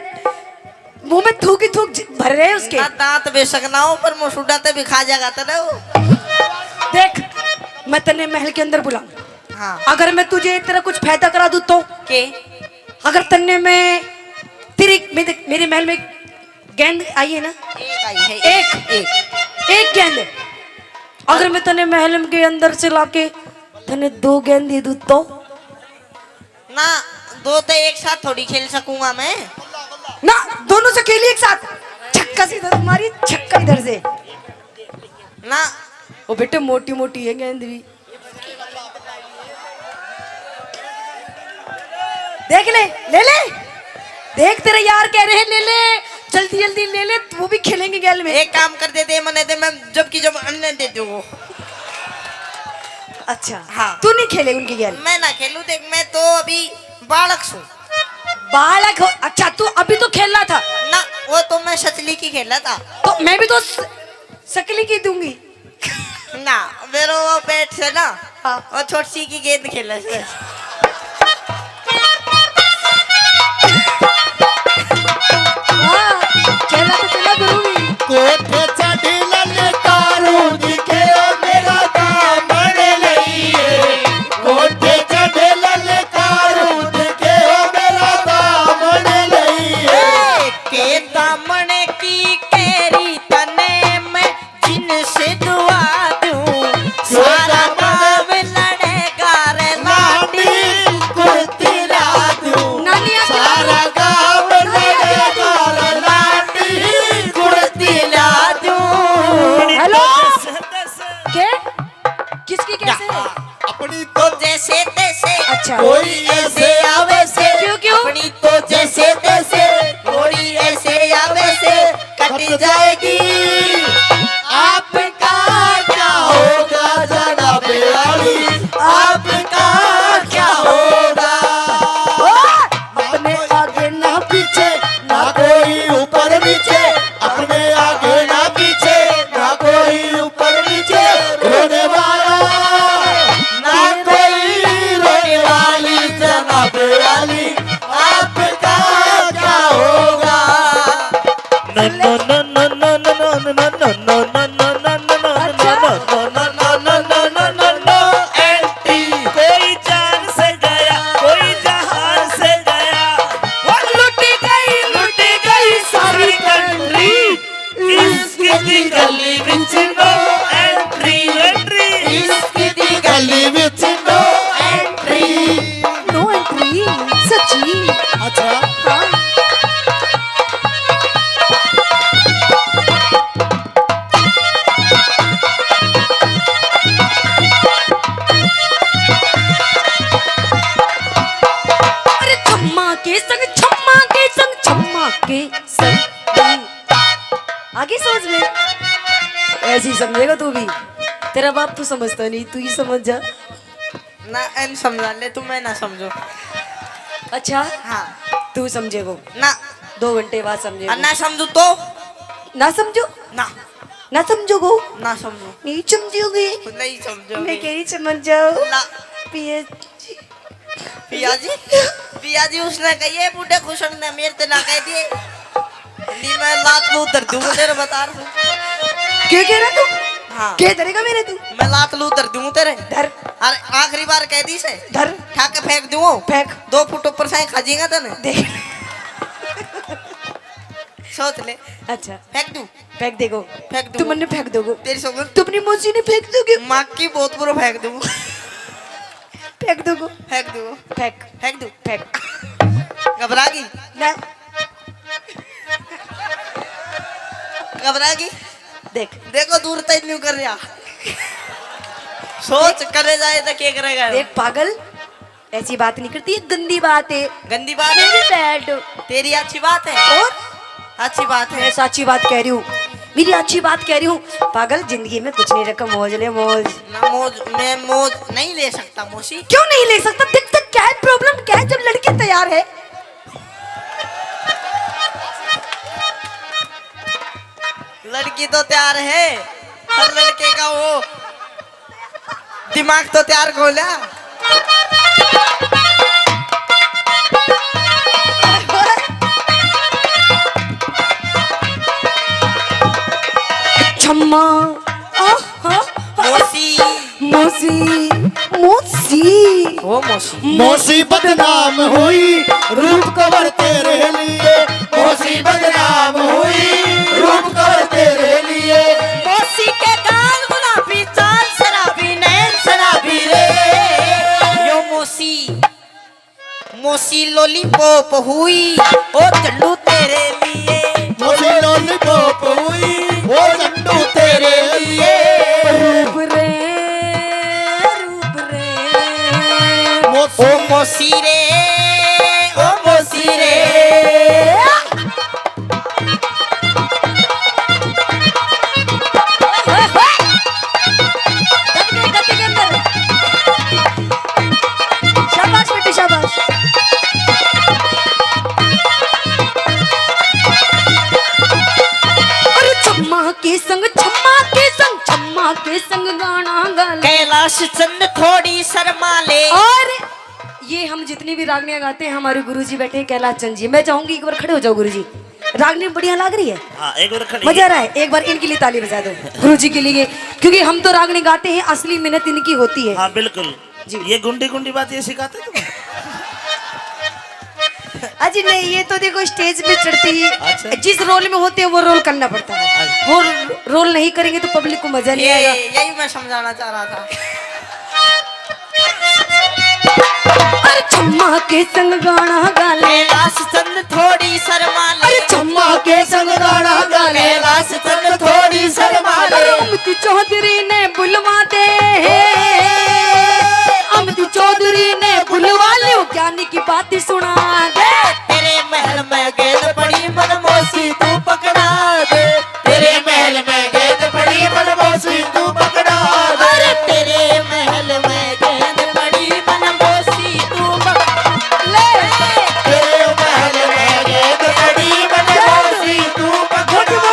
F: मुंह में थूक ही थूक भर रहे उसके।
A: ना दांत बेशक ना हो पर मुसुडा ते भी खा जाएगा ना वो।
F: देख मैं तने महल के अंदर बुलाऊं,
A: हाँ
F: अगर मैं तुझे तेरा कुछ फायदा करा दूं तो
A: के
F: अगर तन्ने में तेरी मेरे महल में गेंद आई है ना,
A: एक आई है
F: एक गेंद, अगर मैं तने महल के अंदर से लाके तने 2 गेंद दे दूं तो
A: ना, दो तो एक साथ थोड़ी खेल सकूंगा मैं
F: ना, दोनों से खेली एक साथ, छक्का से इधर तुम्हारी छक्का इधर से
A: ना।
F: वो बेटे मोटी मोटी है गेंद भी, देख ले ले ले, देख तेरे यार कह रहे हैं ले ले, जल्दी जल्दी ले ले, वो भी खेलेंगे गेल में।
A: एक काम कर देते मने दे, मैं जबकि जब अन्य दे दूँ।
F: अच्छा
A: हाँ
F: तू नहीं खेले उनकी गेल?
A: मैं ना खेलूं, देख मैं तो अभी बालक हूँ।
F: बालक हो? अच्छा तू अभी तो खेल रहा था
A: ना, वो तो मैं सचली की खेला था।
F: तो मैं भी तो सकली की दूंगी
A: ना मेरे वो पेट से ना,
F: हाँ।
A: वो छोटी की गेंद खेला से।
F: हाँ, खेला तो चला गुरु भी।
I: कोठे चढ़ी ललकारू दिखे मेरा दामन लईए, कोठे चढ़े ललकारू दिखे मेरा दामन लईए।
A: के दामन की केरी तने मैं जिनसे दुआ दूं, सारा गाँव लड़ेगा रे लाडी
I: कुर्ती ला दूं,
F: नानी आ
I: सारा गाँव लड़ेगा रे लाडी कुर्ती ला दूं।
F: हेलो के किसकी कैसे है?
I: अपनी तो
A: जैसे तैसे
F: अच्छा
I: कोई ऐसे आवे से,
F: क्यों क्यों?
A: अपनी तो जैसे तैसे कोई ऐसे या वैसे कट जाएगी।
I: आपका क्या होगा जनाब अली, आपका क्या होगा? अपने आगे ना पीछे ना कोई ऊपर नीचे, अपने आगे ना पीछे ना कोई ऊपर नीचे, रोने वाला ना कोई रोने वाली जनाब अली, आपका क्या होगा?
D: No no no no no no no no no no no no no no anti. कोई जान से गया कोई जहान से गया, वो लुटी गई सारी कंट्री, इसकी दी गली विच नो एंट्री एंट्री,
I: इसकी दी गली which no entry.
F: No entry सच्ची?
I: अच्छा
F: हाँ अरे छम्मा के संग छम्मा के संग छम्मा के संग, आगे सोच ले, ऐसे ही समझेगा तू भी, तेरा बाप तो समझता नहीं, तू ही समझ जा।
A: ना एन समझा ले तू, मैं ना समझो।
F: अच्छा
A: हाँ
F: तू समझेगो,
A: ना
F: 2 घंटे बाद
A: और
F: समझेगो।
A: ना समझू तो
F: ना समझो,
A: ना
F: ना समझोगो,
A: ना समझो,
F: नहीं समझोगे,
A: नहीं समझो।
F: मैं कह रही समझ जाओ।
A: ना
F: पिए
A: पिया जी उसने कही है बूढ़े खुशन ने मेरे ते ना कह दिए, नहीं मैं लात लू उधर दूंगा तेरे बता रहा हूँ।
F: क्या कह रहा तू?
A: हाँ
F: क्या करेगा मेरे तू?
A: मैं लात लू उधर दूं तेरे।
F: धर
A: अरे आखिरी बार कह दी से,
F: धर
A: ठाके फेंक दूं,
F: फेंक
A: 2 फुट ऊपर से खा जाएगा तने,
F: देख।
A: सोच ले।
F: अच्छा
A: फेंक दूं,
F: फेंक देगो,
A: फेंक दूं
F: तू मन्ने फेंक दोगो,
A: तेरी सोच,
F: तू अपनी मौसी ने फेंक दोगे,
A: माँ की बहुत बुरा फेंक दूं,
F: फेंक दोगो,
A: फेंक दूं,
F: फेंक
A: फेंक दूं।
F: फेंक
A: घबरा गई,
F: ना
A: घबरा गई,
F: देख
A: देखो दूर तक नहीं कर रहा, सोच करे जाए तो क्या करेगा।
F: देख पागल, ऐसी बात नहीं करती, ये गंदी बात है,
A: गंदी बात
F: मेरी
A: है,
F: बैड
A: तेरी अच्छी बात है
F: और
A: अच्छी बात है।
F: मैं सच्ची बात कह रही हूँ। मेरी अच्छी बात कह रही हूँ। पागल, जिंदगी में कुछ नहीं रखा, मौज ले मौज।
A: ना मौज, मैं मौज नहीं ले सकता मौसी।
F: क्यों नहीं ले सकता? देख तक क्या है, प्रॉब्लम क्या है? जब लड़की तैयार है।
A: लड़की तो तैयार है, हर लड़के का वो दिमाग तो तैयार खोला।
F: छम्मा,
A: मौसी,
F: मौसी, मौसी,
A: वो मौसी।
I: मौसी बदनाम हुई रूप कवर तेरे लिए, मौसी बदनाम हुई रूप कवर तेरे लिए।
A: मौसी के गाल गुलाबी, चाल शराबी, नैन शराबी रे। यो मौसी, मौसी लॉलीपॉप हुई ओ चंडू तेरे लिए।
I: मौसी लॉलीपॉप हुई वो चंडू तेरे लिए।
F: रूप रे, रूप रे,
I: मौसी,
A: ओ मौसी रे, ओ मौसी रे।
F: शाबाश बेटी शाबाश। अरे छम्मा के संग, छम्मा के संग, छम्मा के संग गाना गा ले।
A: कैलाश चंद थोड़ी शर्मा ले।
F: और ये हम जितनी भी रागनियां गाते हैं, हमारे गुरुजी बैठे हैं कैलाश चंद जी। मैं चाहूंगी एक बार खड़े हो जाओ गुरुजी। रागनी बढ़िया लग रही है,
D: हाँ एक बार खड़ी।
F: मजा आ रहा है। एक बार इनके लिए ताली बजा दो गुरुजी के लिए, क्योंकि हम तो रागनी गाते हैं, असली मेहनत इनकी होती है।
D: हाँ बिल्कुल
F: जी।
D: ये गुंडी गुंडी बात ये सिखाते तुम्हें?
F: अजी नहीं, ये तो देखो स्टेज पे चढ़ते ही
D: अच्छा।
F: जिस रोल में होते हैं वो रोल करना पड़ता है। वो रोल नहीं करेंगे तो पब्लिक को मजा नहीं आएगा।
A: यही मैं समझाना चाह रहा था।
F: अरे छम्मा के संग गाना गा ले।
A: कैलाश चंद थोड़ी शर्मा ले।
F: अरे छम्मा के संग गाना गा ले।
A: कैलाश चंद थोड़ी शर्मा ले।
F: अरे अमती चौधरी ने बुलवा दे, अमती चौधरी ने बुलवा ले, ज्ञानी की बातें सुना दे।
A: तेरे महल में गेंद पड़ी मनमोसी तू पकड़ा दे।
I: तेरे महल में गेंद पड़ी मनमोसी तू पकड़ा दे।
A: अरे तेरे महल में गेंद पड़ी मनमोसी तू पकड़ा ले।
I: तेरे महल में गेंद पड़ी मनमोसी तू पकड़ा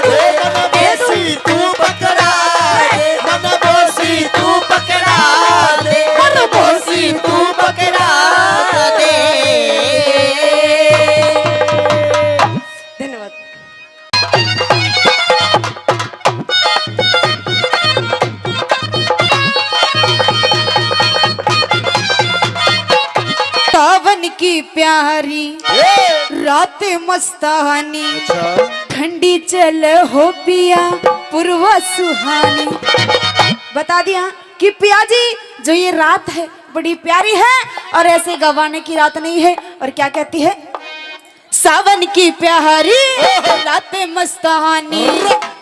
I: दे। मनमोसी तू पकड़ा दे। मनमोसी तू पकड़ा दे। मनमोसी तू पकड़ा दे।
F: धन्यवाद। सावन की प्यारी रात मस्तानी, ठंडी चल हो पिया पूर्वा सुहानी। बता दिया कि पिया जी जो ये रात है बड़ी प्यारी है और ऐसे गवाने की रात नहीं है। और क्या कहती है? सावन की प्यारी रात मस्तानी,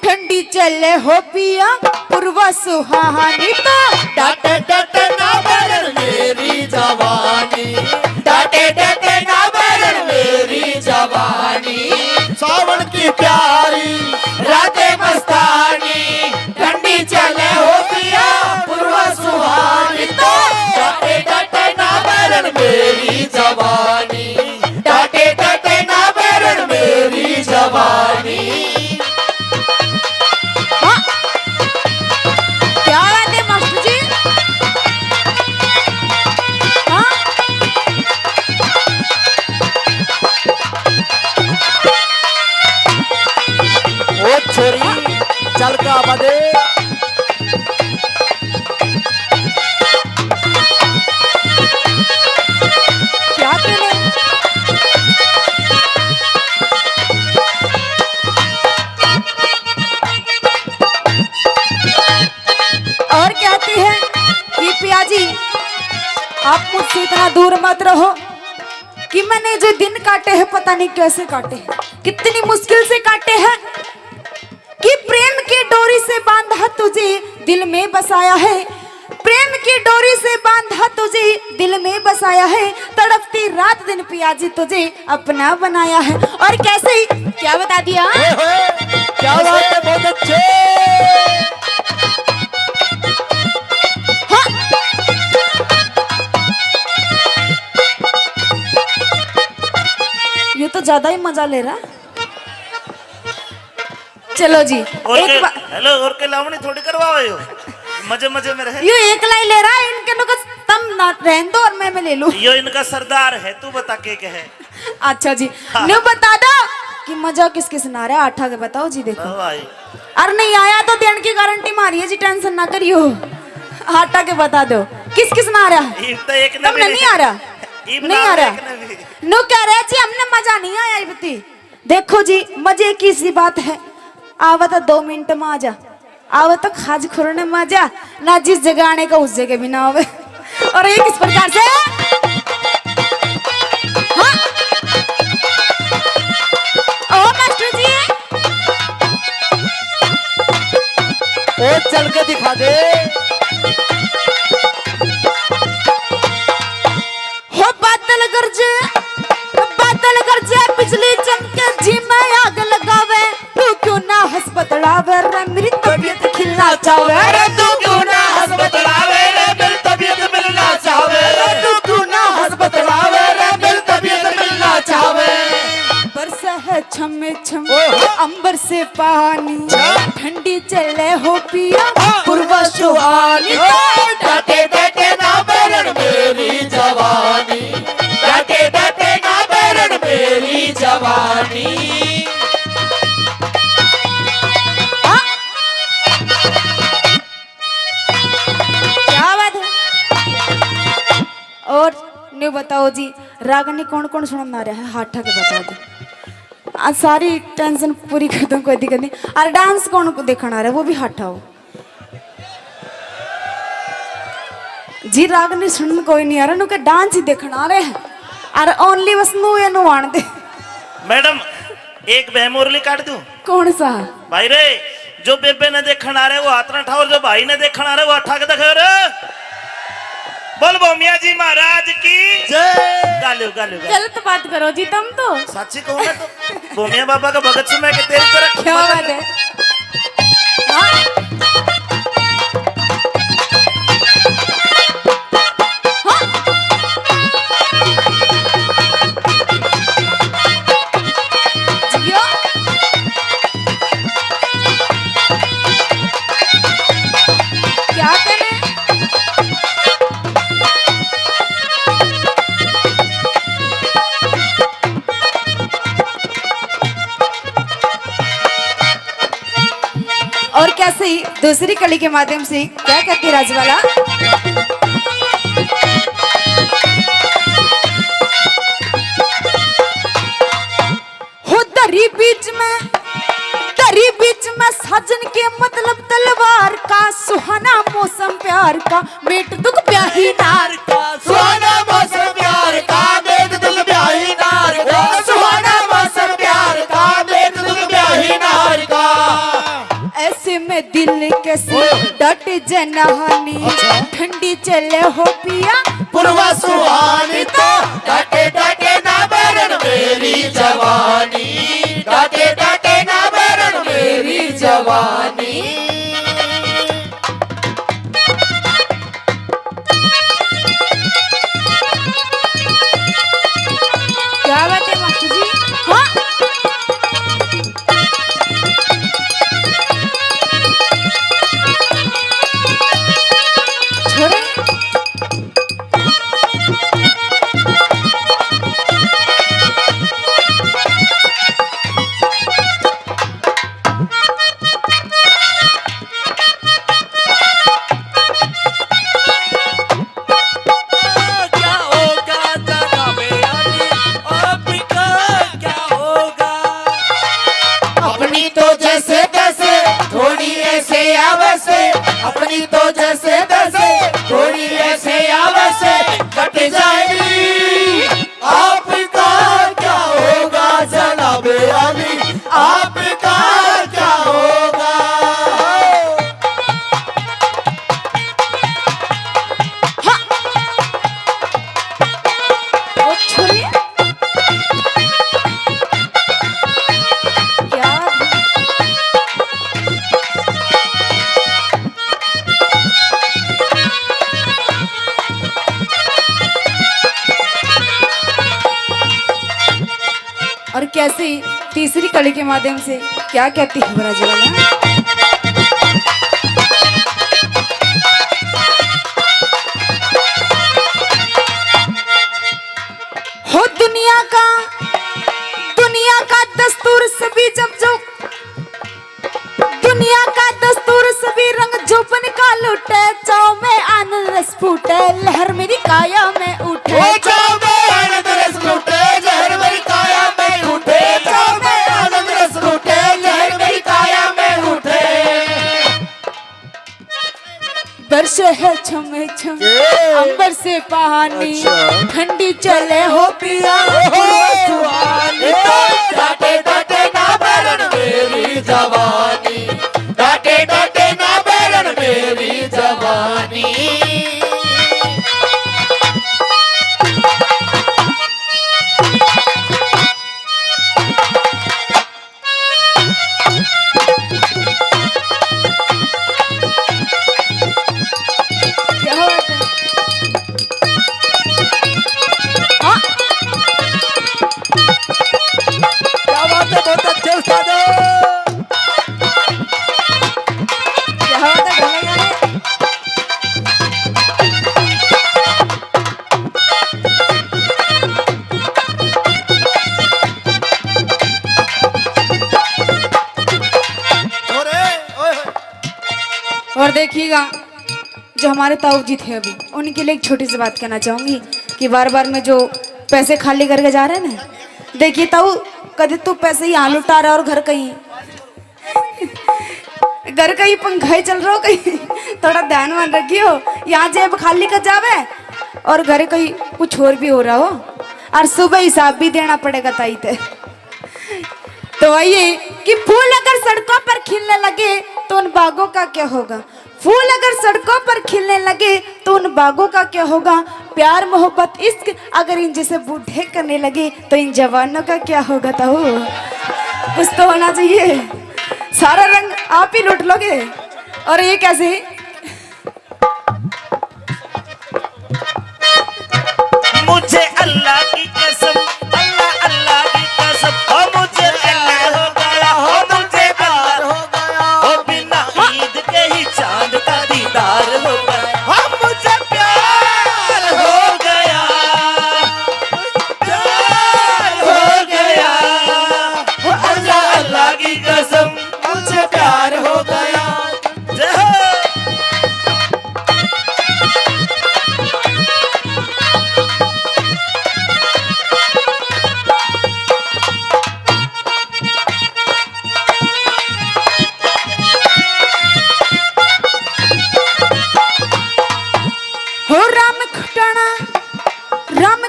F: ठंडी चले हो पिया पूर्वा सुहानी। तो
I: डाटे डाटे ना बरन मेरी जवानी, डाटे डाटे ना बरन मेरी जवानी। सावन की प्यारी रातें मस्तानी, ठंडी चले हो पिया पूर्वा सुहानी। तो डाटे डाटे ना बरन मेरी जवानी, डाटे डाटे ना बरन मेरी जवानी।
F: क्या बात है मास्टर जी? हाँ?
I: ओ छोरी चल का बदे।
F: क्या तूने? और कहती है कि पिया जी आप मुझसे इतना दूर मत रहो, कि मैंने जो दिन काटे हैं पता नहीं कैसे काटे हैं, कितनी मुश्किल से काटे हैं, कि प्रेम की डोरी से बांधा तुझे दिल में बसाया है, प्रेम की डोरी से बांधा तुझे दिल में बसाया है, तड़पती रात दिन पिया जी तुझे अपना बनाया है। और कैसे ही क्या बता दिया?
I: क्या बात है, बहुत अच्छे।
F: ये तो ज्यादा ही मजा ले रहा। चलो जी
D: और
F: एक
D: के हेलो और के लावणी थोड़ी करवाओ यो मजे मजे में रहे।
F: ये एक लाई ले रहा है, इनके नो तम ना रहन दो और मैं ले लूं।
D: यो इनका सरदार है, तू बता के है।
F: अच्छा जी न्यू बता दो कि मजा किस किस ना रहा है, आठा के बताओ जी। देखो
D: भाई
F: अरे नहीं आया तो देने की गारंटी मारी है जी, टेंशन ना करियो। आठा के बता दो किस किस ना रहा है।
D: तो एक ने
F: तुमने नहीं आ रहा, नहीं आ रहा नो कह रहे जी हमने मजा नहीं आया बती। देखो जी मजे की सी बात है, आवा तो 2 मिनट में आ जा, आवा तो खाज खुरने में आ जा ना, जिस जगह आने का उस जगह भी ना होवे। और ये किस प्रकार से हाँ? ओ मास्टर जी
I: ओ चल के दिखा दे।
F: हो बादल गरजे बिजली चमके जी में आग लगावे, तू क्यों ना हंस बतलावे रे मेरी तबीयत खिलना चाहे रे,
I: तू क्यों ना हंस बतलावे रे मेरी तबीयत मिलना चाहे रे, तू क्यों ना हंस बतलावे रे मेरी तबीयत मिलना चाहे।
F: बरसा है छमे छम अंबर से पानी, ठंडी चले हो पिया पूर्वा सुहानी।
I: डाटे डाटे ना बैरन मेरी जवानी, डाटे डाटे ना बैरन मेरी जवानी।
F: क्या बात है। और न्यू बताओ जी रागनी कौन कौन सुना रहा है, हाथा के बता दो। आज सारी टेंशन पूरी कर दूं, कोई दिक्कत नहीं। और डांस कौन को देखना रहा है वो भी हटाओ जी। रागनी सुन कोई नहीं आ रहा, नुके डांस ही देखना रहे हैं और ओनली बस नु ये नु आन दे।
D: मैडम एक बहमोरली काट दूं।
F: कौन सा
D: भाई रे जो बेबे ने देखण आ रहे वो हाथ ना उठाओ, और जो भाई ने देखण आ रहे वो हाथ के देखो रे। बोल भोमिया जी महाराज की
I: जय।
D: गालो गालो गालो।
F: गलत बात करो जी तुम तो।
D: साची कहूँ मैं तो भोमिया बाबा का भगत सुना के तेरी तरह
F: क्या बात है। हाँ? जियो। क्या करें और क्या सही दूसरी कड़ी के माध्यम से क्या कहती है राजवाला। हो दरी बीच में साजन के मतलब तलवार का, सुहाना मौसम प्यार का, मेट दुख ब्याही नार का,
I: सुहाना मौसम प्यार का, मेघ दुल ब्याही नार का, सुहाना मौसम प्यार का, मेघ दुल ब्याही नार का।
F: ऐसे में दिल कैसे डट जनहानी, ठंडी चले हो पिया
I: पूर्वा सुहानी। तो डाटे डाटे ना बैरन मेरी जवानी, डाटे डाटे ना बैरन मेरी जवानी।
F: क्या बात है मास्टर जी। हाँ छोड़े
J: कैसी तीसरी कड़ी के माध्यम से क्या कहती है ब्रजवाला? हो दुनिया का दस्तूर सभी जब जो दुनिया का दस्तूर सभी रंग जोपन का लुटे, चाव में आनंद रस फूटे, लहर मेरी काया में उठे।
I: ओ चाव में आनंद रस लूटे, लहर मेरी काया में उठे। चाव में आनंद रस लूटे, लहर मेरी काया में उठे।
J: वर्ष है छमे छम अंबर से पानी, ठंडी चले हो पिया
I: सुहानी। डाटे डाटे ना बैरन मेरी जवानी, डाटे डाटे ना बैरन मेरी जवानी।
J: क्या बात है? हाँ?
I: क्या बात है, बहुत अच्छे उस्ताद हो।
J: क्या बात है, ढोलक गाने? और देखिएगा जो हमारे ताऊ जी थे अभी, उनके लिए एक छोटी सी बात कहना चाहूंगी कि बार बार में जो पैसे खाली करके जा रहे हैं ना, देखिए ताऊ, कभी तो पैसे यहाँ लुटा रहा और घर कहीं पंखा ही चल रहा हो कहीं। थोड़ा ध्यान मान रखियो, यहाँ जेब खाली कर जावे और घर कहीं कुछ और भी हो रहा हो, और सुबह हिसाब भी देना पड़ेगा ताई ते। तो वही कि फूल अगर सड़कों पर खिलने लगे तो उन बागों का क्या होगा? फूल अगर सड़कों पर खिलने लगे तो उन बागों का क्या होगा? प्यार मोहब्बत इश्क अगर इन जैसे बूढ़े करने लगे तो इन जवानों का क्या होगा? तो कुछ तो होना चाहिए, सारा रंग आप ही लूट लोगे। और ये कैसे?
D: मुझे अल्लाह की कसम, अल्लाह अल्लाह की कसम, ओ मुझे प्यार हो गया, हो मुझे प्यार हो गया, ओ बिना ईद के ही चांद का दीदार हो गया, हो मुझे प्यार हो गया, प्यार हो गया, ओ अल्लाह अल्लाह की कसम, मुझे प्यार हो गया। जय हो।
J: हो राम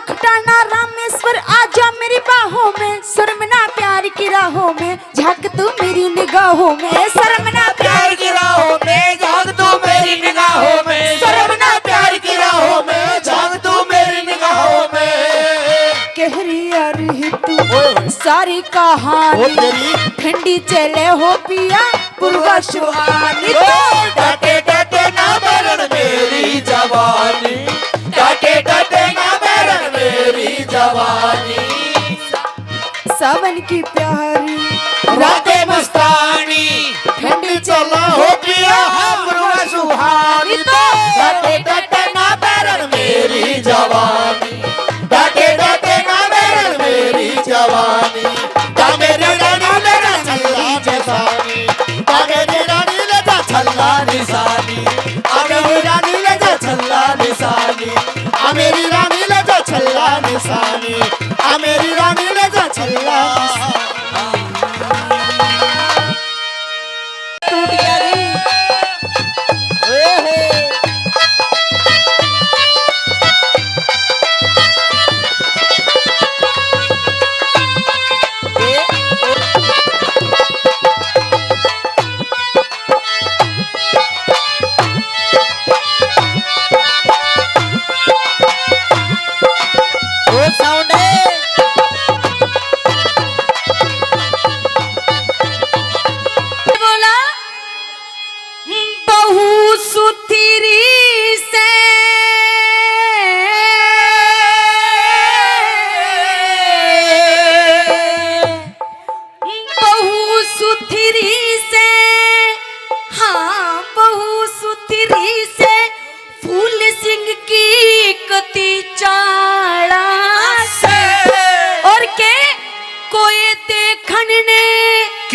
J: खटाना रामेश्वर आजा मेरी बाहों में, शर्मना प्यार की राहों में, झांक तू मेरी निगाहों में, शर्मना
I: प्यार की राहों में झांक तू मेरी निगाहों में, शर्मना प्यार की राहों में झांक तू मेरी निगाहों में।
J: कह रही तू सारी कहानी, ठंडी चले हो पिया पूर्वा सुहानी।
I: डाटे डाटे ना बैरन मेरी जवानी, डाटे डाटे ना बैरन मेरी जवानी।
J: सावन की प्यारी
I: रातें मस्तानी, ठंडी चला हो पिया पूर्वा सुहानी। डाटे डाटे ना बैरन मेरी जवानी, डाटे डाटे ना बैरन मेरी जवानी। जा मेरी रानी ले जा छल्ला निशानी, जा मेरी रानी ले जा छल्ला निशानी, आ मेरी रानी ले जा छल्ला निशानी, आ मेरी रानी ले जा छल्ला निशानी, आ मेरी रानी ले जा छल्ला
J: टूट गया रे।
I: साउंड है।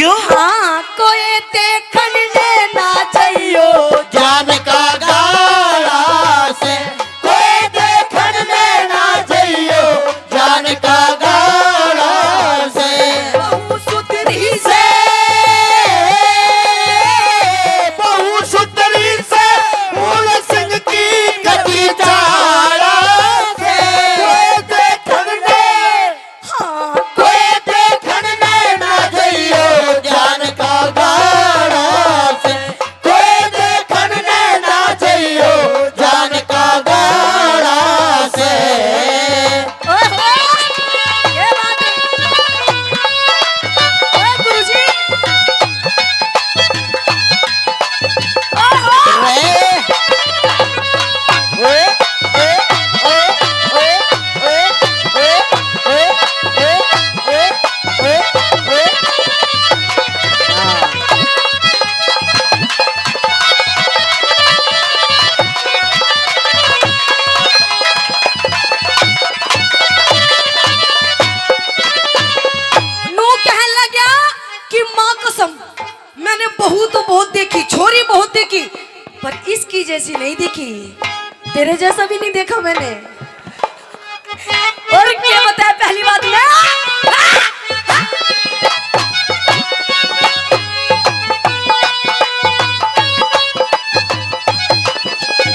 D: क्यों?
F: हाँ कोई देखन ने ना चाहियो
I: जान का गाड़ा से कोई देखन में ना जाइयो जान का गाड़ा से
F: बहु सुतरी
I: से बहु सुतरी से फूल सिंह की गति चाड़ा से कोई देखन में
F: हाँ
I: कोई देखन में ना जाइयो जान का गाड़ा से कोई देखन में ना जाइयो जान का गाड़ा से
F: ओहो, ये बात है। ओए गुरुजी नू कहने लगा कि माँ कसम मैंने बहू तो बहुत देखी छोरी बहुत देखी पर इसकी जैसी नहीं देखी तेरे जैसा भी नहीं देखा मैंने और क्या बताया पहली बात में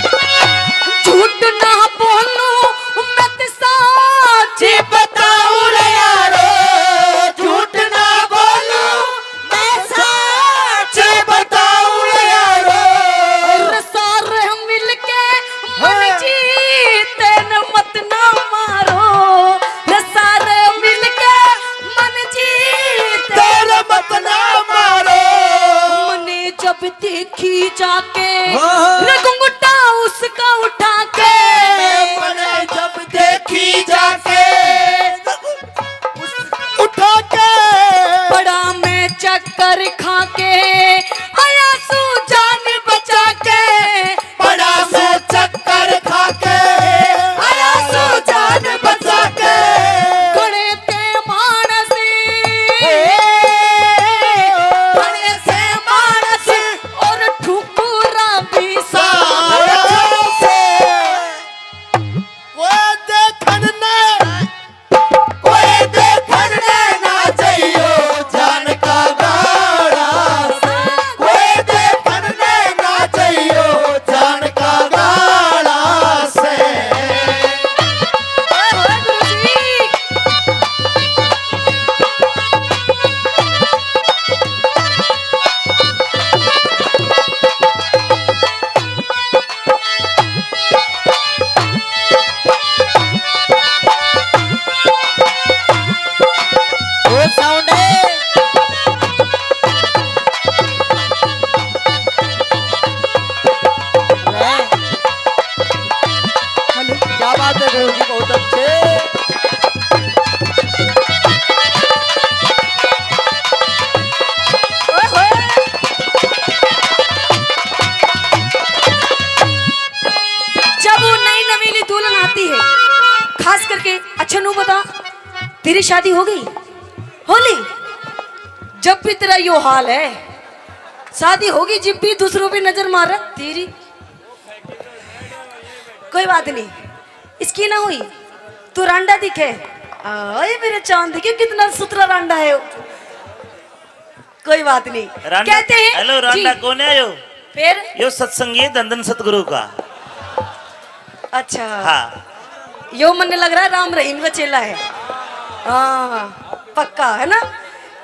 F: झूठ ना बोलूं मैं तो सच
I: बताऊं रे यारो झूठ ना बोलूं मैं सच बताऊं रे यारो
F: और सारे मिलके मन जीते न मत ना मारो रे सारे मिलके मन जीते
I: तेरे मत ना मारो
F: मने जब देखी जाके रे घुंघटा उसका उठा के
I: मैंने जब देखी जाके उठा के
F: बड़ा मैं चक्कर खा के आया सू जान बचा के
I: बड़ा से चक्कर खा के आया सो जान बचा के
F: खड़े ते मानस
I: बड़े से मानस
F: और ठुकुरा भी सा
I: सारा से वो देखन ने कोई देखन ने ना चाहियो जान का गाड़ा कोई देखन ने ना चाहियो जान का गाड़ा से वो साउंड है क्या बात है गुरु जी बहुत अच्छे
F: जब वो नई नवीली दुल्हन आती है खास करके अच्छा नू बता तेरी शादी हो गई होली जब भी तेरा यो हाल है शादी होगी जब भी दूसरों पे नजर मार रहा तेरी कोई बात नहीं इसकी ना हुई तू रांडा दिखे आए मेरे चांद दिखे कितना सुथरा रांडा है वो। कोई बात नहीं
D: रांडा
F: कहते हैं
D: हेलो रांडा
F: जी,
D: कौन है यो?
F: फिर
D: यो सत्संगी है धंधन सतगुरु का।
F: अच्छा
D: हाँ
F: यो मन लग रहा है राम रहीम का चेला है हाँ पक्का है ना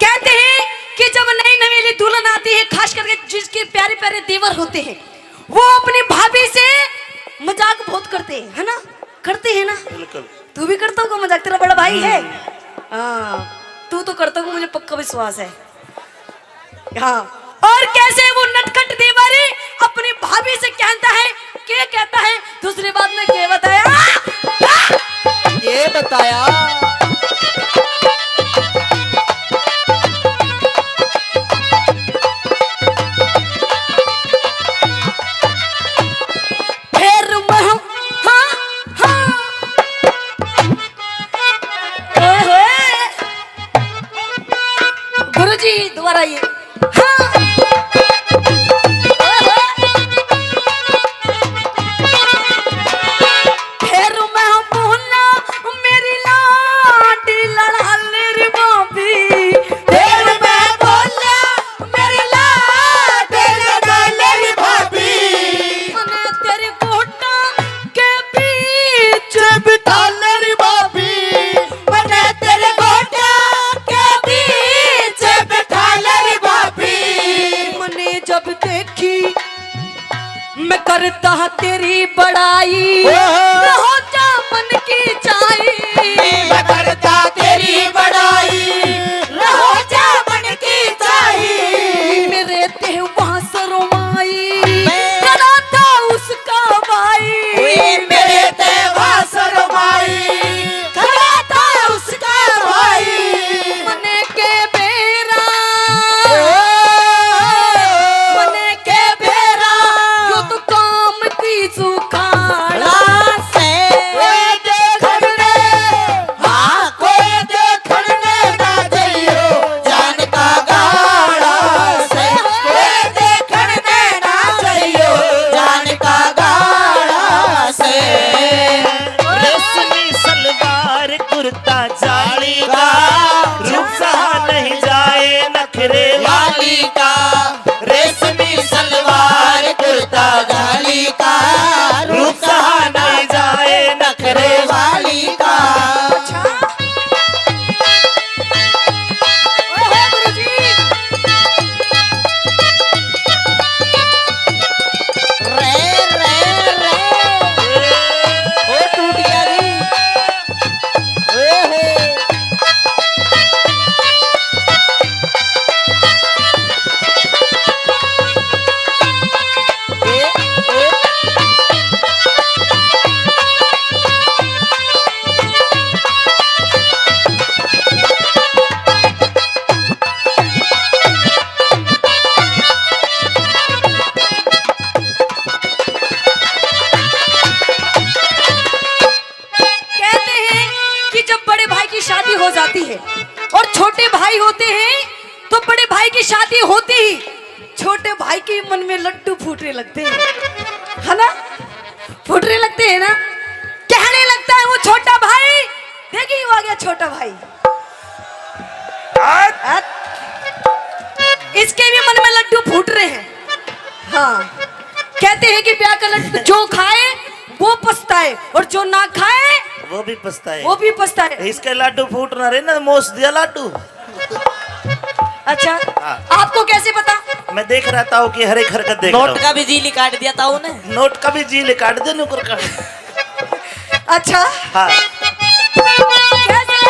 F: कहते हैं कि जब नई नवेली दुल्हन आती है खास करके जिसके प्यारे प्यारे देवर होते हैं वो अपनी भाभी से मजाक बहुत करते हैं है ना करते हैं ना
D: बिल्कुल
F: तू भी करता होगा मजाक तेरा बड़ा भाई है हाँ तू तो करता होगा मुझे पक्का विश्वास है हाँ और कैसे वो नटखट देवर अपनी भाभी से कहता है क्या कहता है दूसरी बात में क्या बताया
I: ये बताया
F: फिर मैं हाँ हाँ गुरुजी जी दोबारा ये हाँ। फिर मैं बोला मेरी लाडी लड़ाले रे बाबी,
I: फिर मैं बोला मेरी लाडी लड़ाले रे भाभी,
F: मने तेरे गोटा के बीच
I: बिठा ले रे भाभी, मैंने तेरे गोटा के बीच बिठा ले रे भाभी,
F: मने जब देखी मैं करता तेरी बड़ाई, रहो जा मन की चाई,
I: मैं करता तेरी बड़ाई, रहो जा मन की चाही,
F: मेरे ते वहां शरमाई, करा था उसका भाई,
I: मेरे तेवा शरमाई, खड़ा था उसका भाई,
F: मने के बेरा, मने के बेरा, यो तो काम की सुखाड़ा से,
I: कोई देखने, हाँ कोई देखने ना जाइयो जान का गाड़ा से, कोई देखने ना जाइयो जान का गाड़ा से,
D: रेशमी सलवार कुर्ता जाली का, रूप सहा नहीं जाए नखरे
I: वाली का, रेशमी सलवार कुर्ता गाली का, रूप सहा नहीं जाए नखरे वाली का।
F: ओहो गुरुजी,
A: ओ टूट गया जी। ओहो
F: कहते हैं कि जब बड़े भाई की शादी हो जाती है और छोटे भाई होते हैं तो बड़े भाई की शादी होती ही छोटे भाई के मन में लड्डू फूटने लगते हैं, है ना? फूटने लगते हैं ना, कहने लगता है वो छोटा भाई, देखिए वो आ गया छोटा भाई, इसके भी मन में लड्डू फूट रहे हैं। हाँ, कहते हैं कि ब्याह का लड्डू जो खाए वो पछताए और जो ना खाए
D: वो भी पछताए।
F: वो भी पछताए।
D: इसके लाडू फूट ना रहे ना, मोस दिया लाडू।
F: अच्छा,
D: हाँ।
F: आपको कैसे पता?
D: मैं देख रहा था कि हर एक हरकत देख रहा
A: नोट का भी जीली काट दिया था उन्हें।
D: हूँ। नोट का भी जीले काट दे नुकर का।
F: अच्छा,
D: हाँ
F: कैसे?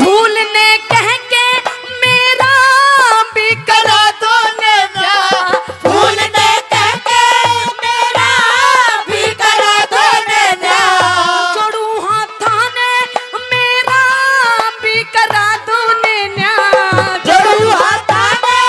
F: भूलने कह के मेरा भी करा दो ने प्यार,
I: भूलने कह के मेरा भी करा दो ने न्याय,
F: जोड़ू हाथा ने मेरा भी करा दो ने न्याय,
I: जोड़ू हाथा ने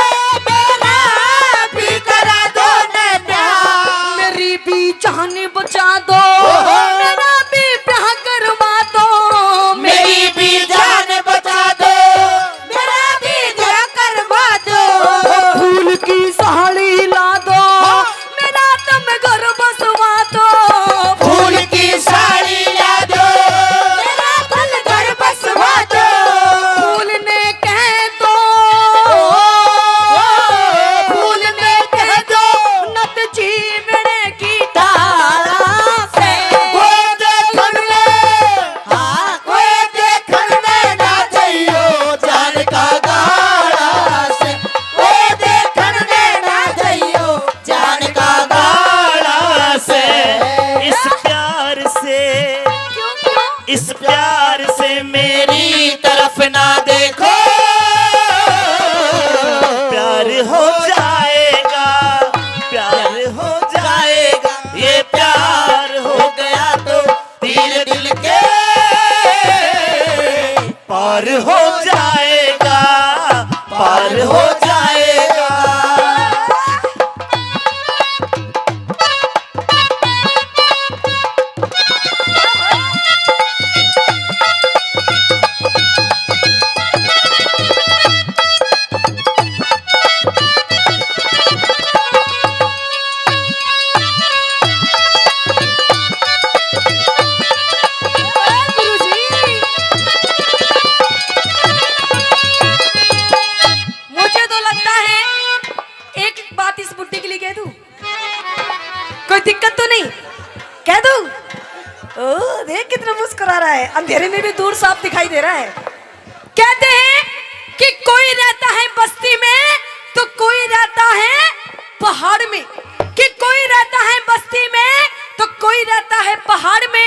F: अंधेरे में भी दूर साफ दिखाई दे रहा है। कहते हैं कि कोई रहता है बस्ती में तो कोई रहता है पहाड़ में, कि कोई रहता है बस्ती में तो कोई रहता है पहाड़ में।